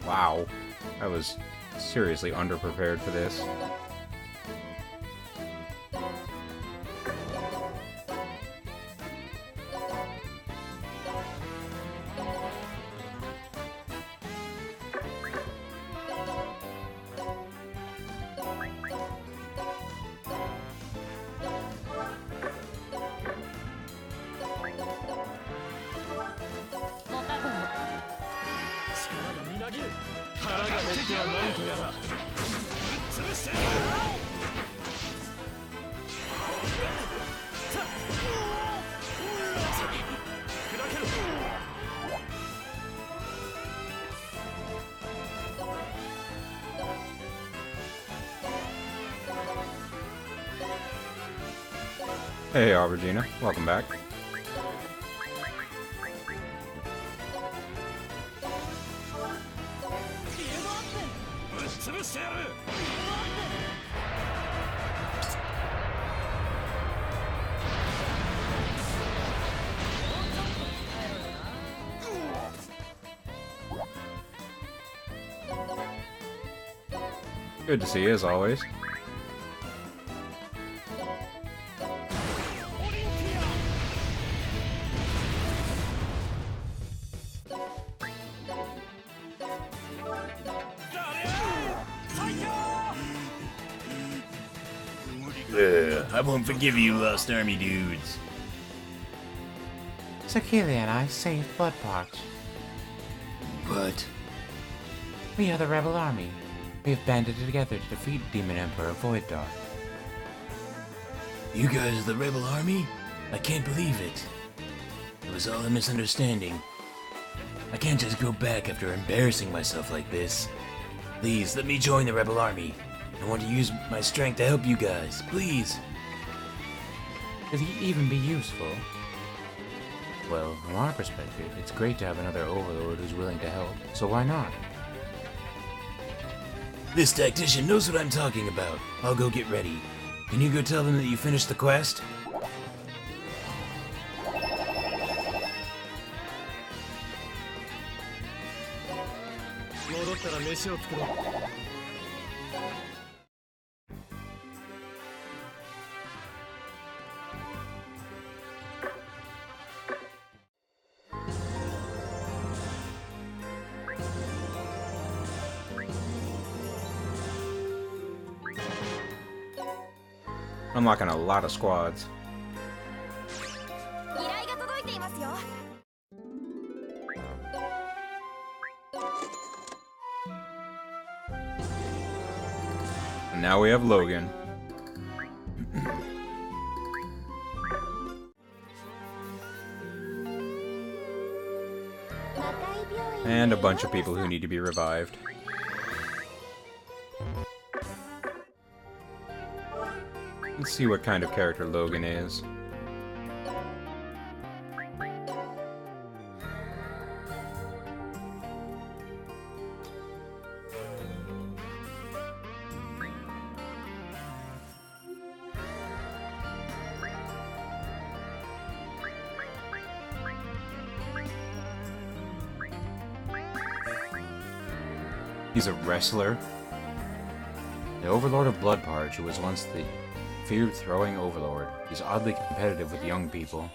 Wow. I was seriously underprepared for this. Hey, Aubergina. Welcome back. Good to see you, as always. I won't forgive you, Lost Army dudes. Sakili and I saved Bloodparch. But We are the Rebel Army. We have banded together to defeat Demon Emperor Void Dark. you guys are the Rebel Army? I can't believe it. It was all a misunderstanding. I can't just go back after embarrassing myself like this. Please, let me join the Rebel Army. I want to use my strength to help you guys. Please. Could he even be useful? Well, from our perspective, it's great to have another Overlord who's willing to help, so why not? This tactician knows what I'm talking about. I'll go get ready. Can you go tell them that you finished the quest? Unlocking a lot of squads. And now we have Logan. And a bunch of people who need to be revived. Let's see what kind of character Logan is. He's a wrestler. The Overlord of Bloodparch, who was once the feared throwing Overlord. He's oddly competitive with young people.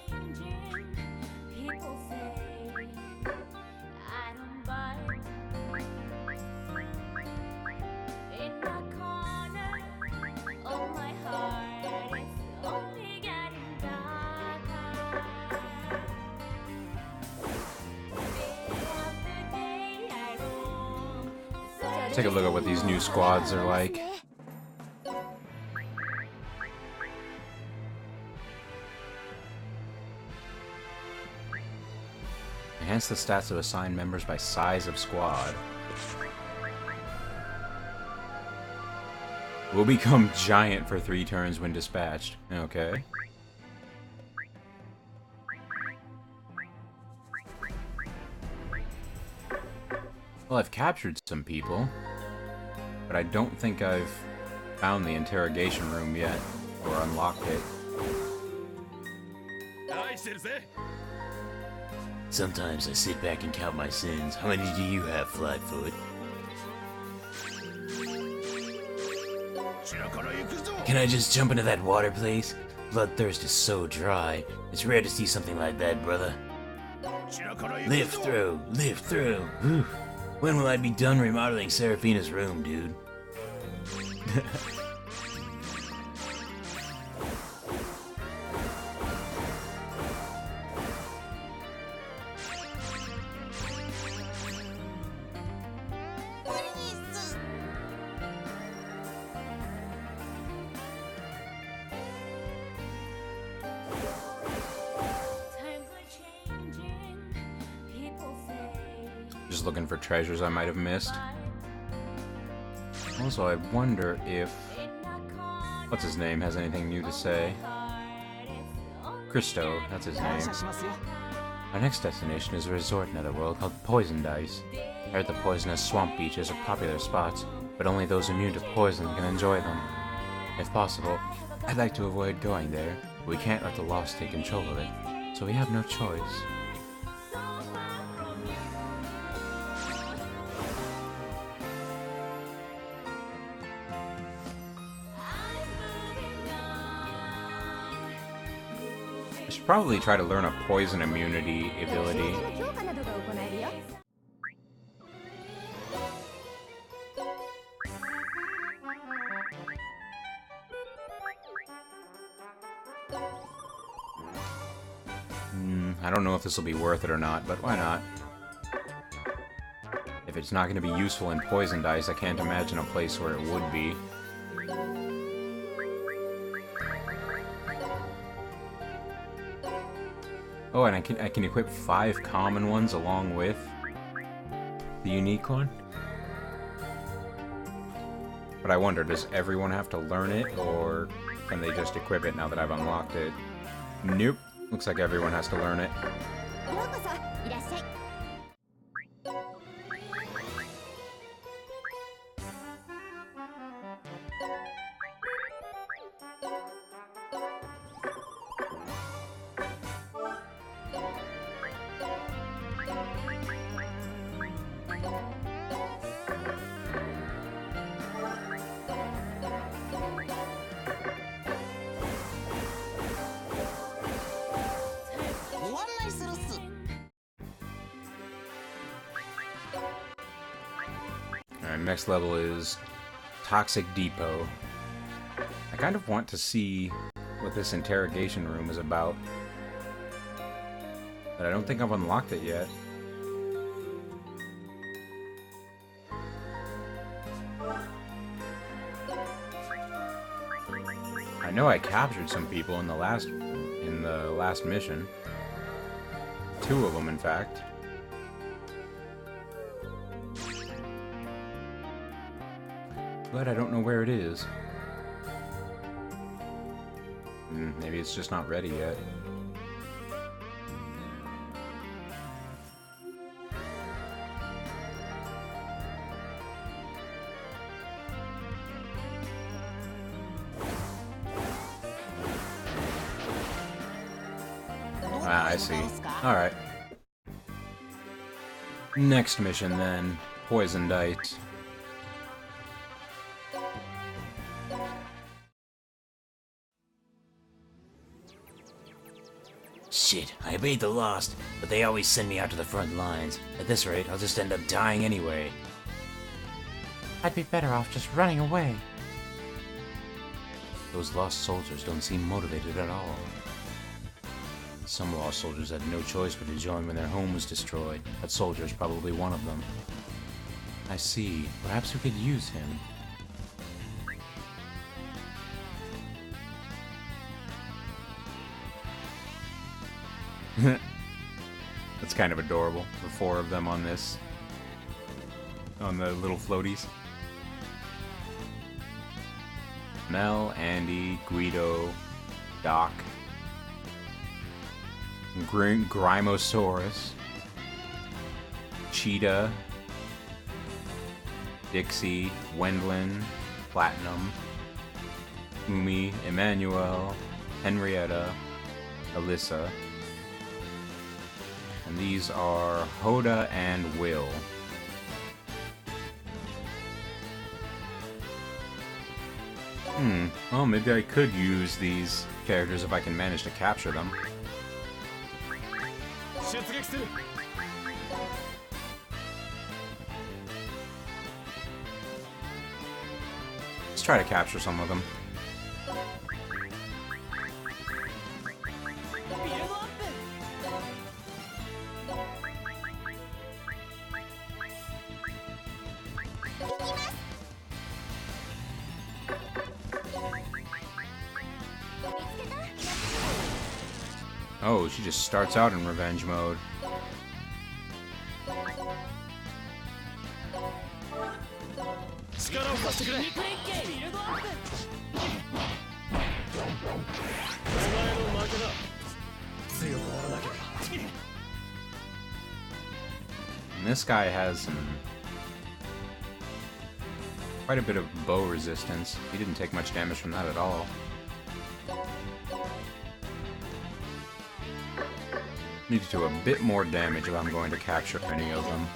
Take a look at what these new squads are like. Enhance the stats of assigned members by size of squad. Will become giant for 3 turns when dispatched. Okay. Well, I've captured some people, but I don't think I've found the interrogation room yet, or unlocked it. Sometimes I sit back and count my sins. How many do you have, Flyfoot? Can I just jump into that water, please? Bloodthirst is so dry. It's rare to see something like that, brother. Live through, live through. Whew. When will I be done remodeling Seraphina's room, dude? Just looking for treasures I might have missed. Also, I wonder if... what's his name has anything new to say? Christo, that's his name. Our next destination is a resort in Netherworld called Poison Dice. I heard the poisonous swamp beaches are popular spots, but only those immune to poison can enjoy them. If possible, I'd like to avoid going there, but we can't let the Lost take control of it, so we have no choice. I should probably try to learn a poison immunity ability. I don't know if this will be worth it or not, but why not? If it's not going to be useful in Poison Dice, I can't imagine a place where it would be. Oh, and I can equip 5 common ones along with the unique one. But I wonder, does everyone have to learn it, or can they just equip it now that I've unlocked it? Nope. Looks like everyone has to learn it. Alright, next level is Toxic Depot. I kind of want to see what this interrogation room is about, but I don't think I've unlocked it yet. I know I captured some people in the last mission. 2 of them, in fact. But I don't know where it is. Maybe it's just not ready yet. Ah, I see. Alright. Next mission then. Poison Dice. Shit, I obeyed the Lost, but they always send me out to the front lines. At this rate, I'll just end up dying anyway. I'd be better off just running away. Those Lost soldiers don't seem motivated at all. Some Lost soldiers had no choice but to join when their home was destroyed. That soldier's probably one of them. I see. Perhaps we could use him. That's kind of adorable. The 4 of them on this. On the little floaties. Mel, Andy, Guido, Doc, Grimosaurus, Cheetah, Dixie, Wendlin, Platinum, Umi, Emmanuel, Henrietta, Alyssa. And these are Hoda and Will. Well, maybe I could use these characters if I can manage to capture them. Let's try to capture some of them. Oh, she just starts out in revenge mode. And this guy has quite a bit of bow resistance. He didn't take much damage from that at all. Need to do a bit more damage if I'm going to capture any of them.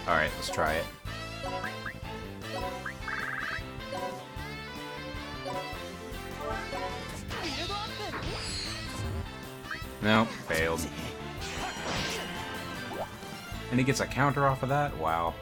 Alright, let's try it. No, failed. And he gets a counter off of that? Wow.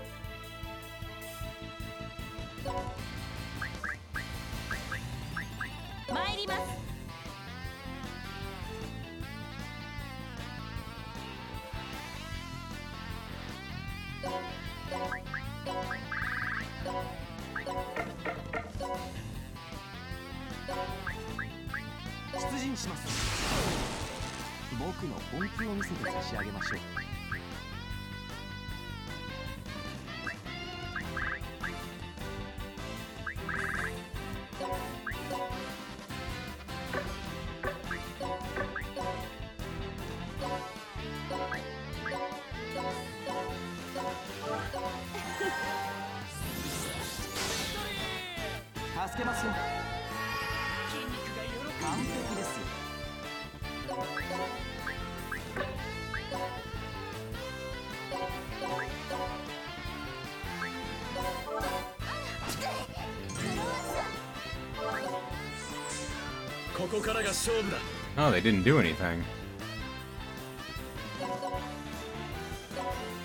Oh, they didn't do anything.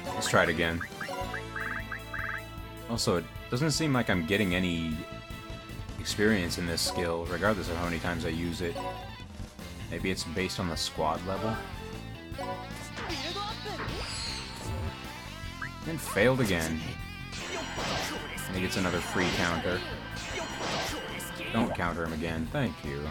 Let's try it again. Also, it doesn't seem like I'm getting any experience in this skill, regardless of how many times I use it. Maybe it's based on the squad level? And failed again. And he gets another free counter. Don't counter him again, thank you.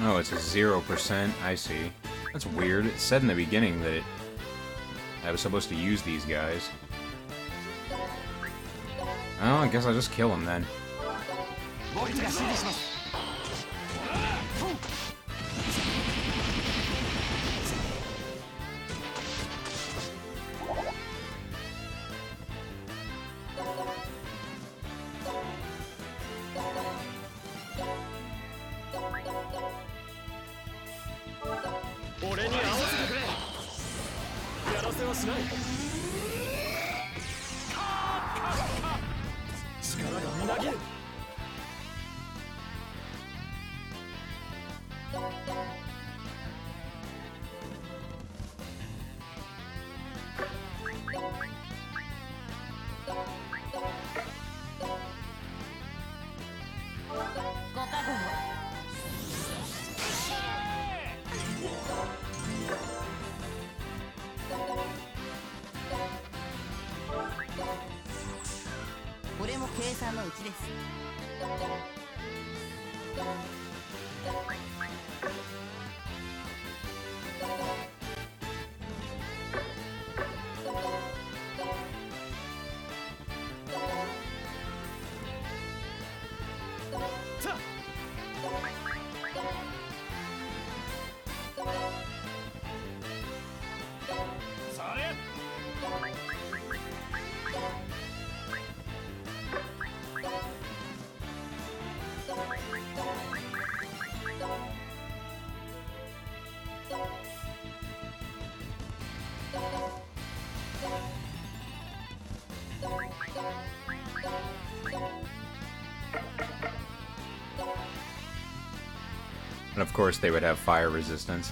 Oh, it's a 0%. I see. That's weird. It said in the beginning that I was supposed to use these guys. Oh, I guess I'll just kill him then. さんのうちです。And of course they would have fire resistance.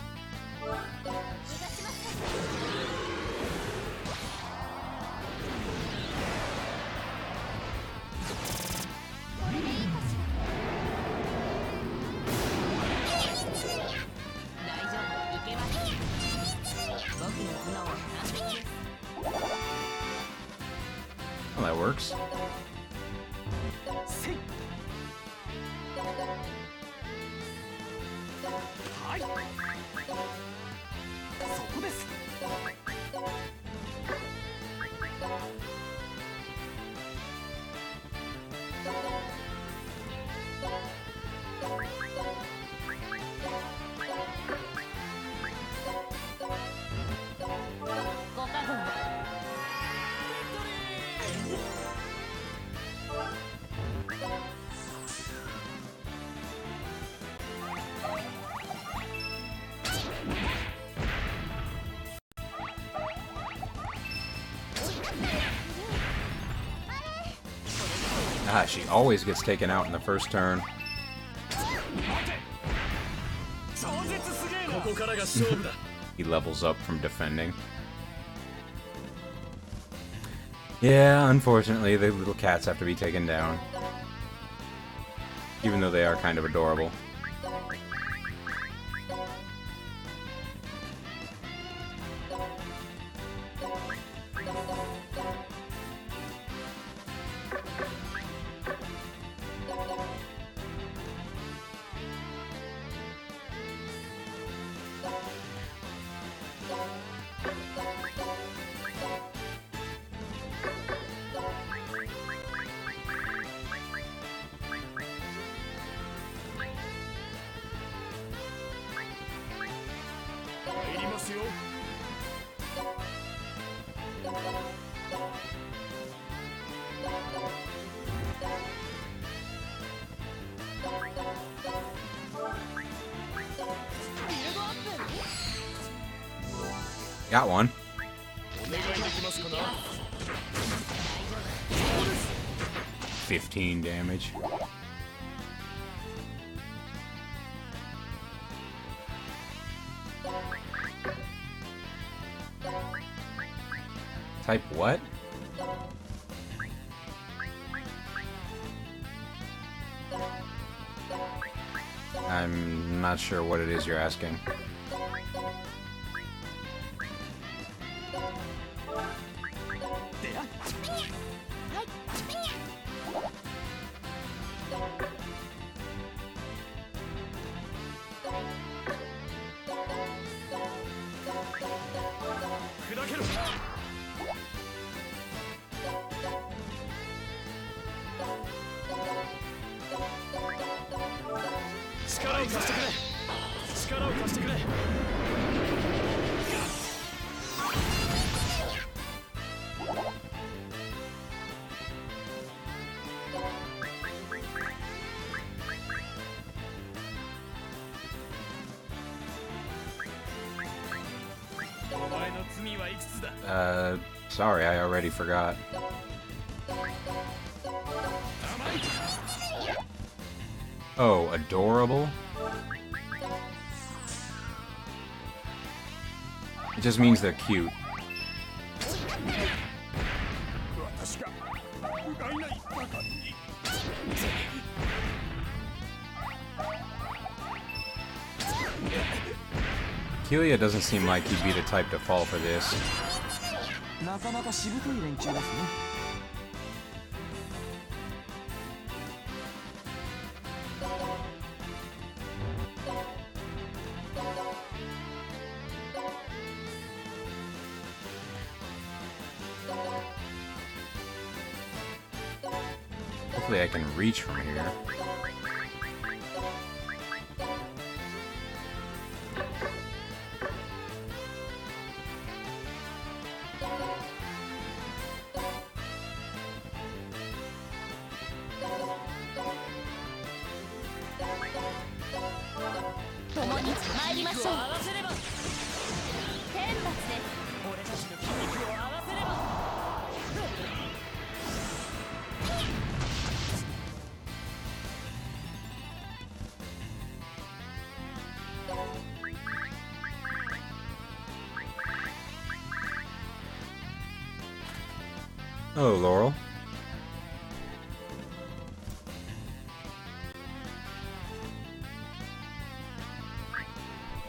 Well, that works. はい、そこです。ご加護を。Ah, she always gets taken out in the first turn. He levels up from defending. Yeah, unfortunately, the little cats have to be taken down. Even though they are kind of adorable. Got one. 15 damage. Type what? I'm not sure what it is you're asking. Sorry, I already forgot. Oh, adorable? It just means they're cute. Kelia doesn't seem like he'd be the type to fall for this. なかなかしぶとい連中ですね。Hopefully I can reach from here. Oh, Laurel.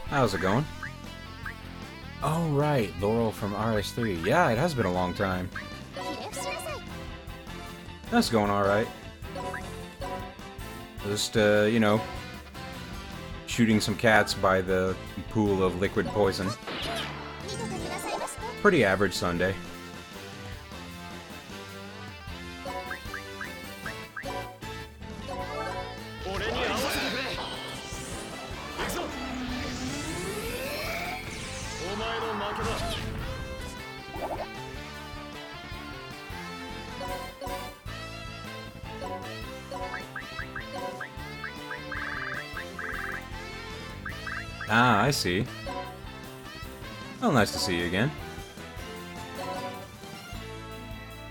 How's it going? Oh, right, Laurel from RS3. Yeah, it has been a long time. That's going alright. Just, you know, shooting some cats by the pool of liquid poison. Pretty average Sunday. Ah, I see. Well, nice to see you again.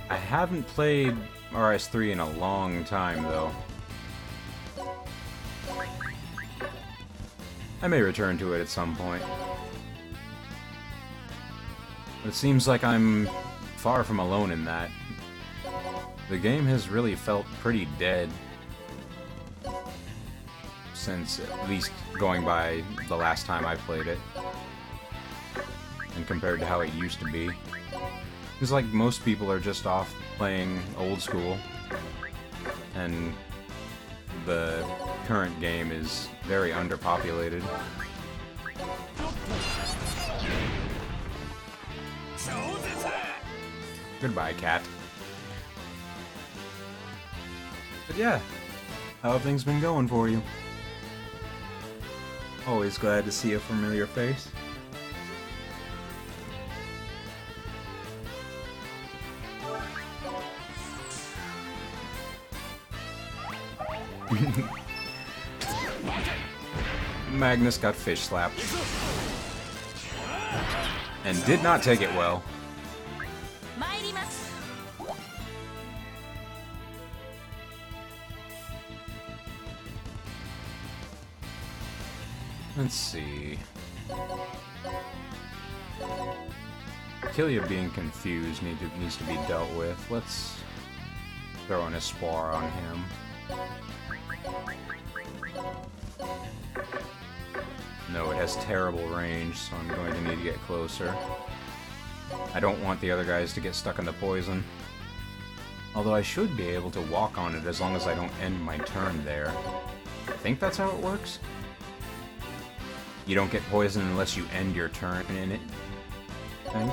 I haven't played RS3 in a long time, though. I may return to it at some point. But it seems like I'm far from alone in that. The game has really felt pretty dead. Since at least going by the last time I played it. And compared to how it used to be. It's like most people are just off playing old school. And the current game is very underpopulated. Goodbye, cat. But yeah, how have things been going for you? Always glad to see a familiar face. Magnus got fish slapped. And did not take it well. Let's see. Killia being confused needs to be dealt with. Let's throw an Espoir on him. No, it has terrible range, so I'm going to need to get closer. I don't want the other guys to get stuck in the poison. Although I should be able to walk on it as long as I don't end my turn there. I think that's how it works? You don't get poisoned unless you end your turn in it, I think.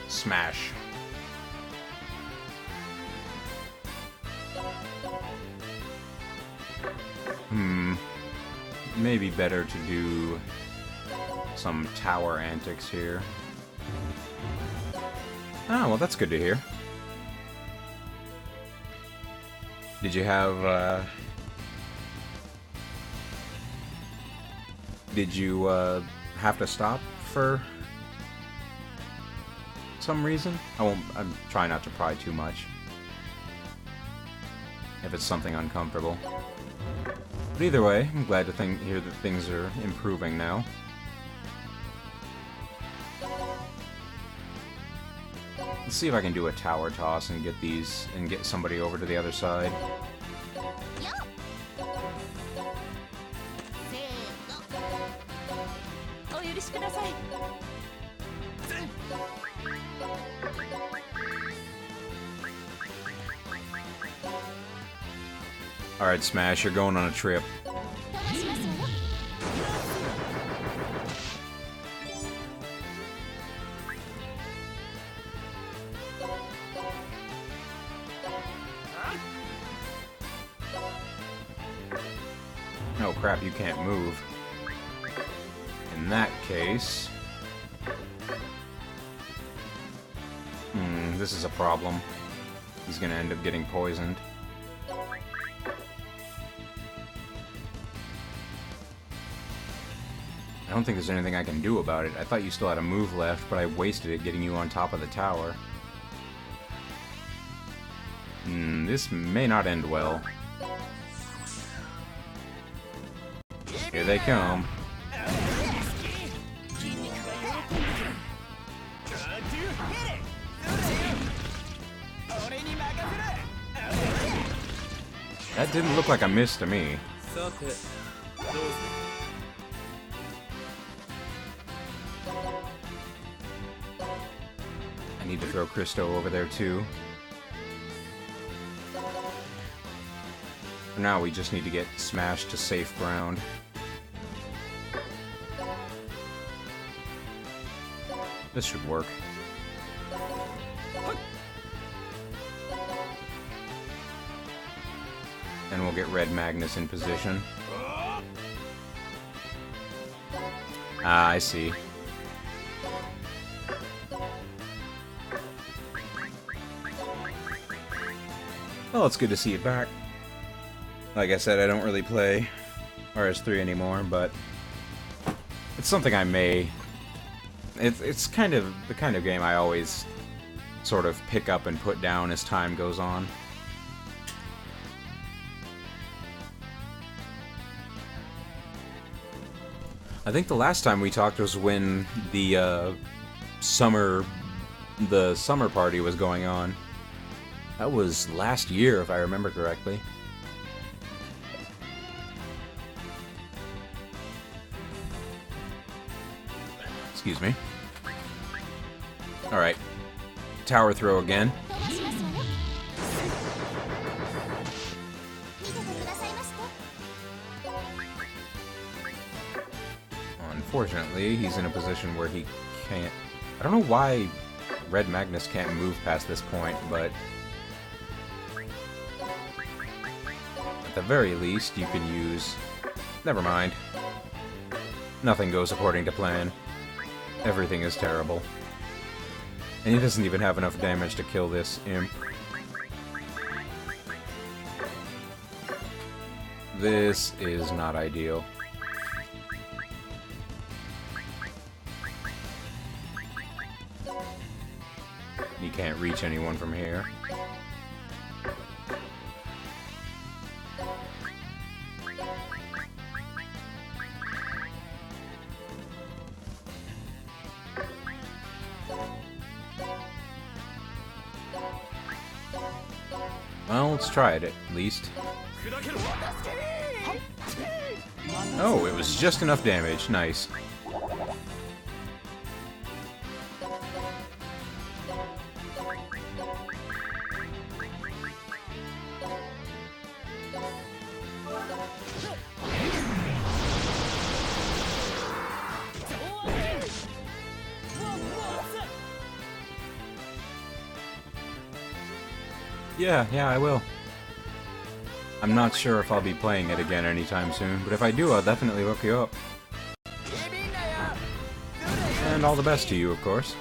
Smash. Maybe better to do some tower antics here. Ah, well, that's good to hear. Did you have, Did you, have to stop for some reason? I'm trying not to pry too much. If it's something uncomfortable. But either way, I'm glad to hear that things are improving now. Let's see if I can do a tower toss and get somebody over to the other side. Alright, Smash, you're going on a trip. Oh crap, you can't move. In that case... this is a problem. He's gonna end up getting poisoned. I don't think there's anything I can do about it. I thought you still had a move left, but I wasted it getting you on top of the tower. This may not end well. Here they come. That didn't look like a miss to me. I need to throw Christo over there too. For now, we just need to get Smash to safe ground. This should work. And we'll get Red Magnus in position. Ah, I see. Well, it's good to see you back. Like I said, I don't really play RS3 anymore, but it's something I may... It's kind of the kind of game I always sort of pick up and put down as time goes on. I think the last time we talked was when the summer party was going on. That was last year, if I remember correctly. Excuse me. Alright. Tower throw again. Unfortunately, he's in a position where he can't... I don't know why Red Magnus can't move past this point, but... at the very least, you can use... Never mind. Nothing goes according to plan. Everything is terrible. And he doesn't even have enough damage to kill this imp. This is not ideal. You can't reach anyone from here. Well, let's try it at least. Oh, it was just enough damage. Nice. Yeah, I will. I'm not sure if I'll be playing it again anytime soon, but if I do, I'll definitely look you up. And all the best to you, of course.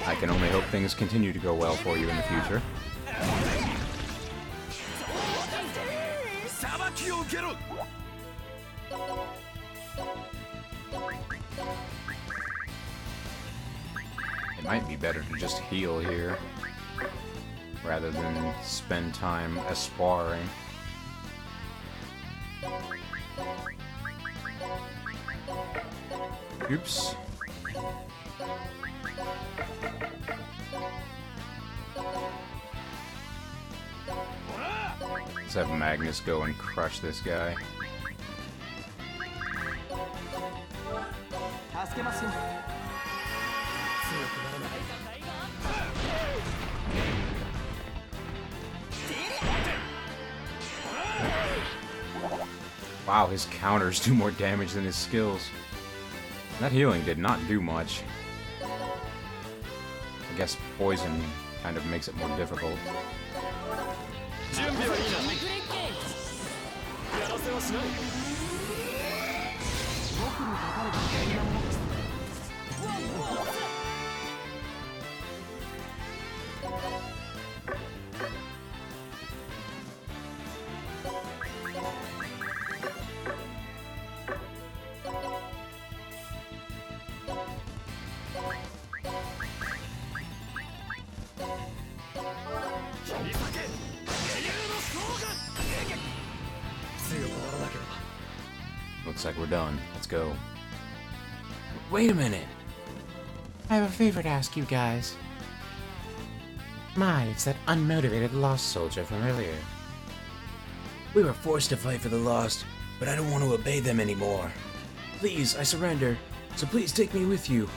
I can only hope things continue to go well for you in the future. It might be better to just heal here, rather than spend time espoiring. Oops. Let's have Magnus go and crush this guy. Wow, his counters do more damage than his skills. That healing did not do much. I guess poison kind of makes it more difficult. Looks like we're done. Let's go. Wait a minute! I have a favor to ask you guys. It's that unmotivated Lost soldier from earlier. We were forced to fight for the Lost, but I don't want to obey them anymore. Please, I surrender. So please take me with you.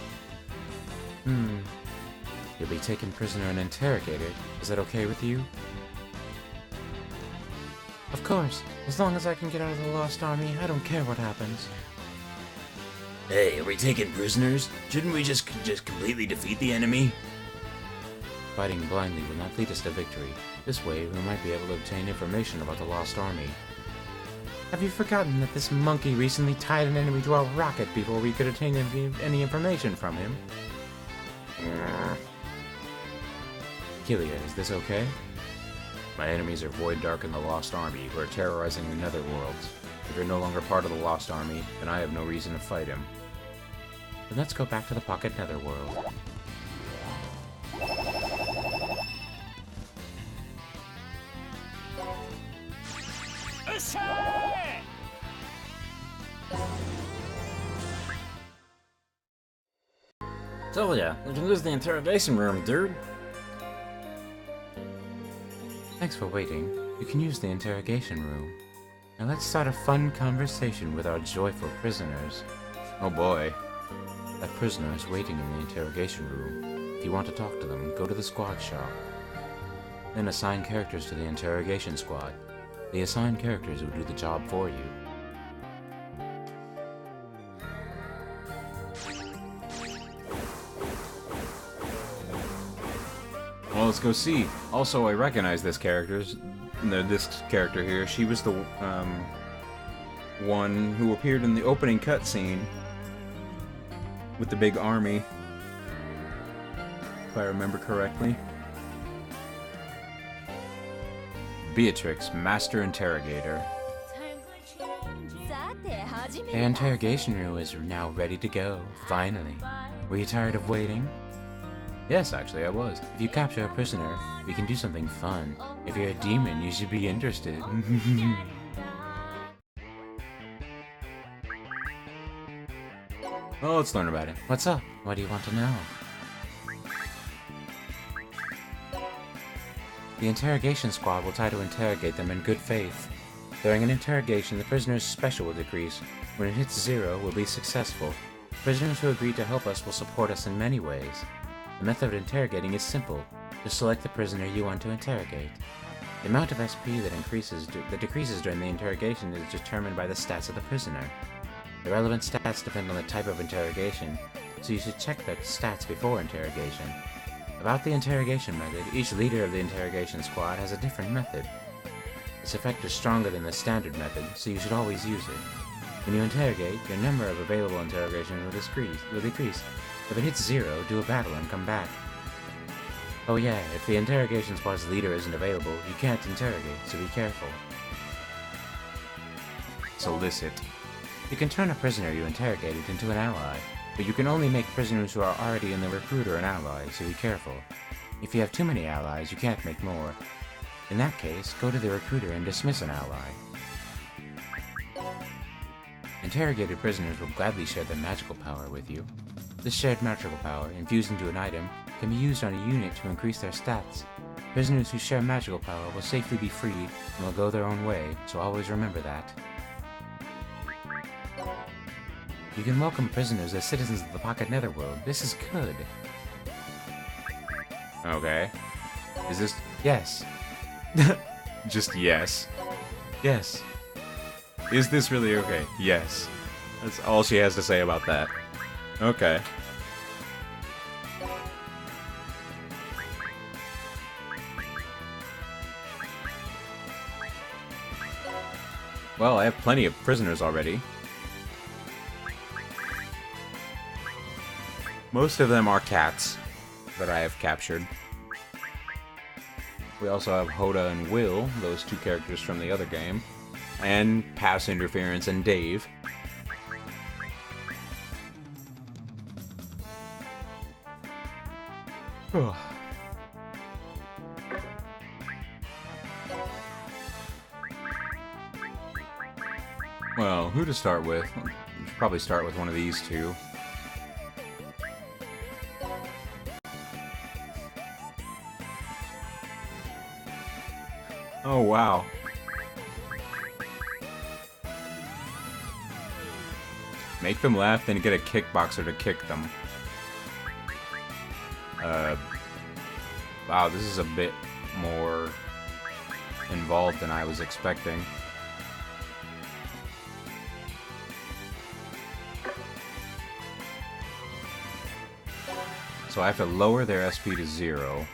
You'll be taken prisoner and interrogated. Is that okay with you? Of course. As long as I can get out of the Lost Army, I don't care what happens. Hey, are we taking prisoners? Shouldn't we just completely defeat the enemy? Fighting blindly will not lead us to victory. This way, we might be able to obtain information about the Lost Army. Have you forgotten that this monkey recently tied an enemy to our rocket before we could obtain any information from him? Kilia, is this okay? My enemies are Void Dark and the Lost Army, who are terrorizing the Netherworlds. If you're no longer part of the Lost Army, then I have no reason to fight him. Then let's go back to the Pocket Netherworld. Tell ya, you can use the interrogation room, dude. Thanks for waiting. You can use the interrogation room. Now let's start a fun conversation with our joyful prisoners. Oh boy. That prisoner is waiting in the interrogation room. If you want to talk to them, go to the squad shop. Then assign characters to the interrogation squad. The assigned characters will do the job for you. Well, let's go see. Also, I recognize this character here. She was the one who appeared in the opening cutscene with the big army, if I remember correctly. Beatrix, Master Interrogator. The interrogation room is now ready to go, finally. Were you tired of waiting? Yes, actually, I was. If you capture a prisoner, we can do something fun. If you're a demon, you should be interested. Well, let's learn about it. What's up? What do you want to know? The interrogation squad will try to interrogate them in good faith. During an interrogation, the prisoner's special will decrease. When it hits 0, we'll be successful. Prisoners who agree to help us will support us in many ways. The method of interrogating is simple. Just select the prisoner you want to interrogate. The amount of SP that decreases during the interrogation is determined by the stats of the prisoner. The relevant stats depend on the type of interrogation, so you should check the stats before interrogation. About the interrogation method, each leader of the interrogation squad has a different method. Its effect is stronger than the standard method, so you should always use it. When you interrogate, your number of available interrogations will decrease. If it hits 0, do a battle and come back. Oh yeah, if the interrogation squad's leader isn't available, you can't interrogate, so be careful. Solicit. You can turn a prisoner you interrogated into an ally, but you can only make prisoners who are already in the recruiter an ally, so be careful. If you have too many allies, you can't make more. In that case, go to the recruiter and dismiss an ally. Interrogated prisoners will gladly share their magical power with you. This shared magical power, infused into an item, can be used on a unit to increase their stats. Prisoners who share magical power will safely be freed and will go their own way, so always remember that. You can welcome prisoners as citizens of the Pocket Netherworld. This is good. Okay. Is this... Yes. just yes? Yes. Is this really okay? Yes. That's all she has to say about that. Okay. Well, I have plenty of prisoners already. Most of them are cats that I have captured. We also have Hoda and Will, those two characters from the other game. And Pass Interference and Dave. Well, who to start with? We should probably start with one of these two. Oh, wow. Make them laugh, then get a kickboxer to kick them. Wow, this is a bit more involved than I was expecting. So I have to lower their SP to 0.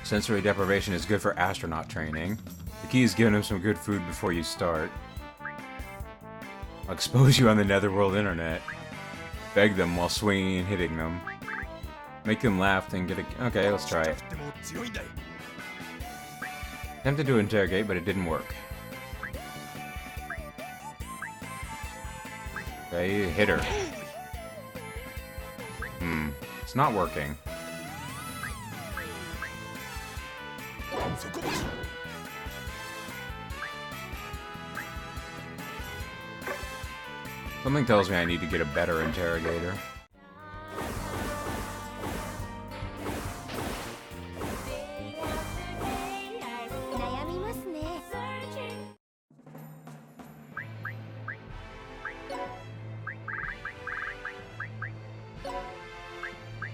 Sensory deprivation is good for astronaut training. The key is giving them some good food before you start. I'll expose you on the netherworld internet. Beg them while swinging and hitting them. Make them laugh, then get a... Okay, let's try it. Attempted to interrogate, but it didn't work. Okay, hit her. It's not working. Something tells me I need to get a better interrogator.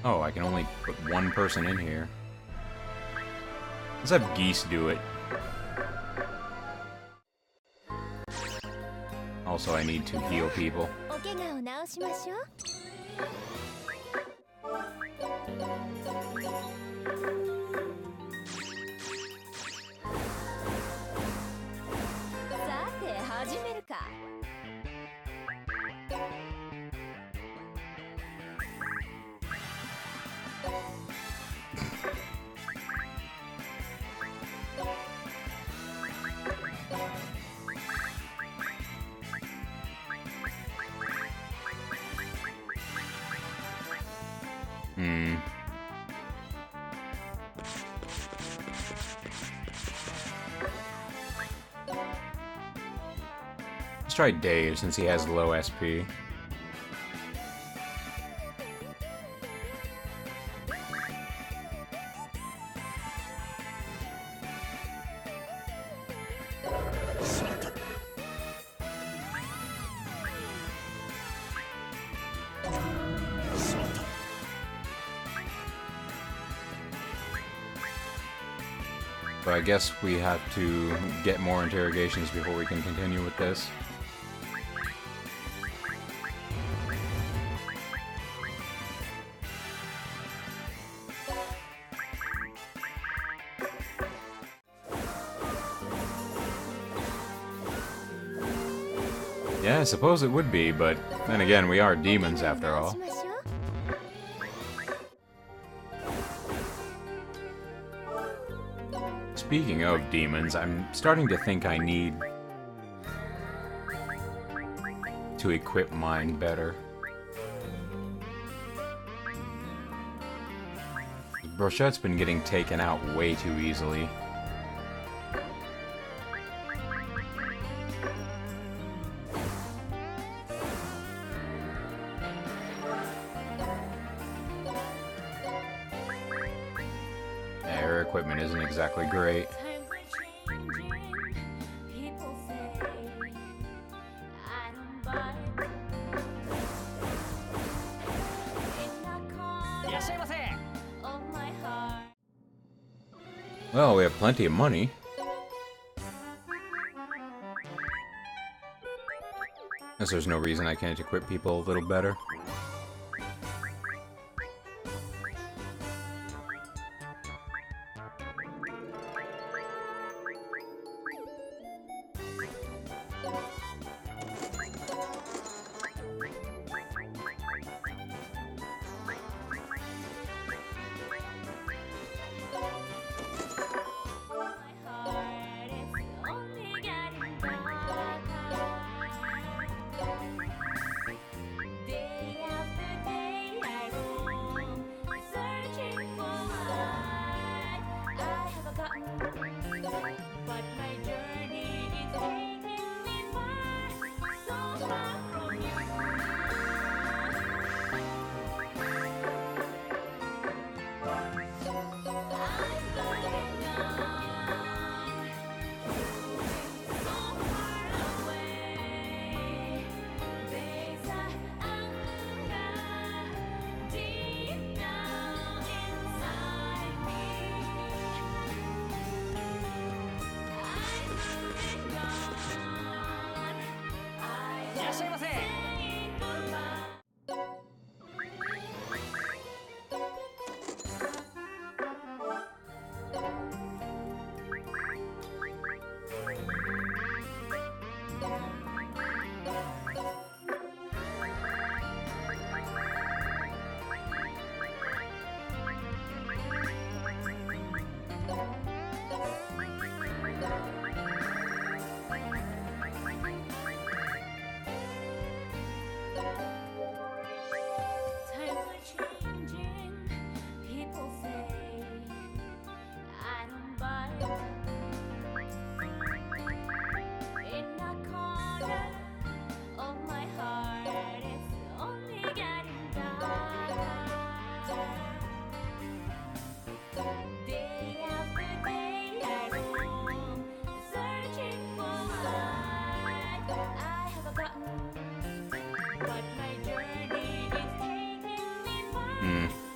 Oh, I can only put one person in here. Let's have Geese do it. Also, I need to heal people. Let's try Dave since he has low SP. But I guess we have to get more interrogations before we can continue with this. Yeah, I suppose it would be, but then again, we are demons after all. Speaking of demons, I'm starting to think I need to equip mine better. Brochette's been getting taken out way too easily. Her equipment isn't exactly great. Well, we have plenty of money. Guess there's no reason I can't equip people a little better.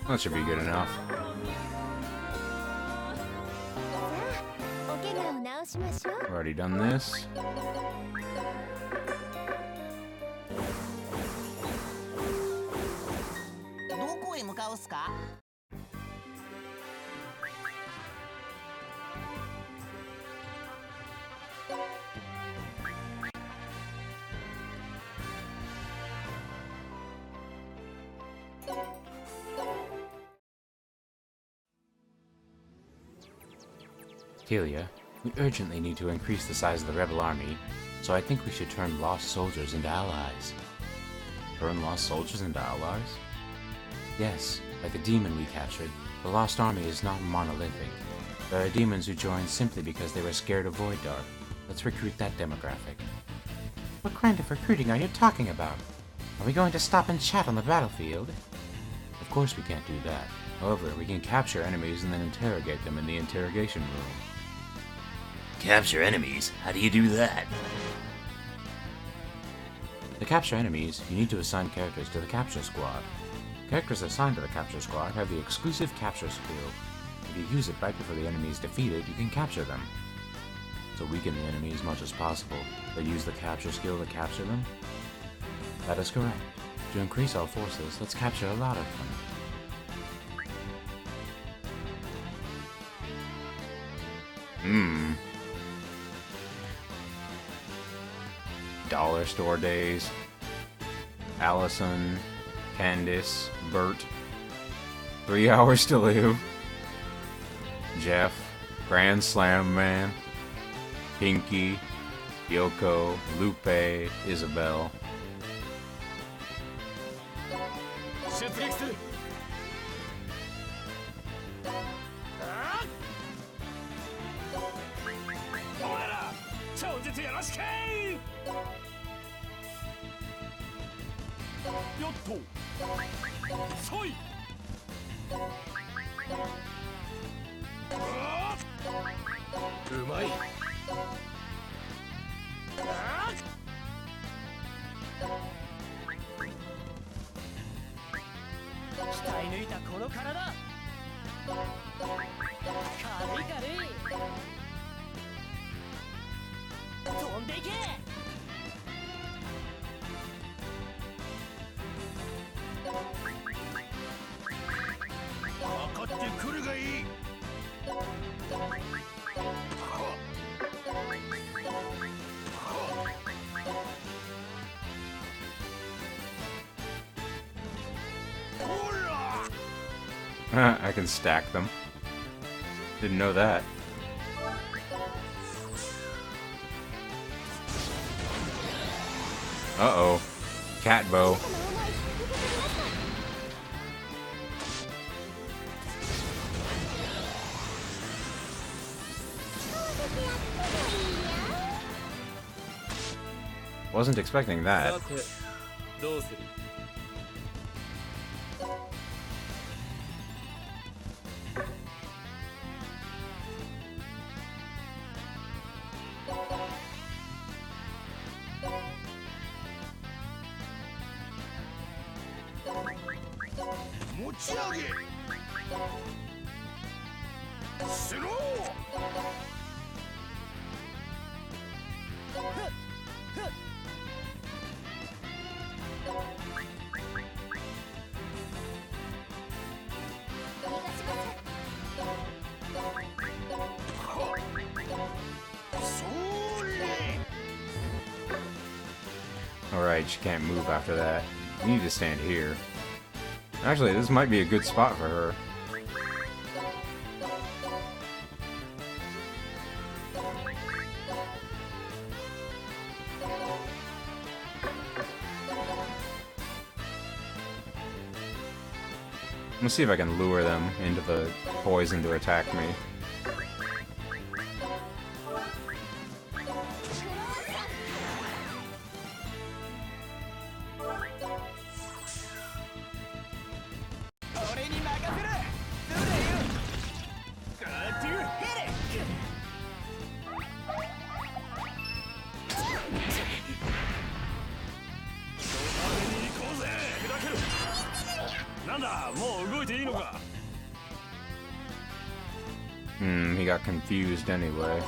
That should be good enough. Already done this. Telia, we urgently need to increase the size of the rebel army, so I think we should turn lost soldiers into allies. Turn lost soldiers into allies? Yes, like the demon we captured, the lost army is not monolithic. There are demons who joined simply because they were scared of Void Dark. Let's recruit that demographic. What kind of recruiting are you talking about? Are we going to stop and chat on the battlefield? Of course we can't do that. However, we can capture enemies and then interrogate them in the interrogation room. Capture enemies? How do you do that? To capture enemies, you need to assign characters to the capture squad. Characters assigned to the capture squad have the exclusive capture skill. If you use it right before the enemy is defeated, you can capture them. To weaken the enemy as much as possible, they use the capture skill to capture them? That is correct. To increase our forces, let's capture a lot of them. Dollar store days. Allison, Candace, Bert. 3 hours to live. Jeff, Grand Slam Man. Pinky, Yoko, Lupe, Isabel. I can stack them. Didn't know that. Uh-oh. Cat bow. Wasn't expecting that. Alright, she can't move after that. You need to stand here. Actually, this might be a good spot for her. I'm gonna see if I can lure them into the poison to attack me. He got confused anyway.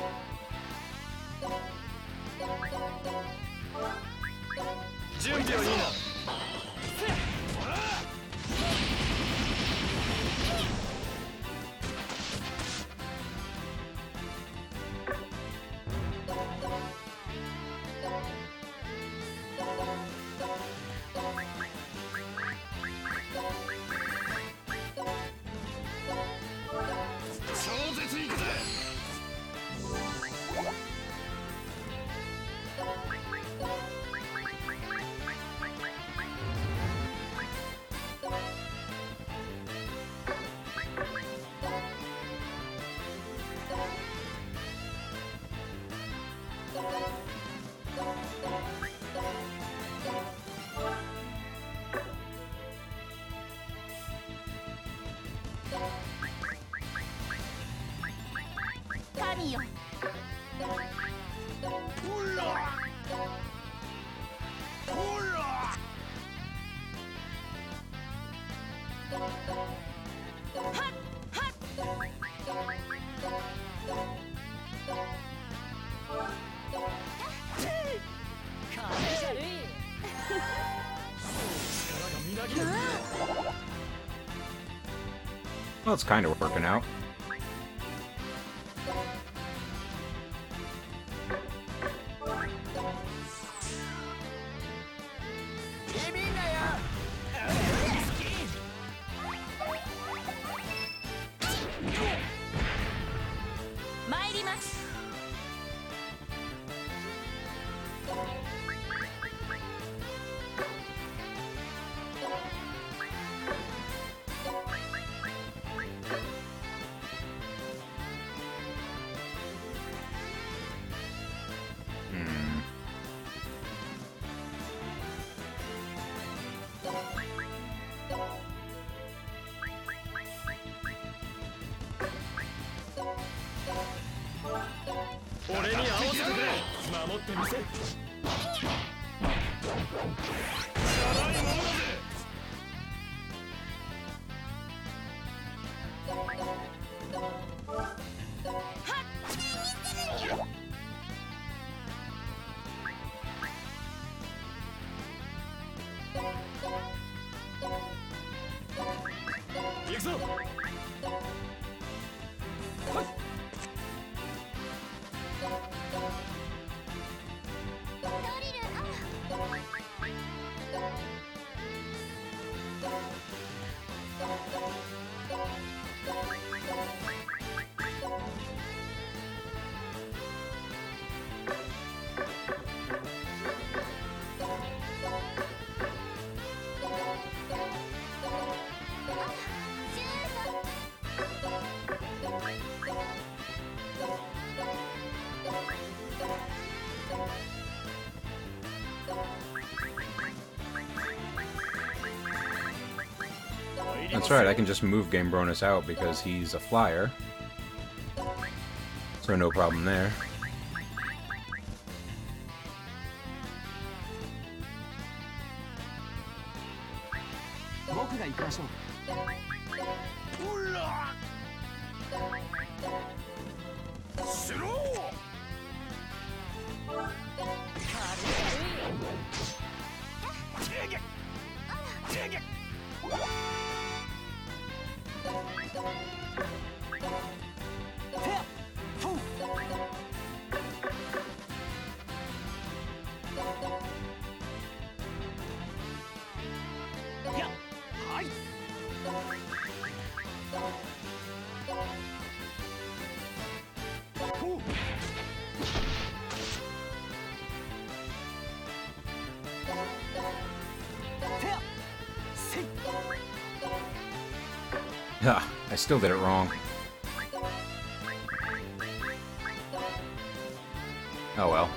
Well, it's kind of working out. That's right, I can just move Game Bonus out because he's a flyer. So no problem there. 僕が行きましょう。Yeah, I still did it wrong. Oh well.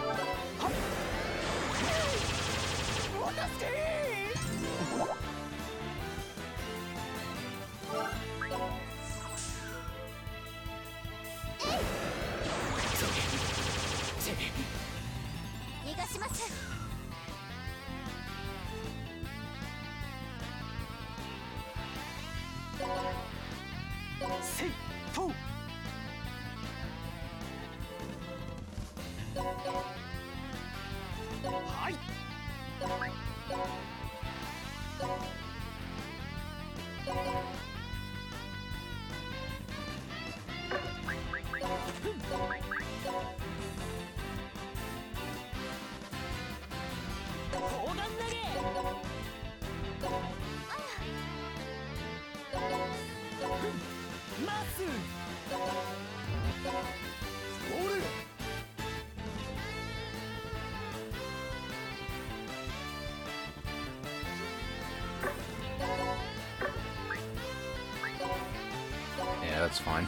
Yeah, that's fine.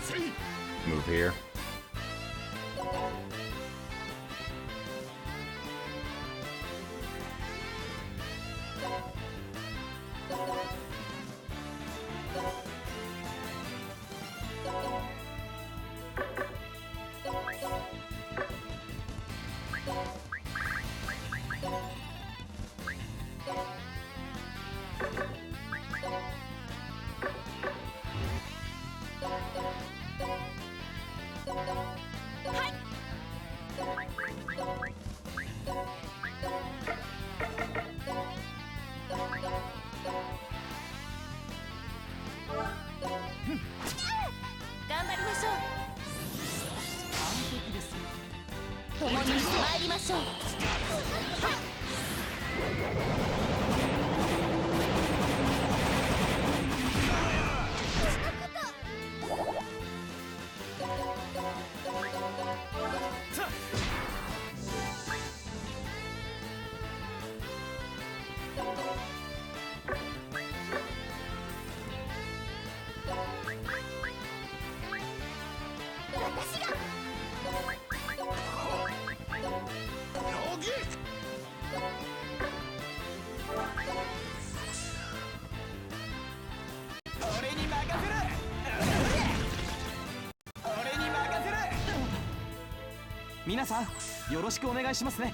Move here.皆さんよろしくお願いしますね。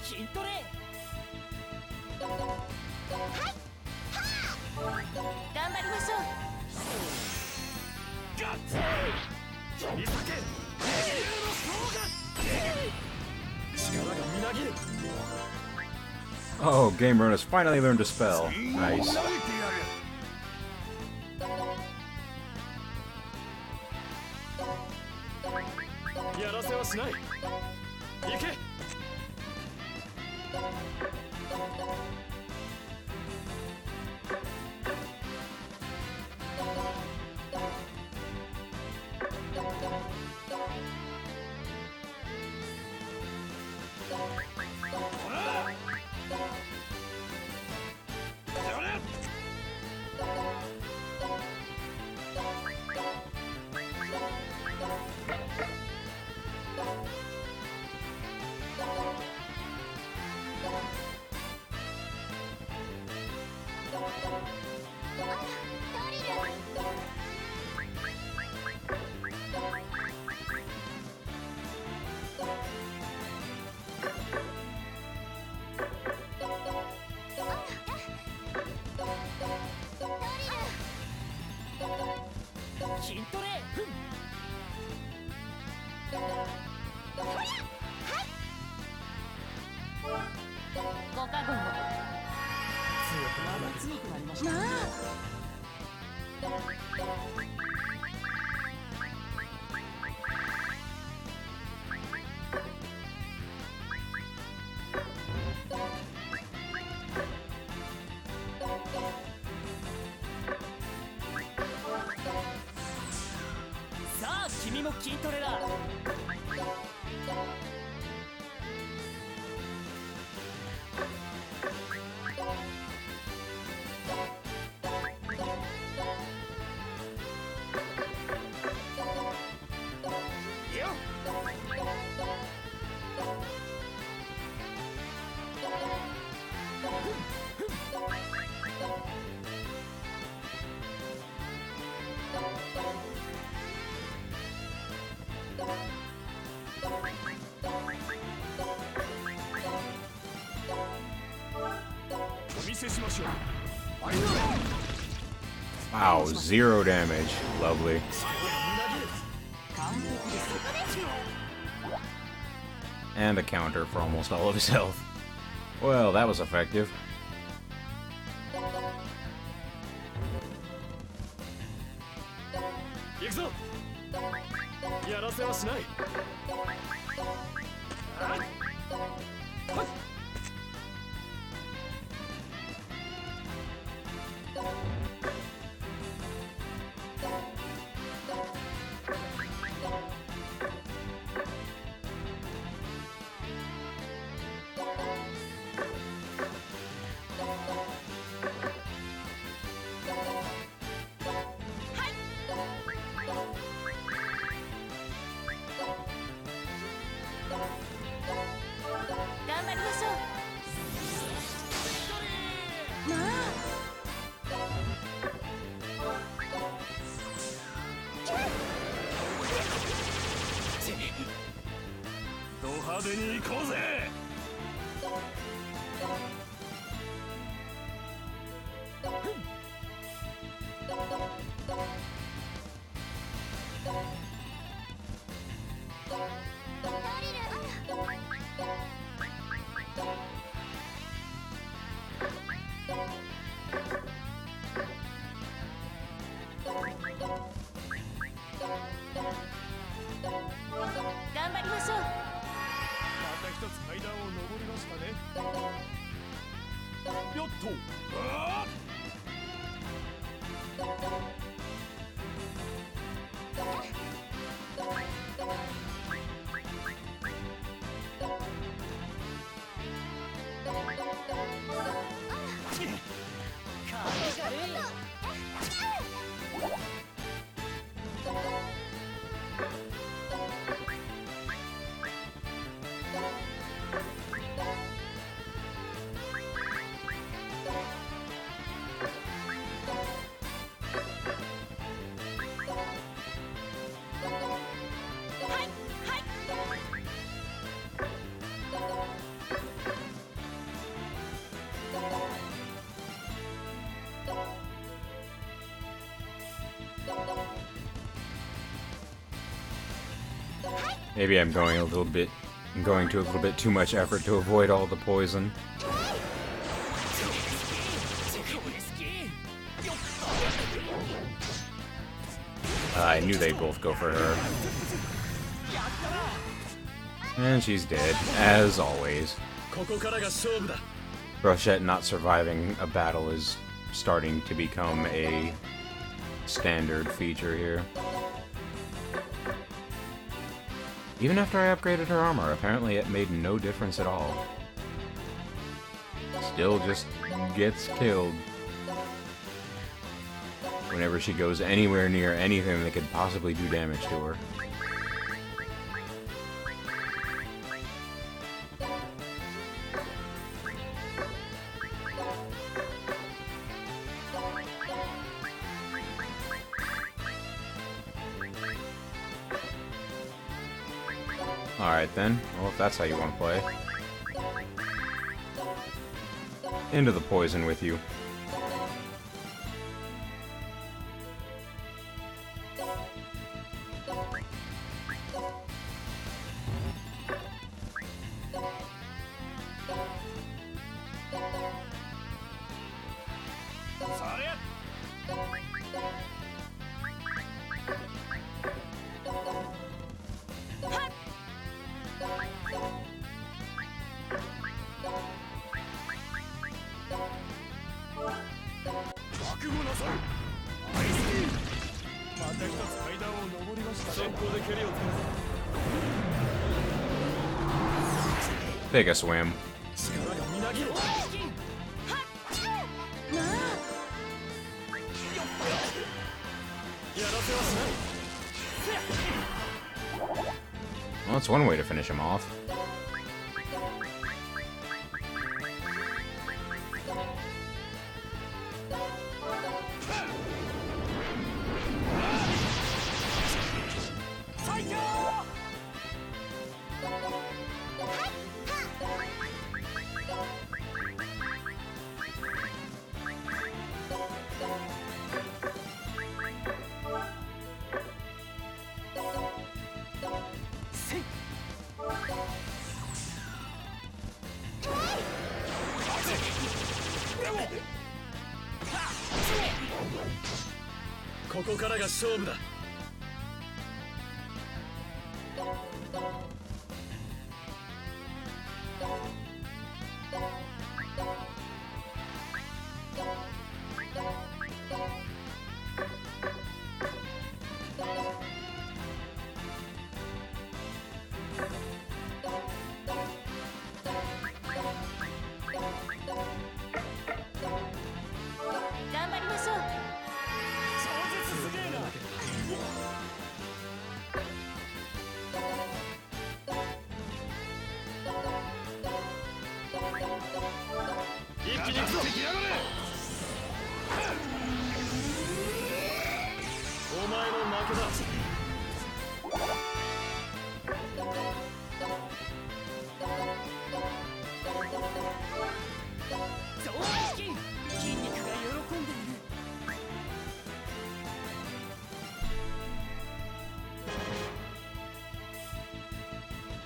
筋トレ頑張りましょう。 Oh, Game Run has finally learned to spell. Nice. やらせはしない。行け。筋トレご加護を。強くなりました。さあ君も筋トレだ。Wow, 0 damage. Lovely. And a counter for almost all of his health. Well, that was effective. Maybe I'm going to a little bit too much effort to avoid all the poison. I knew they'd both go for her. And she's dead, as always. Rochette not surviving a battle is starting to become a standard feature here. Even after I upgraded her armor, apparently it made no difference at all. Still just gets killed whenever she goes anywhere near anything that could possibly do damage to her. Alright then, well if that's how you want to play. Into the poison with you. Take a swim. Well, that's one way to finish him off.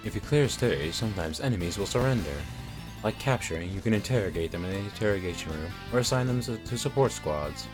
If you clear a stage, sometimes enemies will surrender. Like capturing, you can interrogate them in the interrogation room, or assign them to support squads.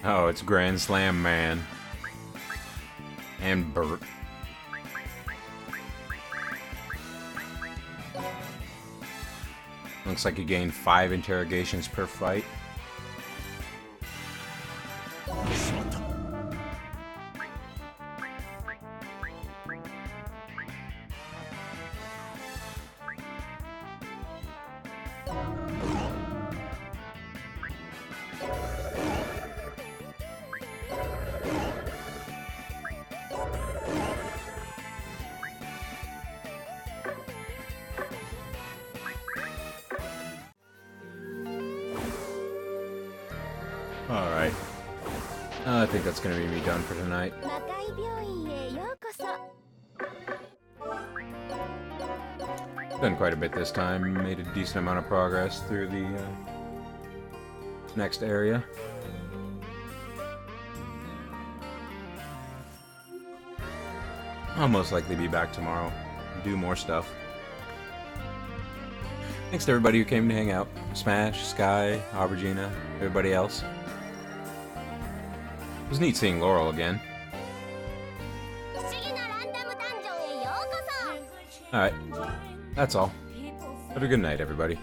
Oh, it's Grand Slam Man. And Bert. Looks like you gain 5 interrogations per fight. Alright. I think that's gonna be me done for tonight. Done quite a bit this time. Made a decent amount of progress through the next area. I'll most likely be back tomorrow. Do more stuff. Thanks to everybody who came to hang out. Smash, Sky, Aubergina, everybody else. It was neat seeing Laurel again. Alright, that's all. Have a good night, everybody.